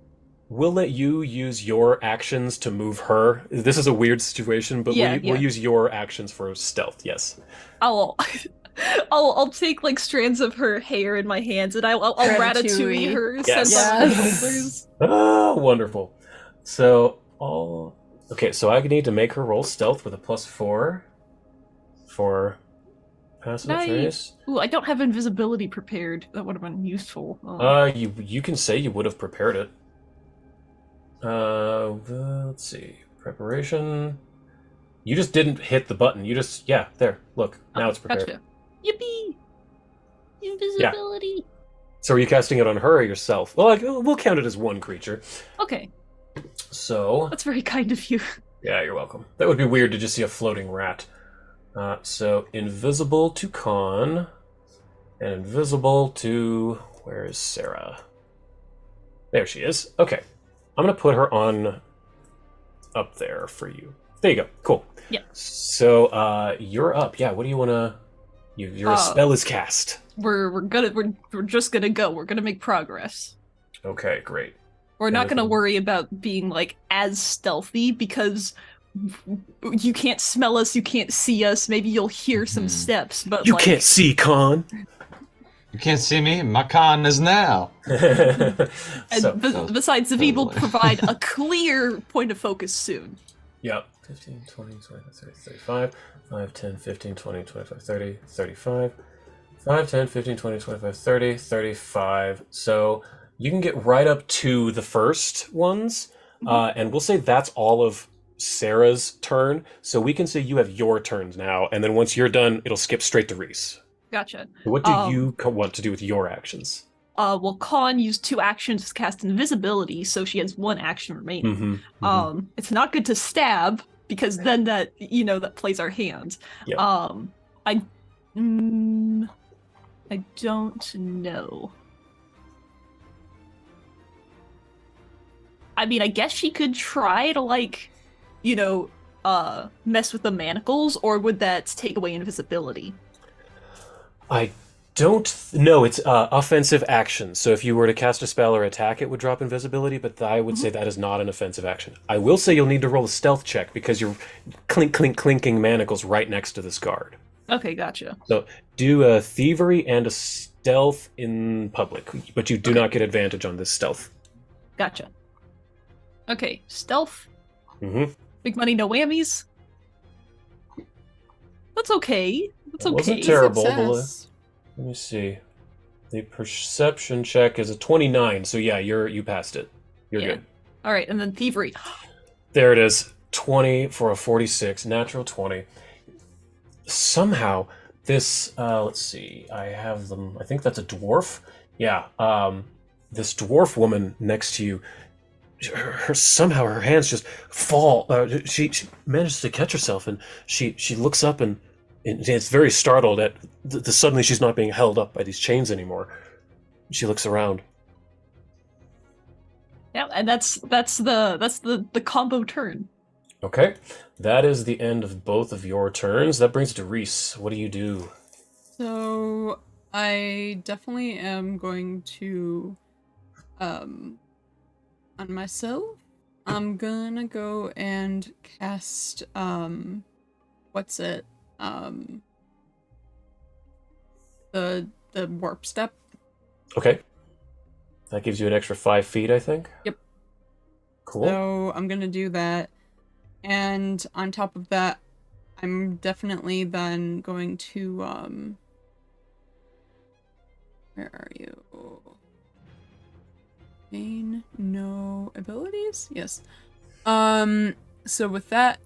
We'll let you use your actions to move her. This is a weird situation, but we'll use your actions for stealth, yes. I'll take strands of her hair in my hands and I'll ratatouille her Yes. send on my shoulders. Ah, wonderful. So, okay, so I need to make her roll stealth with a +4 for passive trace. Ooh, I don't have invisibility prepared. That would have been useful. You can say you would have prepared it. Let's see. Preparation. You just didn't hit the button. You just, there. Look, now it's prepared. Gotcha. Yippee! Invisibility. So are you casting it on her or yourself? Well, we'll count it as one creature. Okay. So, That's very kind of you. yeah, you're welcome. That would be weird to just see a floating rat. So, invisible to Con, and invisible to... Where is Sarah? There she is. Okay. I'm going to put her on up there for you. There you go. Cool. Yeah. So, you're up. Yeah, what do you want to... Your spell is cast. We're just gonna go. We're gonna make progress. Okay, great. We're not gonna worry about being like as stealthy because you can't smell us, you can't see us. Maybe you'll hear some steps, but You can't see, Con. You can't see me. My con is now. And So, besides, Zavi will provide a clear point of focus soon. yep. 15, 20, 25, 30, 35. 5, 10, 15, 20, 25, 30, 35. 5, 10, 15, 20, 25, 30, 35. So you can get right up to the first ones. And we'll say that's all of Sarah's turn. So we can say you have your turns now. And then once you're done, it'll skip straight to Reese. Gotcha. What do you want to do with your actions? Well, Khan used 2 actions to cast invisibility, so she has 1 action remaining. It's not good to stab, because then that plays our hand. Yep. I don't know. I mean, I guess she could try to mess with the manacles, or would that take away invisibility? I don't know. It's offensive action. So if you were to cast a spell or attack, it would drop invisibility, but I would say that is not an offensive action. I will say you'll need to roll a stealth check because you're clinking manacles right next to this guard. Okay, gotcha. So do a thievery and a stealth in public, but you do not get advantage on this stealth. Gotcha. Okay, stealth. Mm-hmm. Big money, no whammies. That's okay. That's okay. Wasn't terrible. Success. Let me see. The perception check is a 29, so yeah, you passed it. You're Yeah. good. All right, and then thievery. There it is. 20 for a 46, natural 20. Somehow, this, let's see, I have them, I think that's a dwarf. Yeah, this dwarf woman next to you, somehow her hands just fall. She manages to catch herself, and she looks up and it's very startled at the suddenly she's not being held up by these chains anymore. She looks around. Yeah, and that's the combo turn. Okay, that is the end of both of your turns. That brings it to Reese. What do you do? So I definitely am going to on myself. I'm gonna go and cast what's it? The warp step. Okay. That gives you an extra 5 feet, I think. Yep. Cool. So I'm gonna do that. And on top of that, I'm definitely then going to where are you? Gain no abilities? Yes. So with that,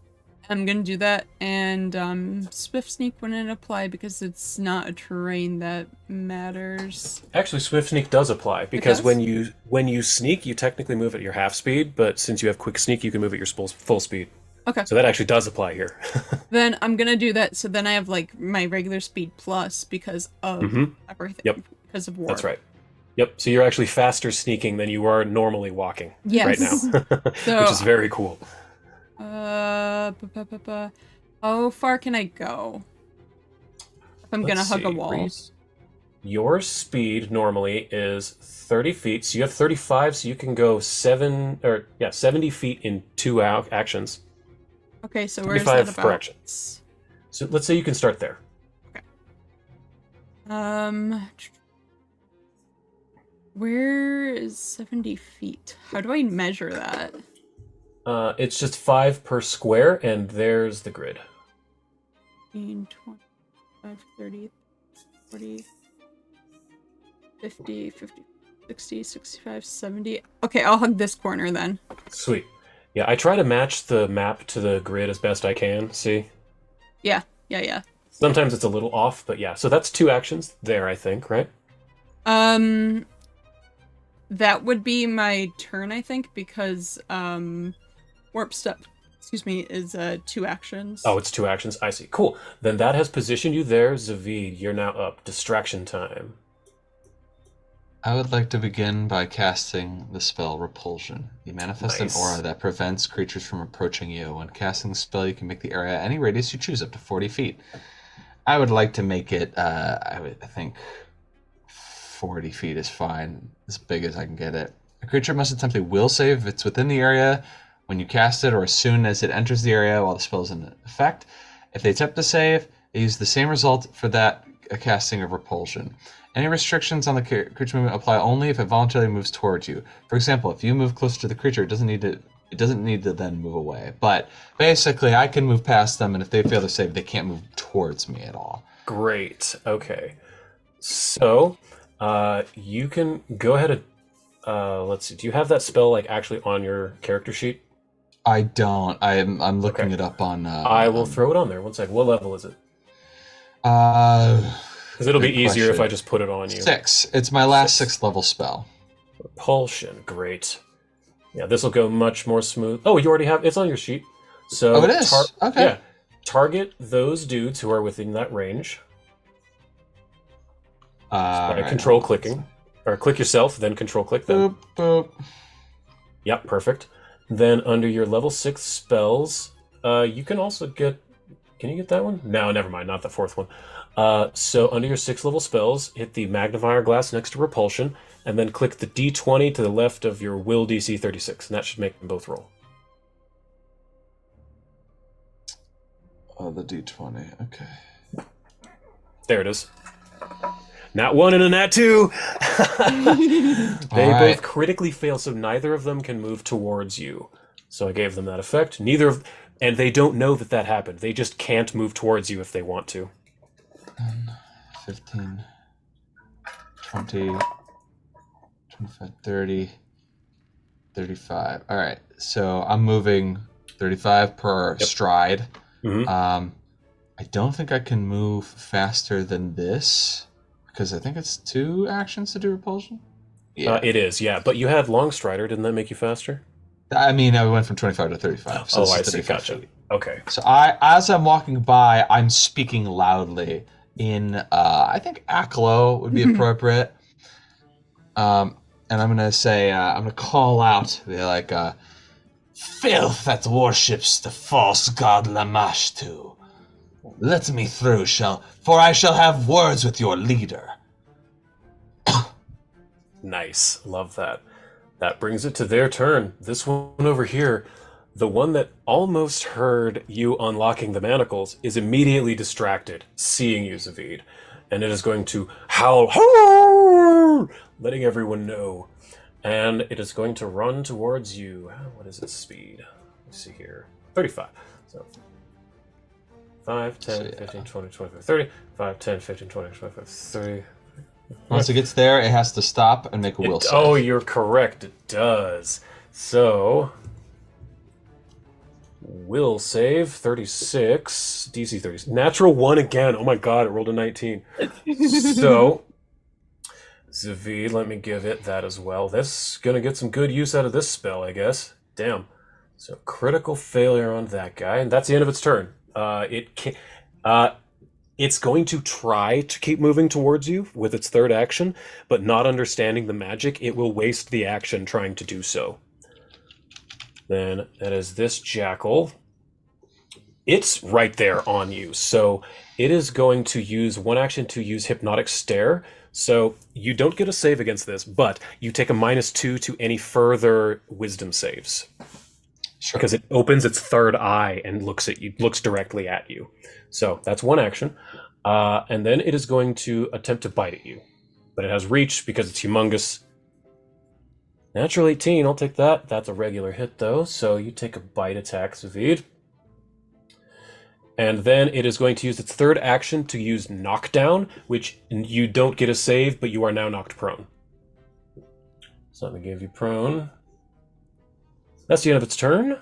I'm gonna do that, and Swift Sneak wouldn't apply because it's not a terrain that matters. Actually, Swift Sneak does apply because does? when you sneak, you technically move at your half speed, but since you have Quick Sneak, you can move at your full speed. Okay. So that actually does apply here. Then I'm gonna do that. So then I have like my regular speed plus because of everything. Yep. Because of warp. That's right. Yep. So you're actually faster sneaking than you are normally walking right now, So, which is very cool. How far can I go? If I'm gonna hug a wall. Reese, your speed normally is 30 feet, so you have 35, so you can go 70 feet in 2 actions. Okay, so where's 25 that per about? action. So let's say you can start there. Where is 70 feet? How do I measure that? It's just 5 per square, and there's the grid. 15, 25, 30, 40, 50, 60, 65, 70. Okay, I'll hug this corner then. Sweet. Yeah, I try to match the map to the grid as best I can, see? Yeah. Sometimes it's a little off, but yeah. So that's 2 actions there, I think, right? That would be my turn, I think, because warp step, is 2 actions. Oh, it's 2 actions. I see. Cool. Then that has positioned you there, Zavid. You're now up. Distraction time. I would like to begin by casting the spell Repulsion. You manifest Nice. an aura that prevents creatures from approaching you. When casting the spell, you can make the area any radius you choose, up to 40 feet. I would like to make it, I think 40 feet is fine, as big as I can get it. A creature must attempt a will save if it's within the area when you cast it or as soon as it enters the area while the spell is in effect. If they attempt to save, they use the same result for that casting of Repulsion. Any restrictions on the creature movement apply only if it voluntarily moves towards you. For example, if you move closer to the creature, it doesn't need to then move away. But basically, I can move past them, and if they fail to save, they can't move towards me at all. Great. Okay. So, you can go ahead and let's see. Do you have that spell like actually on your character sheet? I don't. I'm looking it up on. I will throw it on there. 1 second. What level is it? Because it'll be Good easier if question. I just put it on you. 6. It's my last 6th level spell. Repulsion. Great. Yeah, this will go much more smooth. Oh, you already have it's on your sheet. So Oh, it is? Okay. Yeah. Target those dudes who are within that range by Right, control hold on. clicking. Or click yourself, then control click them. Boop, boop. Yep, perfect. Then under your level 6 spells, you can also get... Can you get that one? No, never mind, not the 4th one. So under your 6th level spells, hit the magnifier glass next to Repulsion, and then click the D20 to the left of your Will DC 36, and that should make them both roll. Oh, the D20. Okay. There it is. Nat 1 and a Nat 2! They All right. both critically fail, so neither of them can move towards you. So I gave them that effect. And they don't know that that happened. They just can't move towards you if they want to. 15, 20, 25, 30, 35. All right. So I'm moving 35 per stride. Mhm. I don't think I can move faster than this because I think it's 2 actions to do Repulsion. Yeah. It is, yeah. But you had Long Strider. Didn't that make you faster? I mean, I went from 25 to 35. So Oh, this I is see. 35 Gotcha. feet. Okay. So as I'm walking by, I'm speaking loudly in, I think Aklo would be appropriate. And I'm gonna say, I'm gonna call out, be like, filth that worships the false god Lamashtu. Let me through, for I shall have words with your leader. Nice. Love that. That brings it to their turn. This one over here, the one that almost heard you unlocking the manacles, is immediately distracted, seeing you, Zavid. And it is going to howl, "Howl!" letting everyone know. And it is going to run towards you. What is its speed? Let's see here. 35. So 5, 10, 15, 20, 25, 30. 5, 10, 15, 20, 25, 30. Once it gets there, it has to stop and make a will save. Oh, you're correct. It does. So, will save 36, DC 30. Natural 1 again. Oh my god, it rolled a 19. So, Zavid, let me give it that as well. That's gonna get some good use out of this spell, I guess. Damn. So, critical failure on that guy, and that's the end of its turn. It's going to try to keep moving towards you with its third action, but not understanding the magic, it will waste the action trying to do so. Then that is this Jackal. It's right there on you, so it is going to use one action to use Hypnotic Stare. So you don't get a save against this, but you take a -2 to any further wisdom saves. Sure. Because it opens its third eye and looks at you, looks directly at you. So that's one action. And then it is going to attempt to bite at you. But it has reach because it's humongous. Natural 18, I'll take that. That's a regular hit though. So you take a bite attack, Zavid. And then it is going to use its third action to use Knockdown, which you don't get a save, but you are now knocked prone. So let me give you prone. That's the end of its turn.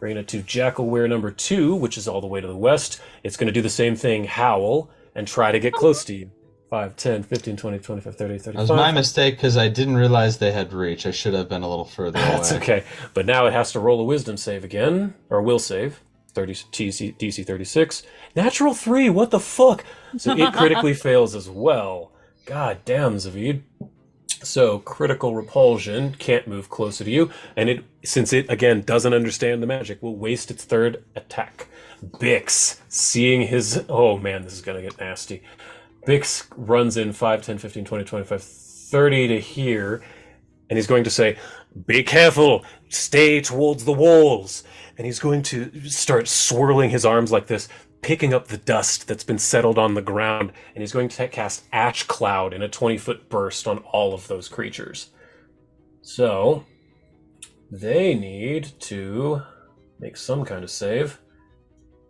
Bringing it to Jackalware number 2, which is all the way to the west. It's going to do the same thing, howl, and try to get close to you. 5, 10, 15, 20, 25, 30, That 35. was my mistake because I didn't realize they had reach. I should have been a little further away. That's okay. But now it has to roll a wisdom save again, or will save. DC 36. Natural 3, what the fuck? So it critically fails as well. God damn, Zavid. So critical repulsion, can't move closer to you, and it, since it again doesn't understand the magic, will waste its third attack. Bix, seeing his, oh man, this is gonna get nasty. Bix runs in 5, 10, 15, 20, 25, 30 to here, and he's going to say, "Be careful, stay towards the walls." And he's going to start swirling his arms like this, picking up the dust that's been settled on the ground, and he's going to cast Ash Cloud in a 20-foot burst on all of those creatures. So, they need to make some kind of save.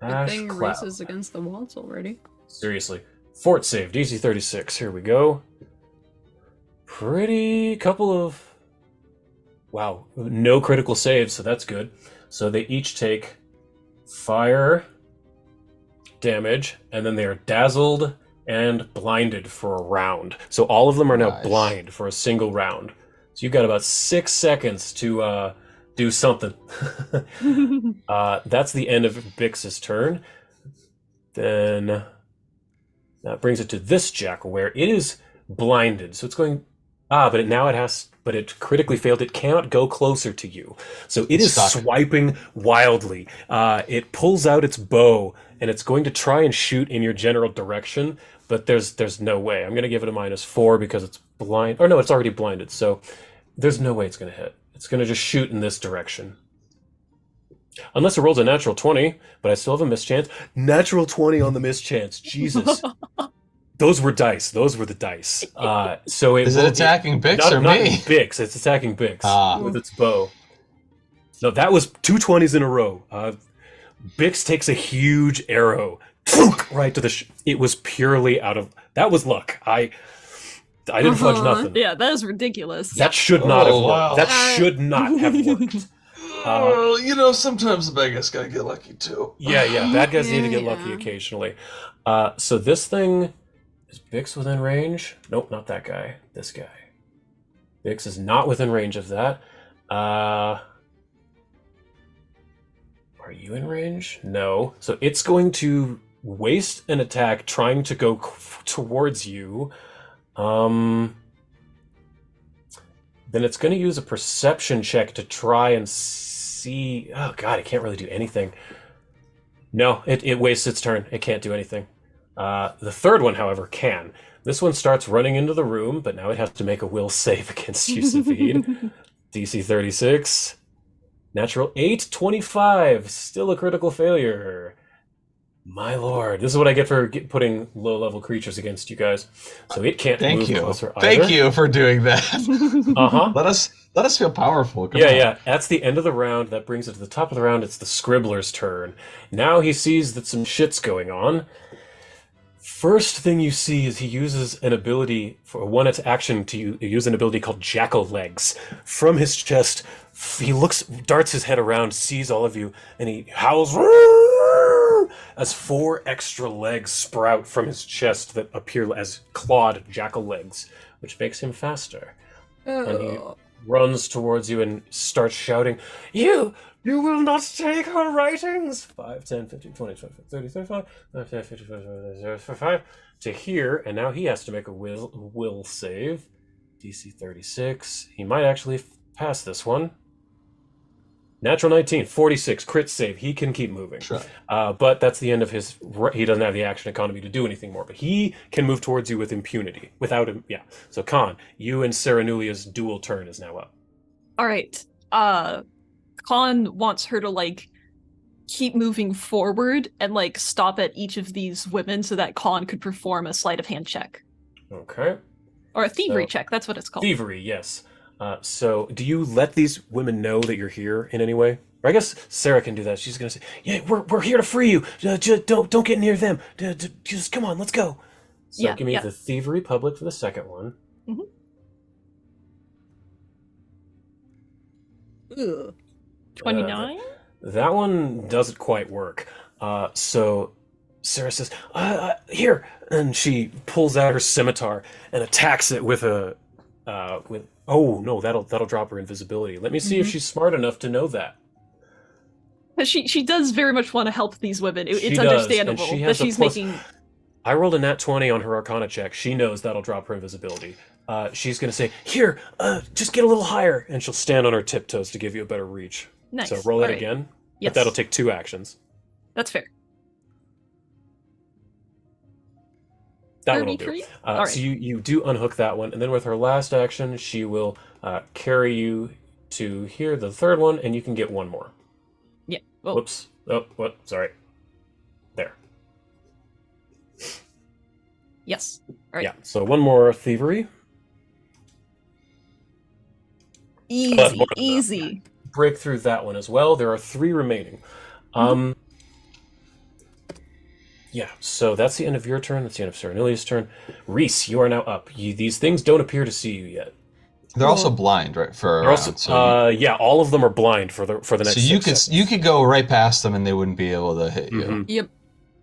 Good Ash thing Cloud. races against the walls already. Seriously. Fort save, DC 36. Here we go. Pretty couple of... Wow, no critical saves, so that's good. So they each take fire damage, and then they are dazzled and blinded for a round. So all of them are now Nice. blind for a single round. So you've got about 6 seconds to do something. That's the end of Bix's turn. Then that brings it to this Jackal, where it is blinded. So it's going... but it critically failed. It cannot go closer to you. So it is Stuck. swiping wildly. It pulls out its bow, and it's going to try and shoot in your general direction, but there's no way. I'm going to give it a -4 because it's blind. Or no, it's already blinded, so there's no way it's going to hit. It's going to just shoot in this direction. Unless it rolls a natural 20, but I still have a mischance. Natural 20 on the mischance. Jesus. Those were dice. Those were the dice. So Is it attacking Bix or not me? Bix. It's attacking Bix Ah. with its bow. No, that was 2 20s in a row. Bix takes a huge arrow right to the. It was purely out of. That was luck. I didn't fudge nothing. Yeah, that is ridiculous. That should not have Oh, worked. wow. That should not have worked. Oh, sometimes the bad guys gotta get lucky too. Yeah. Bad guys need to get Yeah. lucky occasionally. So this thing. Is Bix within range? Nope, not that guy. This guy. Bix is not within range of that. Are you in range? No. So it's going to waste an attack trying to go towards you. Then it's going to use a perception check to try and see... Oh god, it can't really do anything. No, it wastes its turn. It can't do anything. The third one, however, can. This one starts running into the room, but now it has to make a will save against you, Savid. DC 36. Natural 8, 25. Still a critical failure. My lord. This is what I get for putting low-level creatures against you guys. So it can't Thank move you. closer either. Thank you for doing that. Uh-huh. Let us feel powerful. Come Yeah, on. yeah. That's the end of the round. That brings it to the top of the round. It's the Scribbler's turn. Now he sees that some shit's going on. First thing you see is he uses an ability for one action to use an ability called Jackal Legs. From his chest, he darts his head around, sees all of you, and he howls as 4 extra legs sprout from his chest that appear as clawed jackal legs, which makes him faster. And he runs towards you and starts shouting, You will not take her writings! 5, 10, 15, 20, 25, 30, 35, 5, 10, 15, 20, 25, 35, to here, and now he has to make a will save. DC 36. He might actually pass this one. Natural 19, 46, crit save. He can keep moving. Sure. But that's the end of his... He doesn't have the action economy to do anything more, but he can move towards you with impunity. Without him, yeah. So, Khan, you and Saranulia's dual turn is now up. All right. Khan wants her to keep moving forward and stop at each of these women so that Khan could perform a sleight of hand check Okay. or a thievery So- check. That's what it's called. Thievery, yes. So, do you let these women know that you're here in any way? Or I guess Sarah can do that. She's gonna say, "Yeah, we're here to free you. Don't get near them. Just come on, let's go." So, Yeah, give me yeah. the thievery public for the second one. Ugh. 29? That one doesn't quite work. So Sarah says, "Here," and she pulls out her scimitar and attacks it with a with. Oh no, that'll drop her invisibility. Let me see if she's smart enough to know that. She does very much want to help these women. It's She does, understandable and she that has a she's plus- making. I rolled a nat 20 on her Arcana check. She knows that'll drop her invisibility. She's gonna say, "Here, just get a little higher," and she'll stand on her tiptoes to give you a better reach. Nice. So roll that Alright. again. Yes. But that'll take 2 actions. That's fair. That one will do. 33? Alright. So you do unhook that one, and then with her last action, she will carry you to here, the third one, and you can get one more. Yeah. Oh, Whoops. Oh, what? Sorry. There. yes. All right. Yeah. So one more thievery. Easy. more than that. Easy. Break through that one as well. There are 3 remaining. Yeah, so that's the end of your turn. That's the end of Serenilia's turn. Reese, you are now up. These things don't appear to see you yet. They're also blind, right? For a They're round, also, yeah, all of them are blind for the next. so you 6 could seconds. you could go right past them and they wouldn't be able to hit you. Mhm. Yep.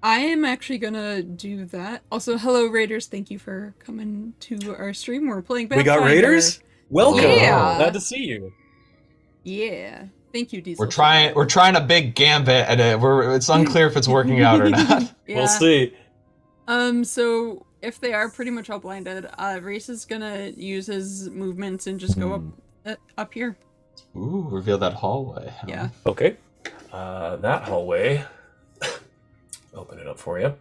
I am actually gonna do that. Also, hello Raiders, thank you for coming to our stream. We're playing We got Pathfinder. raiders. Welcome. Yeah. Glad to see you. Yeah. Thank you, Diesel. We're trying a big gambit, and it's unclear if it's working out or not. Yeah. We'll see. So if they are pretty much all blinded, Reese is gonna use his movements and just go up here. Ooh, reveal that hallway. huh? Yeah. Okay. That hallway. Open it up for you.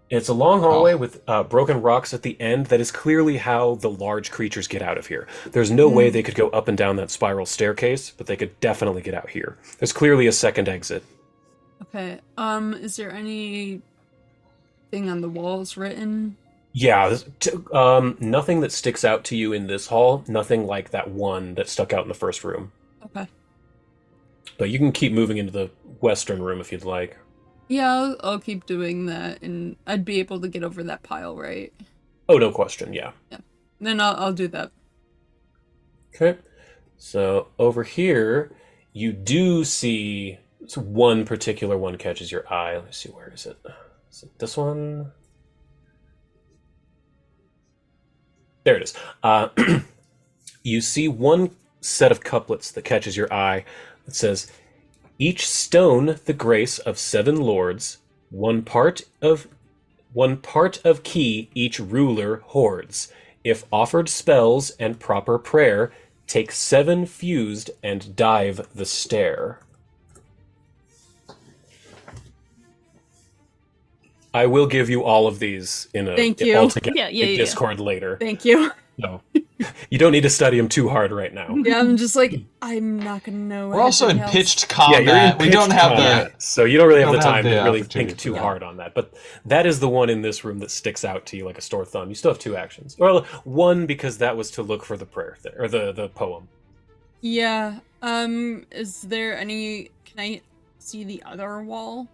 It's a long hallway with broken rocks at the end. That is clearly how the large creatures get out of here. There's no way they could go up and down that spiral staircase, but they could definitely get out here. There's clearly a second exit. Okay. Is there any thing on the walls written? Yeah, nothing that sticks out to you in this hall. Nothing like that one that stuck out in the first room. Okay. But you can keep moving into the western room if you'd like. Yeah, I'll keep doing that, and I'd be able to get over that pile, right? Oh, no question, yeah. Then I'll do that. Okay. So over here, you do see one particular one catches your eye. Let's see, where is it? Is it this one? There it is. You see one set of couplets that catches your eye that says, "Each stone the grace of 7 lords, one part of key each ruler hoards. If offered spells and proper prayer, take 7 fused and dive the stair." I will give you all of these in a Thank you. altogether Yeah. Discord later. Thank you. No, you don't need to study them too hard right now. Yeah, I'm just like, I'm not gonna know. We're also in anything else. pitched Yeah, you're in combat. We don't pitched have combat, so you don't really have the don't have time the to really opportunity think too for that. hard on that. But that is the one in this room that sticks out to you like a sore thumb. You still have 2 actions. Well, one because that was to look for the prayer or the poem. Yeah. Is there any? Can I see the other wall?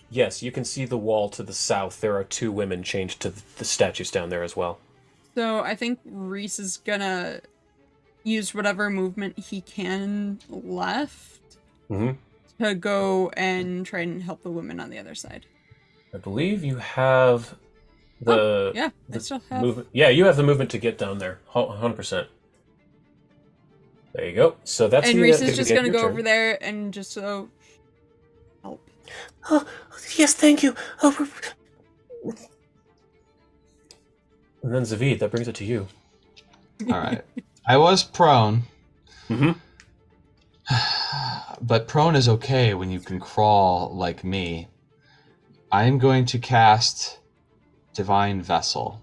Yes, you can see the wall to the south. There are 2 women chained to the statues down there as well. So I think Reese is gonna use whatever movement he can left Mm-hmm. to go and try and help the women on the other side. I believe you have the Yeah, I the still have. movement. Yeah, you have the movement to get down there. 100%. There you go. So that's And the, Reese is just your gonna go turn. over there and just help. Oh, yes, thank you. Oh, And then Zavid, that brings it to you. All right. I was prone, Mm-hmm. but prone is okay when you can crawl like me. I am going to cast Divine Vessel.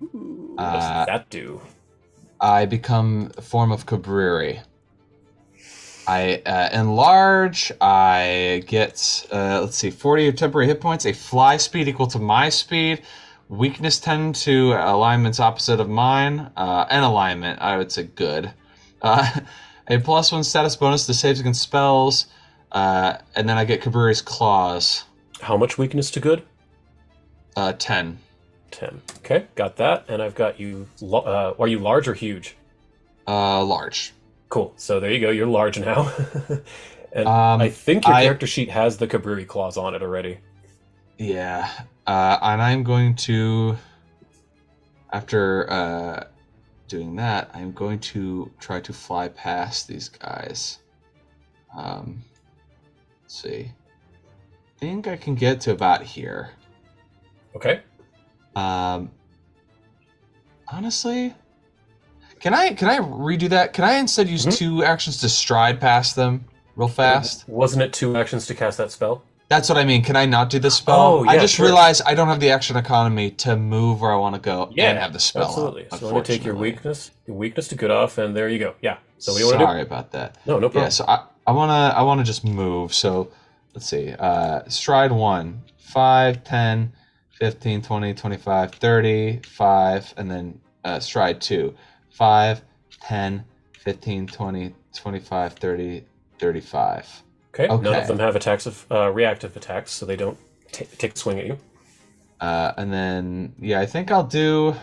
Ooh. What does that do? I become a form of Cabriri. I enlarge. I get, let's see, 40 temporary hit points, a fly speed equal to my speed, weakness 10 to alignments opposite of mine, and alignment, I would say good. A +1 status bonus to saves against spells, and then I get Cabriri's Claws, How much weakness to good? 10. 10. Okay, got that. And I've got you. Are you large or huge? Large. Cool. So there you go. You're large now. And Um, I think your I- character sheet has the Cabriri claws on it already. Yeah. And I'm going to, after doing that, I'm going to try to fly past these guys. Let's see. I think I can get to about here. Okay. Honestly, can I redo that? Can I instead use 2 actions to stride past them real fast? Wasn't it 2 actions to cast that spell? That's what I mean. Can I not do the spell? Oh, yeah, I just sure. realized I don't have the action economy to move where I want to go Yeah, and have the spell absolutely. up, So let me take your weakness to get off, and there you go. Yeah. So what do you want to do? Sorry about that. No problem. Yeah, so I wanna just move. So let's see. Stride 1, 5, 10, 15, 20, 25, 30, 5, and then stride 2, 5, 10, 15, 20, 25, 30, 35. Okay. None of them have attacks of reactive attacks, so they don't take a swing at you. And then, yeah, I think I'll do...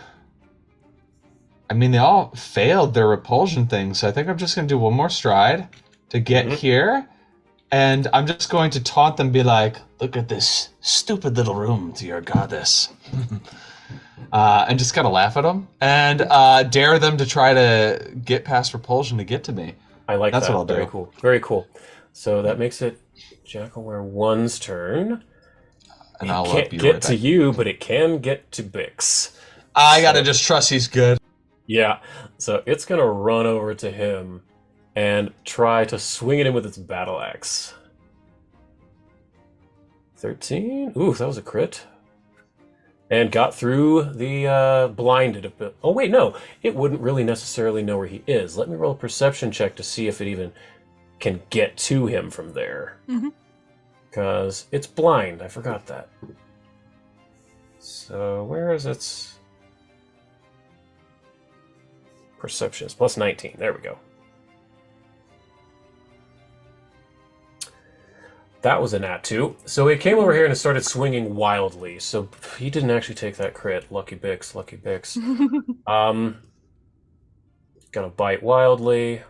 I mean, they all failed their repulsion thing, so I think I'm just going to do one more stride to get here. And I'm just going to taunt them, be like, look at this stupid little room to your goddess. And just kind of laugh at them. And dare them to try to get past repulsion to get to me. I like that. That's what I'll do. Very cool. Very cool. So that makes it Jackalware 1's turn. And it I'll can't be get right to back. you, but it can get to Bix. I gotta just trust he's good. Yeah. So it's going to run over to him and try to swing at him with its battle axe. 13. Ooh, that was a crit. And got through the blinded a bit. Oh, wait, no. It wouldn't really necessarily know where he is. Let me roll a perception check to see if it even can get to him from there. Because it's blind. I forgot that. So where is its perception? It's plus 19. There we go. That was a nat 2. So it came over here and it started swinging wildly. So he didn't actually take that crit. Lucky Bix, lucky Bix. Gonna bite wildly.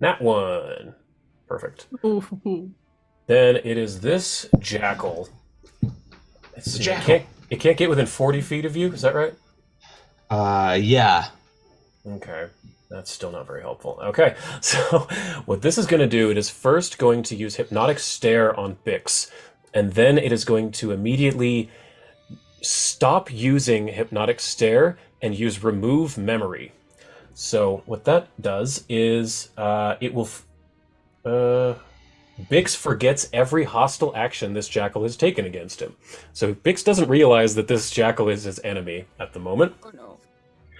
Nat 1. Perfect. Then it is this Jackal. It's Jackal. It can't get within 40 feet of you, is that right? Yeah. Okay. That's still not very helpful. Okay, so what this is going to do, it is first going to use Hypnotic Stare on Bix, and then it is going to immediately stop using Hypnotic Stare and use Remove Memory. So what that does is it will... Bix forgets every hostile action this Jackal has taken against him. So Bix doesn't realize that this Jackal is his enemy at the moment. Oh no.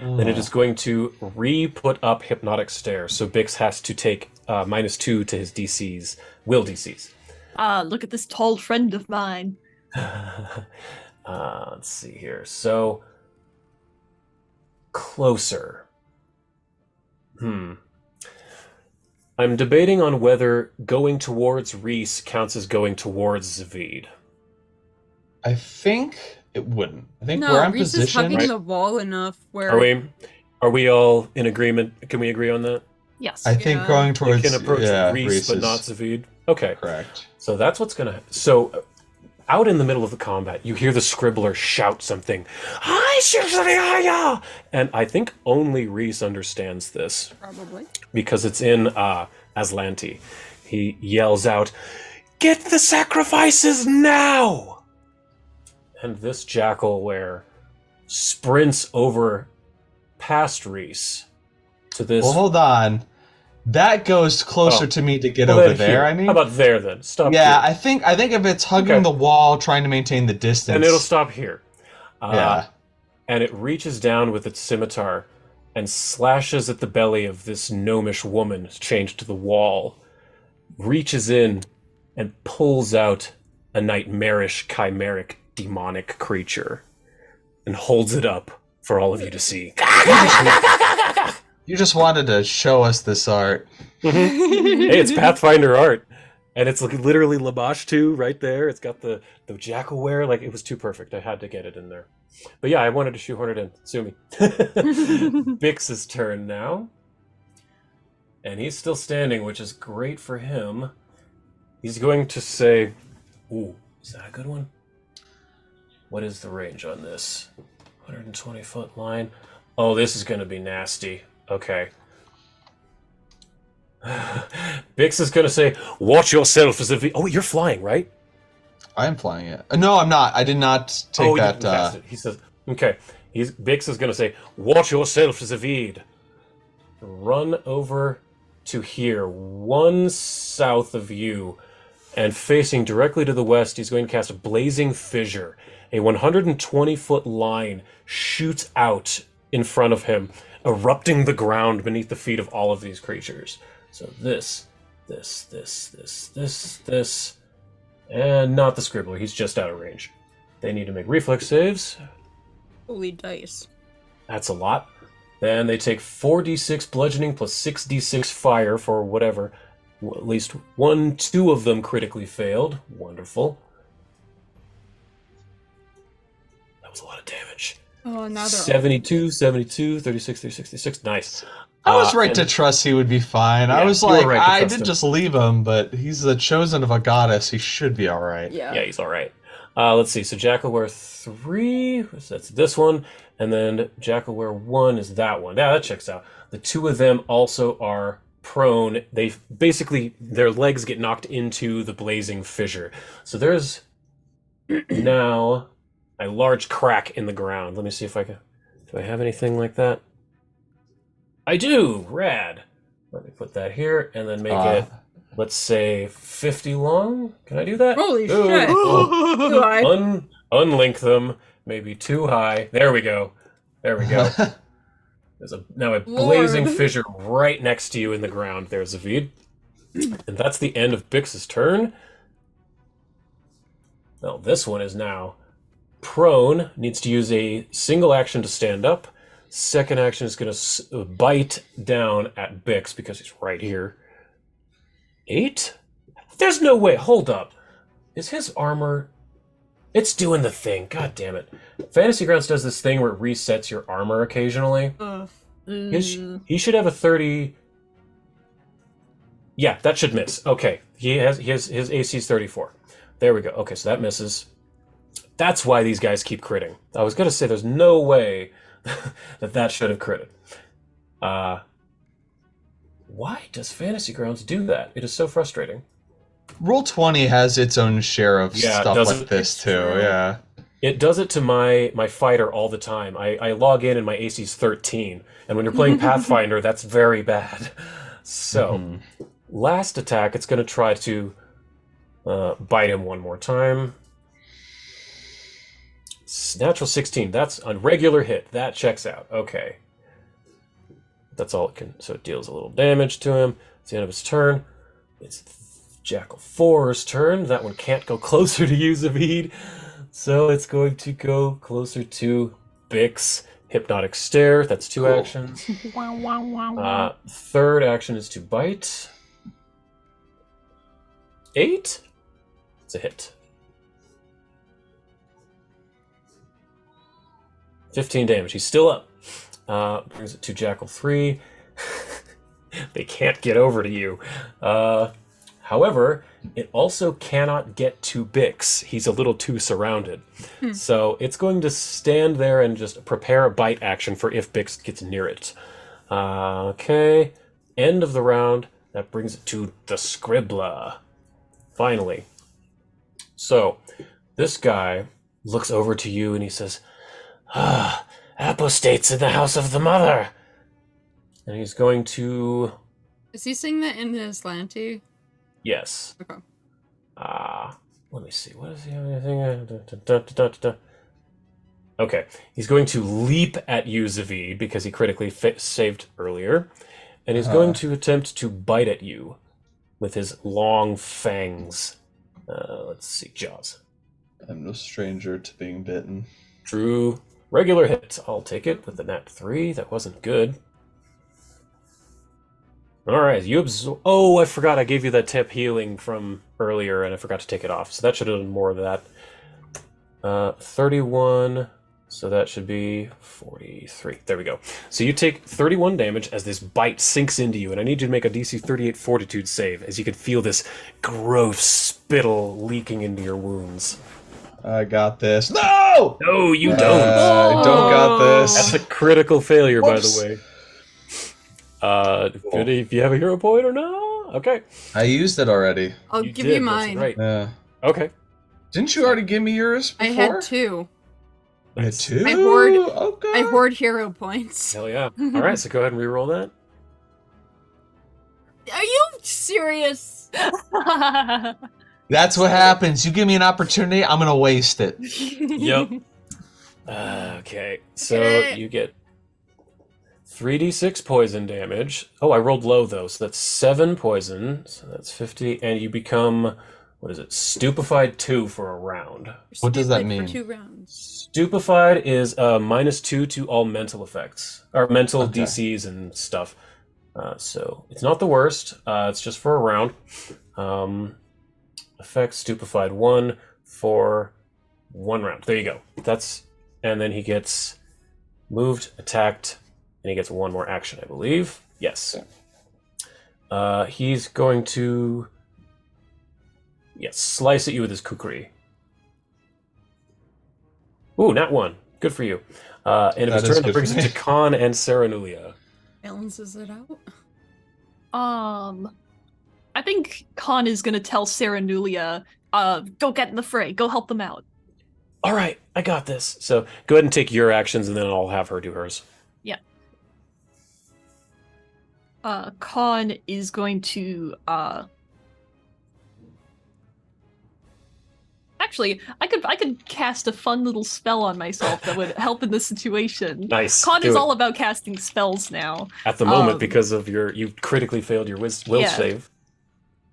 Then it is going to re-put up Hypnotic Stare. So Bix has to take -2 to his DCs, will DCs. Look at this tall friend of mine. Let's see here. So, closer. I'm debating on whether going towards Reese counts as going towards Zavid. I think it wouldn't. I think No, where I'm Reese is positioned... hugging the wall enough where Are we all in agreement? Can we agree on that? Yes. I think Yeah. going We towards... can approach Reese, Reese but is not Zavid. Okay. correct. So that's what's gonna... So, out in the middle of the combat, you hear the Scribbler shout something. And I think only Reese understands this. probably. Because it's in Aslanti. He yells out, "Get the sacrifices now!" And this Jackalware sprints over past Reese to this... Well, hold on. That goes closer Oh. to me to get Well, over then there, here. I mean. How about there, then? Stop Yeah, here. I think if it's hugging Okay. the wall, trying to maintain the distance... And it'll stop here. Yeah. And it reaches down with its scimitar and slashes at the belly of this gnomish woman chained to the wall, reaches in and pulls out a nightmarish, chimeric, demonic creature and holds it up for all of you to see. You just wanted to show us this art. Hey, it's Pathfinder art. And it's literally Labash too, right there. It's got the Jackalware. Like, it was too perfect. I had to get it in there. But yeah, I wanted to shoehorn it in. Sue me. Bix's turn now. And he's still standing, which is great for him. He's going to say, ooh, Is that a good one? What is the range on this? 120-foot line. Oh, this is going to be nasty. Okay. Bix is going to say, watch yourself as if... Oh, you're flying, right? I am flying it. No, I'm not. I did not take that. Cast it. He says, okay. Bix is going to say, watch yourself as a Veed. Run over to here, 1 south of you, and facing directly to the west, he's going to cast a Blazing Fissure. A 120-foot line shoots out in front of him, erupting the ground beneath the feet of all of these creatures. So this, and not the Scribbler. He's just out of range. They need to make reflex saves. Holy dice. That's a lot. Then they take 4d6 bludgeoning plus 6d6 fire for whatever. At least 2 of them critically failed. Wonderful. That was a lot of damage. Oh, now they're 72, 36, 36. Nice. I was right to trust he would be fine. Yeah, I was you were like, right to I trust did him. just leave him, but he's the chosen of a goddess. He should be all right. Yeah. Yeah, he's all right. Let's see. So Jackalware 3, that's this one, and then Jackalware 1 is that one. Yeah, that checks out. The 2 of them also are prone. They basically, their legs get knocked into the Blazing Fissure. So there's now a large crack in the ground. Let me see if I can. Do I have anything like that? I do. Rad. Let me put that here and then make it. Let's say 50 long. Can I do that? Holy Ooh. shit. Oh. Do I? Unlink them. Maybe too high. There we go. There's now a blazing Lord. fissure right next to you in the ground. There's Zavid. And that's the end of Bix's turn. Well, this one is now prone. Needs to use a single action to stand up. Second action is going to bite down at Bix because he's right here. 8? There's no way. Hold up. Is his armor... It's doing the thing. God damn it. Fantasy Grounds does this thing where it resets your armor occasionally. He should have a 30... Yeah, that should miss. Okay. His AC is 34. There we go. Okay, so that misses. That's why these guys keep critting. I was going to say there's no way that should have critted. Why does Fantasy Grounds do that? It is so frustrating. Roll20 has its own share of stuff does like it? this too. Yeah. It does it to my fighter all the time. I log in and my AC is 13. And when you're playing Pathfinder, that's very bad. So, last attack, it's going to try to bite him one more time. Natural 16. That's a regular hit. That checks out. Okay. That's all it can. So it deals a little damage to him. It's the end of his turn. It's Jackal 4's turn. That one can't go closer to you, Zavid. So it's going to go closer to Bix. Hypnotic Stare. That's 2 actions. Third action is to bite. 8? It's a hit. 15 damage. He's still up. Brings it to Jackal 3. They can't get over to you. However, it also cannot get to Bix. He's a little too surrounded. So it's going to stand there and just prepare a bite action for if Bix gets near it. Okay. End of the round. That brings it to the Scribbler. Finally. So, this guy looks over to you and he says, apostates in the house of the mother. And he's going to... Is he saying that in the Aslanti? Yes. Okay. Let me see. What is he have anything? Okay. He's going to leap at you, Zavid, because he critically saved earlier. And he's going to attempt to bite at you with his long fangs. Let's see. Jaws. I'm no stranger to being bitten. True. Regular hit. I'll take it with the nat 3. That wasn't good. Alright, you absorb... Oh, I forgot I gave you that tip healing from earlier, and I forgot to take it off. So that should have done more of that. 31, So that should be 43. There we go. So you take 31 damage as this bite sinks into you, and I need you to make a DC 38 Fortitude save, as you can feel this gross spittle leaking into your wounds. I got this. No! No, you don't. I don't got this. That's a critical failure, Whoops. by the way. If you have a hero point or no? Okay. I used it already. I'll give you mine. Right. Yeah. Okay. Didn't you already give me yours before? I had 2. You had 2? I hoard- Okay. I hoard hero points. Hell yeah. All right, so go ahead and reroll that. Are you serious? That's what happens. You give me an opportunity, I'm gonna waste it. Yep. Okay, so you get 3d6 poison damage. Oh, I rolled low though, so that's 7 poison. So that's 50, and you become, what is it, stupefied 2 for a round. What does that Stupid mean? For 2 rounds. Stupefied is -2 to all mental effects, or mental Okay. DCs and stuff. So it's not the worst. It's just for a round. Effect stupefied 1 for 1 round. There you go. And then he gets moved, attacked, and he gets 1 more action, I believe. Yes. He's going to slice at you with his kukri. Ooh, not 1. Good for you. And if That his is turn, good that brings for it me. to Khan and Saranulia. Balances it out. I think Khan is gonna tell Saranulia, go get in the fray, go help them out. All right, I got this. So go ahead and take your actions, and then I'll have her do hers. Yeah. Khan is going to Actually, I could cast a fun little spell on myself that would help in this situation. Nice. Khan do is it. all about casting spells now. At the moment, um, because of you critically failed your will Yeah. save.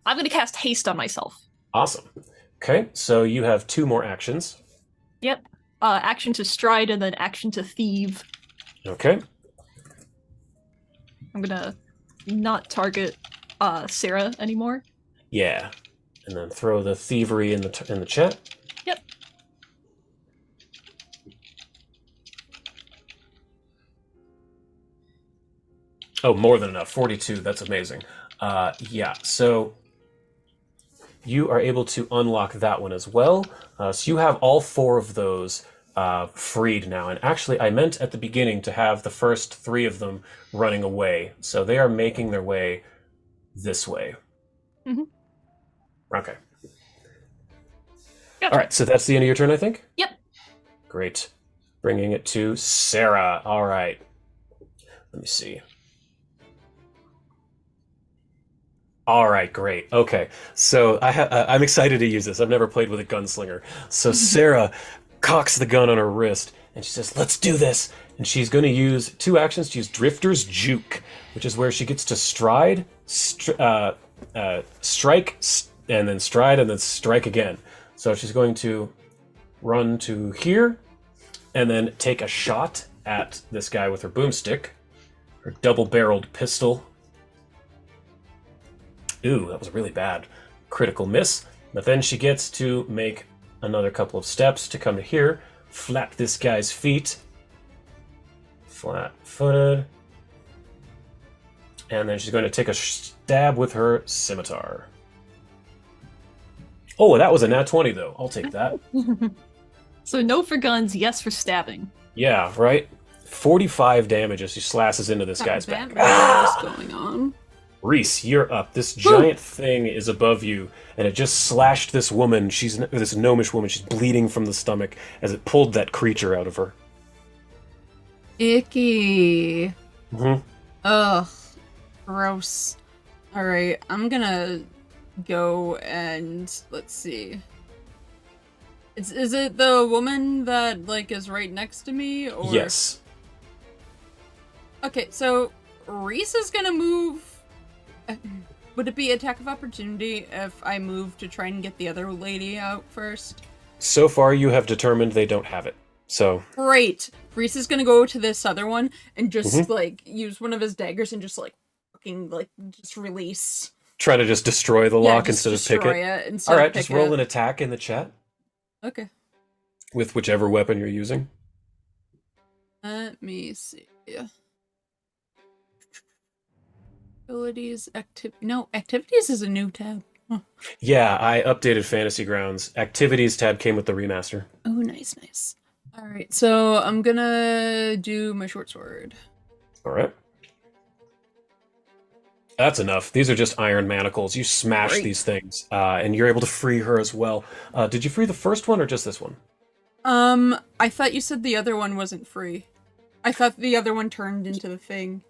I'm gonna cast haste on myself. Awesome. Okay, so you have 2 more actions. Yep. Action to stride and then action to thieve. Okay. I'm gonna not target Sarah anymore. Yeah, and then throw the thievery in the chat. Yep. Oh, more than enough. 42. That's amazing. Yeah. So you are able to unlock that one as well. So you have all 4 of those freed now. And actually, I meant at the beginning to have the first 3 of them running away. So they are making their way this way. Mhm. Okay. Gotcha. All right. So that's the end of your turn, I think? Yep. Great. Bringing it to Sarah. All right. Let me see. All right, great. Okay, so I'm excited to use this. I've never played with a gunslinger. So Sarah cocks the gun on her wrist, and she says, "Let's do this." And she's going to use 2 actions to use Drifter's Juke, which is where she gets to stride, strike, and then stride, and then strike again. So she's going to run to here, and then take a shot at this guy with her boomstick, her double-barreled pistol. Ooh, that was really bad. Critical miss. But then she gets to make another couple of steps to come to here, flap this guy's feet. Flat-footed. And then she's going to take a stab with her scimitar. Oh, that was a nat 20, though. I'll take that. So no for guns, yes for stabbing. Yeah, right? 45 damage as she slashes into this guy's back. What's going on? Reese, you're up. This giant thing is above you, and it just slashed this woman. This gnomish woman. She's bleeding from the stomach as it pulled that creature out of her. Icky. Mm-hmm. Ugh. Gross. Alright, I'm gonna go and let's see. Is it the woman that like is right next to me or Yes. Okay, so Reese is gonna move. Would it be attack of opportunity if I move to try and get the other lady out first? So far, you have determined they don't have it. So Great. Reese is gonna go to this other one and just like use one of his daggers and just like fucking like just release. try to just destroy the lock just instead of pick destroy it. instead All of right, just pick roll it. an attack in the chat Okay. with whichever weapon you're using. Let me see. Abilities, activities is a new tab. Huh. Yeah, I updated Fantasy Grounds. Activities tab came with the remaster. Oh, nice. All right, so I'm gonna do my short sword. All right. That's enough. These are just iron manacles. You smash Great. these things, and you're able to free her as well. Did you free the first one or just this one? I thought you said the other one wasn't free. I thought the other one turned into the thing.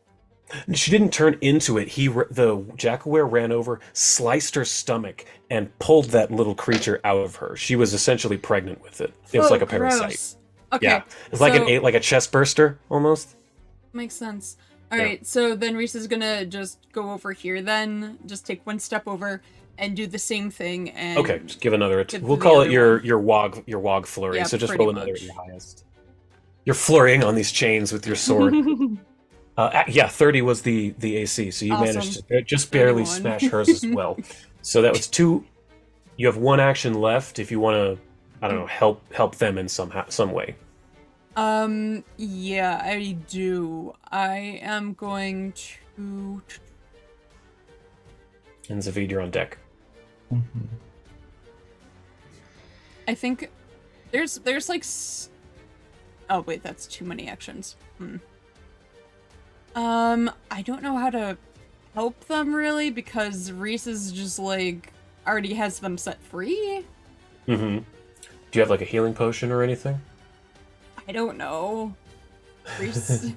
She didn't turn into it. The Jackal ran over, sliced her stomach, and pulled that little creature out of her. She was essentially pregnant with it. It was like a parasite. Gross. Okay. Yeah, it's like a chest burster almost. Makes sense. All right, so then Reese is gonna just go over here. Then just take one step over and do the same thing. And okay, just give another. give We'll the call other it your wog flurry. Yeah, so just pretty roll another much. at your highest. You're flurrying on these chains with your sword. 30 was the AC, so you Awesome. managed to just barely 31. smash hers as well. So that was 2. You have 1 action left if you want to, I don't know, help them in some way. Yeah, I do. I am going to. And Zavid, you're on deck. I think there's like. Oh wait, that's too many actions. I don't know how to help them really because Reese is just like already has them set free. Mm-hmm. Do you have like a healing potion or anything? I don't know. Reese.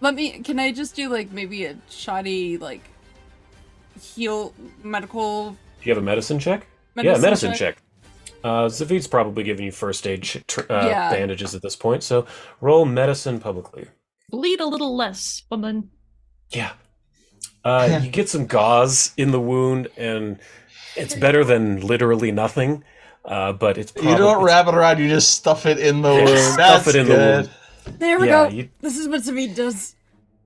Can I just do like maybe a shoddy like heal medical? Do you have a medicine check? Medicine check. Zavid's probably giving you first aid bandages at this point, so roll medicine publicly. Bleed a little less, woman. Yeah. You get some gauze in the wound, and it's better than literally nothing. But it's probably, you don't wrap it around; you just stuff it in the wound. Stuff it in the wound. There we go. This is what Zavid does.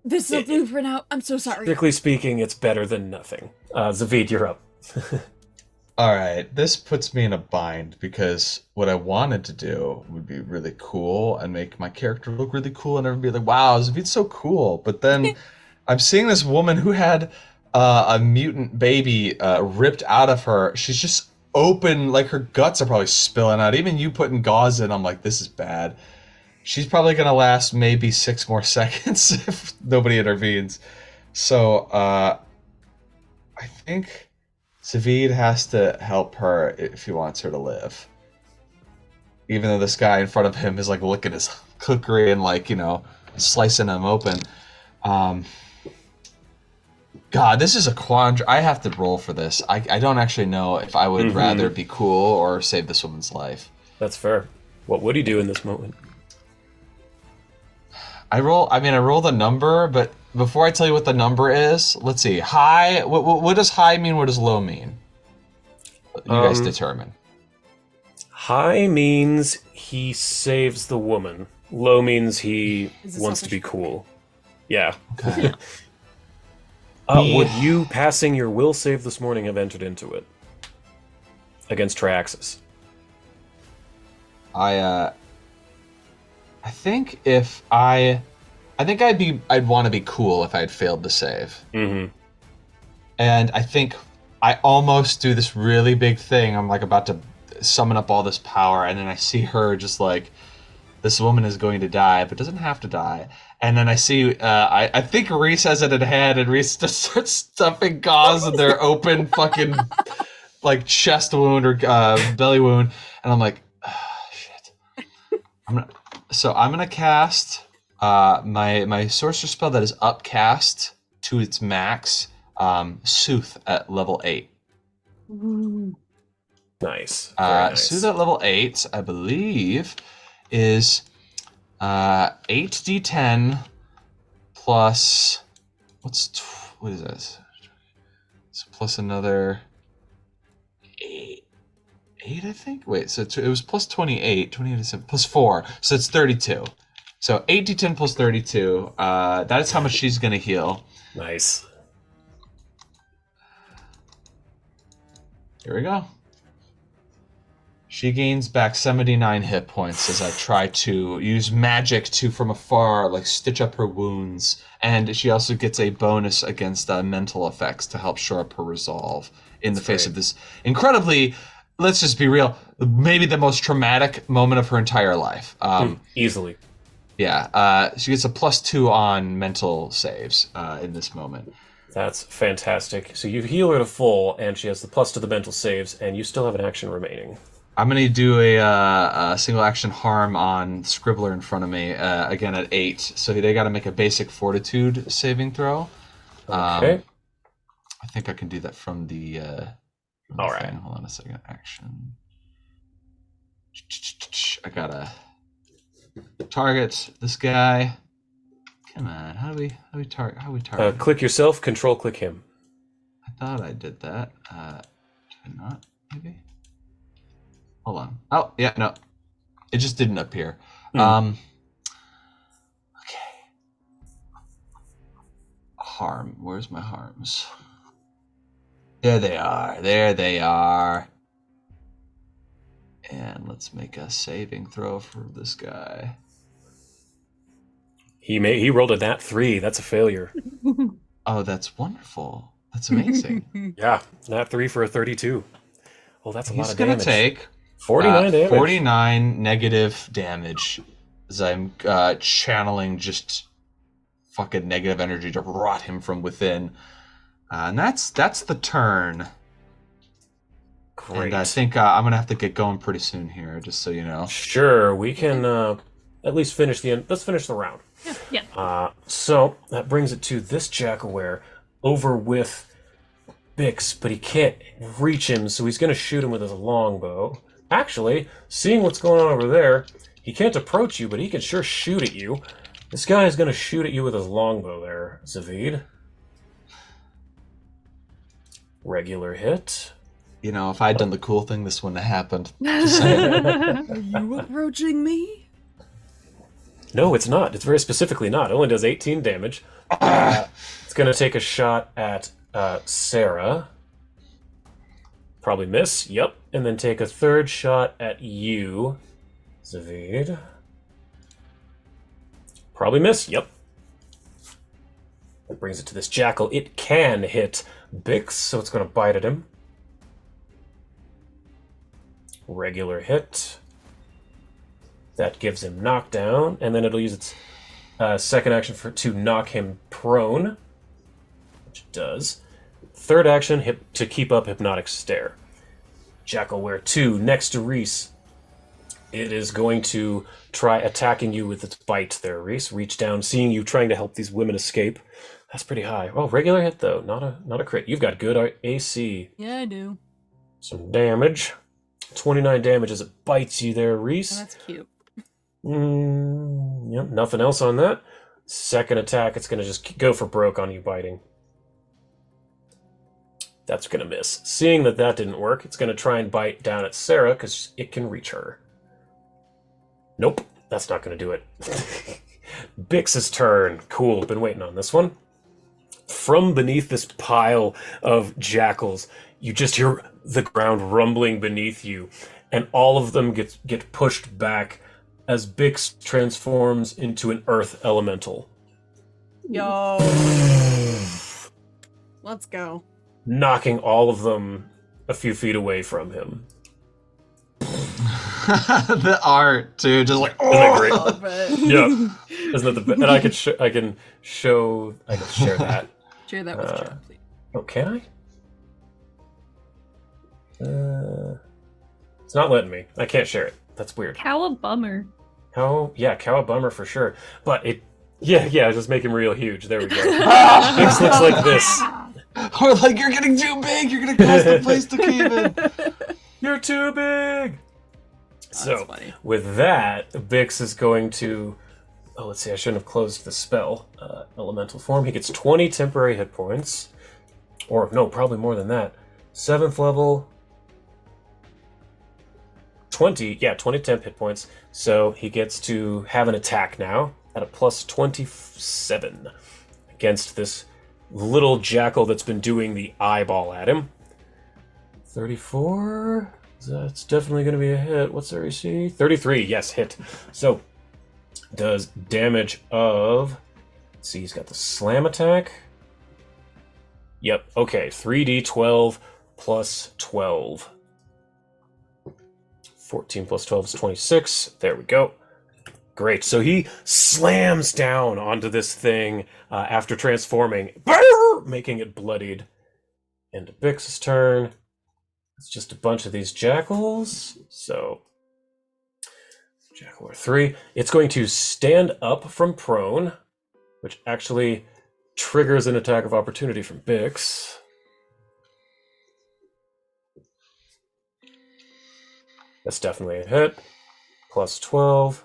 This is a blueprint out. I'm so sorry. Strictly speaking, it's better than nothing. Zavid, you're up. All right, this puts me in a bind because what I wanted to do would be really cool and make my character look really cool and everybody be like, wow, Zavid's so cool. But then I'm seeing this woman who had a mutant baby ripped out of her. She's just open, like her guts are probably spilling out. Even you putting gauze in, I'm like, this is bad. She's probably going to last maybe 6 more seconds if nobody intervenes. So I think Zavid has to help her if he wants her to live. Even though this guy in front of him is like licking his cookery and like, slicing him open. God, this is a quandary. I have to roll for this. I don't actually know if I would rather be cool or save this woman's life. That's fair. What would he do in this moment? I roll the number, but before I tell you what the number is, let's see. High, what does high mean? What does low mean? You guys determine. High means he saves the woman. Low means he wants to be cool. Yeah. Okay. Would you passing your will save this morning have entered into it? Against Triaxis? I think I'd want to be cool if I had failed to save. Mm-hmm. And I think I almost do this really big thing. I'm like about to summon up all this power, and then I see her just like, this woman is going to die, but doesn't have to die. And then I see, I think Reese has it in hand, and Reese just starts stuffing gauze in their open fucking like chest wound or belly wound, and I'm like, shit. I'm gonna cast my sorcerer spell that is upcast to its max, Sooth at level 8. Nice. Nice. Sooth at level 8, I believe, is 8d10 plus what is this? It's plus another 8, I think. Wait, so it was plus 28 is 7, plus 4, so it's 32. So 8d10 plus 32. That is how much she's gonna heal. Nice. Here we go. She gains back 79 hit points as I try to use magic to, from afar, like stitch up her wounds. And she also gets a bonus against mental effects to help shore up her resolve in the face of this incredibly, let's just be real, maybe the most traumatic moment of her entire life. Easily. Yeah, she gets a +2 on mental saves in this moment. That's fantastic. So you heal her to full, and she has the plus to the mental saves, and you still have an action remaining. I'm going to do a single action harm on Scribbler in front of me, again at 8. So they got to make a basic fortitude saving throw. Okay. I think I can do that from the All right. thing. Hold on a second. Action. I got to target this guy. Come on. How do we target? Click yourself, control click him. I thought I did that. Did I not? Maybe? Hold on. Oh, yeah, no. It just didn't appear. Okay. Harm. Where's my harms? There they are. And let's make a saving throw for this guy. He rolled a nat 3. That's a failure. Oh, that's wonderful. That's amazing. Yeah, nat 3 for a 32. Oh, that's a lot of He's going damage. to take 49 damage. 49 negative damage as I'm channeling just fucking negative energy to rot him from within. And that's the turn. Great. And I think I'm going to have to get going pretty soon here, just so you know. Sure, we can at least finish the end. Let's finish the round. Yeah. So that brings it to this Jackal over with Bix, but he can't reach him, so he's going to shoot him with his longbow. Actually, seeing what's going on over there, he can't approach you, but he can sure shoot at you. This guy is going to shoot at you with his longbow there, Zavid. Regular hit. You know, if I'd done the cool thing, this wouldn't have happened. Just saying. Are you approaching me? No, it's not. It's very specifically not. It only does 18 damage. It's going to take a shot at Sarah. Probably miss. Yep. And then take a third shot at you, Zavid. Probably miss. Yep. That brings it to this Jackal. It can hit Bix, so it's going to bite at him. Regular hit. That gives him knockdown, and then it'll use its second action to knock him prone, which it does. Third action to keep up Hypnotic Stare. Jackalware 2 next to Reese. It is going to try attacking you with its bite there, Reese. Reach down, seeing you trying to help these women escape. That's pretty high. Oh, regular hit though, not a crit. You've got good AC. Yeah, I do. Some damage. 29 damage as it bites you there, Reese. Oh, that's cute. Yep, nothing else on that. Second attack, it's going to just go for broke on you biting. That's going to miss. Seeing that didn't work, it's going to try and bite down at Sarah because it can reach her. Nope, that's not going to do it. Bix's turn. Cool, been waiting on this one. From beneath this pile of jackals, you just hear the ground rumbling beneath you, and all of them get pushed back as Bix transforms into an earth elemental. Yo. Let's go. Knocking all of them a few feet away from him. The art, too, just like, Isn't that great? Love it. Yeah. Isn't that the best? And I can share that. Share that with chat, please. Oh, can I? It's not letting me. I can't share it. That's weird. How a bummer. Cow a bummer for sure. But just make him real huge. There we go. Bix looks like this. Or like, you're getting too big, you're gonna cost the place to keep it. You're too big! So, funny. with that, Bix is going to... Oh, let's see, I shouldn't have closed the spell. Elemental form. He gets 20 temporary hit points. Or, no, probably more than that. 7th level... 20 temp hit points. So, he gets to have an attack now at a plus 27 against this little jackal that's been doing the eyeball at him. 34... That's definitely going to be a hit. What's their AC? 33. Yes, hit. So, does damage of... Let's see, he's got the slam attack. Yep, okay. 3d12 plus 12. 14 plus 12 is 26. There we go. Great. So he slams down onto this thing after transforming, making it bloodied. Into Bix's turn. It's just a bunch of these jackals. So, jackal are 3. It's going to stand up from prone, which actually triggers an attack of opportunity from Bix. That's definitely a hit. Plus 12.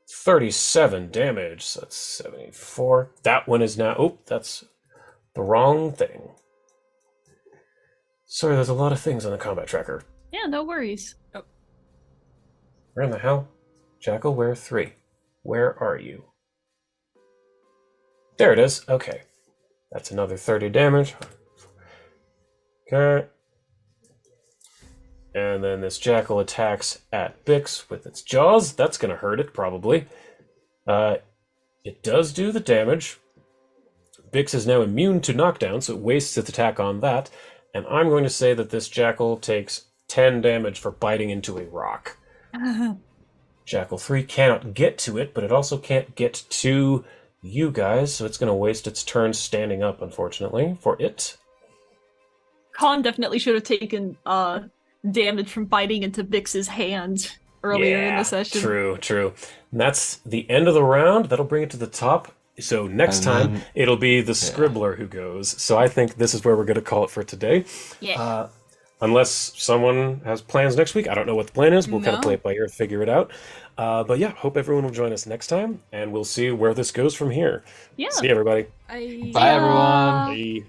37 damage. So that's 74. That one is now... Oh, that's the wrong thing. Sorry, there's a lot of things on the combat tracker. Yeah, no worries. Oh. Where in the hell? Jackal, where 3? Where are you? There it is. Okay. That's another 30 damage. Okay. And then this jackal attacks at Bix with its jaws. That's going to hurt it, probably. It does do the damage. Bix is now immune to knockdown, so it wastes its attack on that. And I'm going to say that this jackal takes 10 damage for biting into a rock. Jackal 3 cannot get to it, but it also can't get to you guys, so it's going to waste its turn standing up, unfortunately, for it. Khan definitely should have taken damage from biting into Bix's hand earlier in the session. True. And that's the end of the round. That'll bring it to the top. So next time, it'll be the Scribbler who goes. So I think this is where we're going to call it for today. Yeah. Unless someone has plans next week. I don't know what the plan is. We'll kind of play it by ear, figure it out. But yeah, hope everyone will join us next time, and we'll see where this goes from here. Yeah. See you, everybody. Bye, everyone. Bye.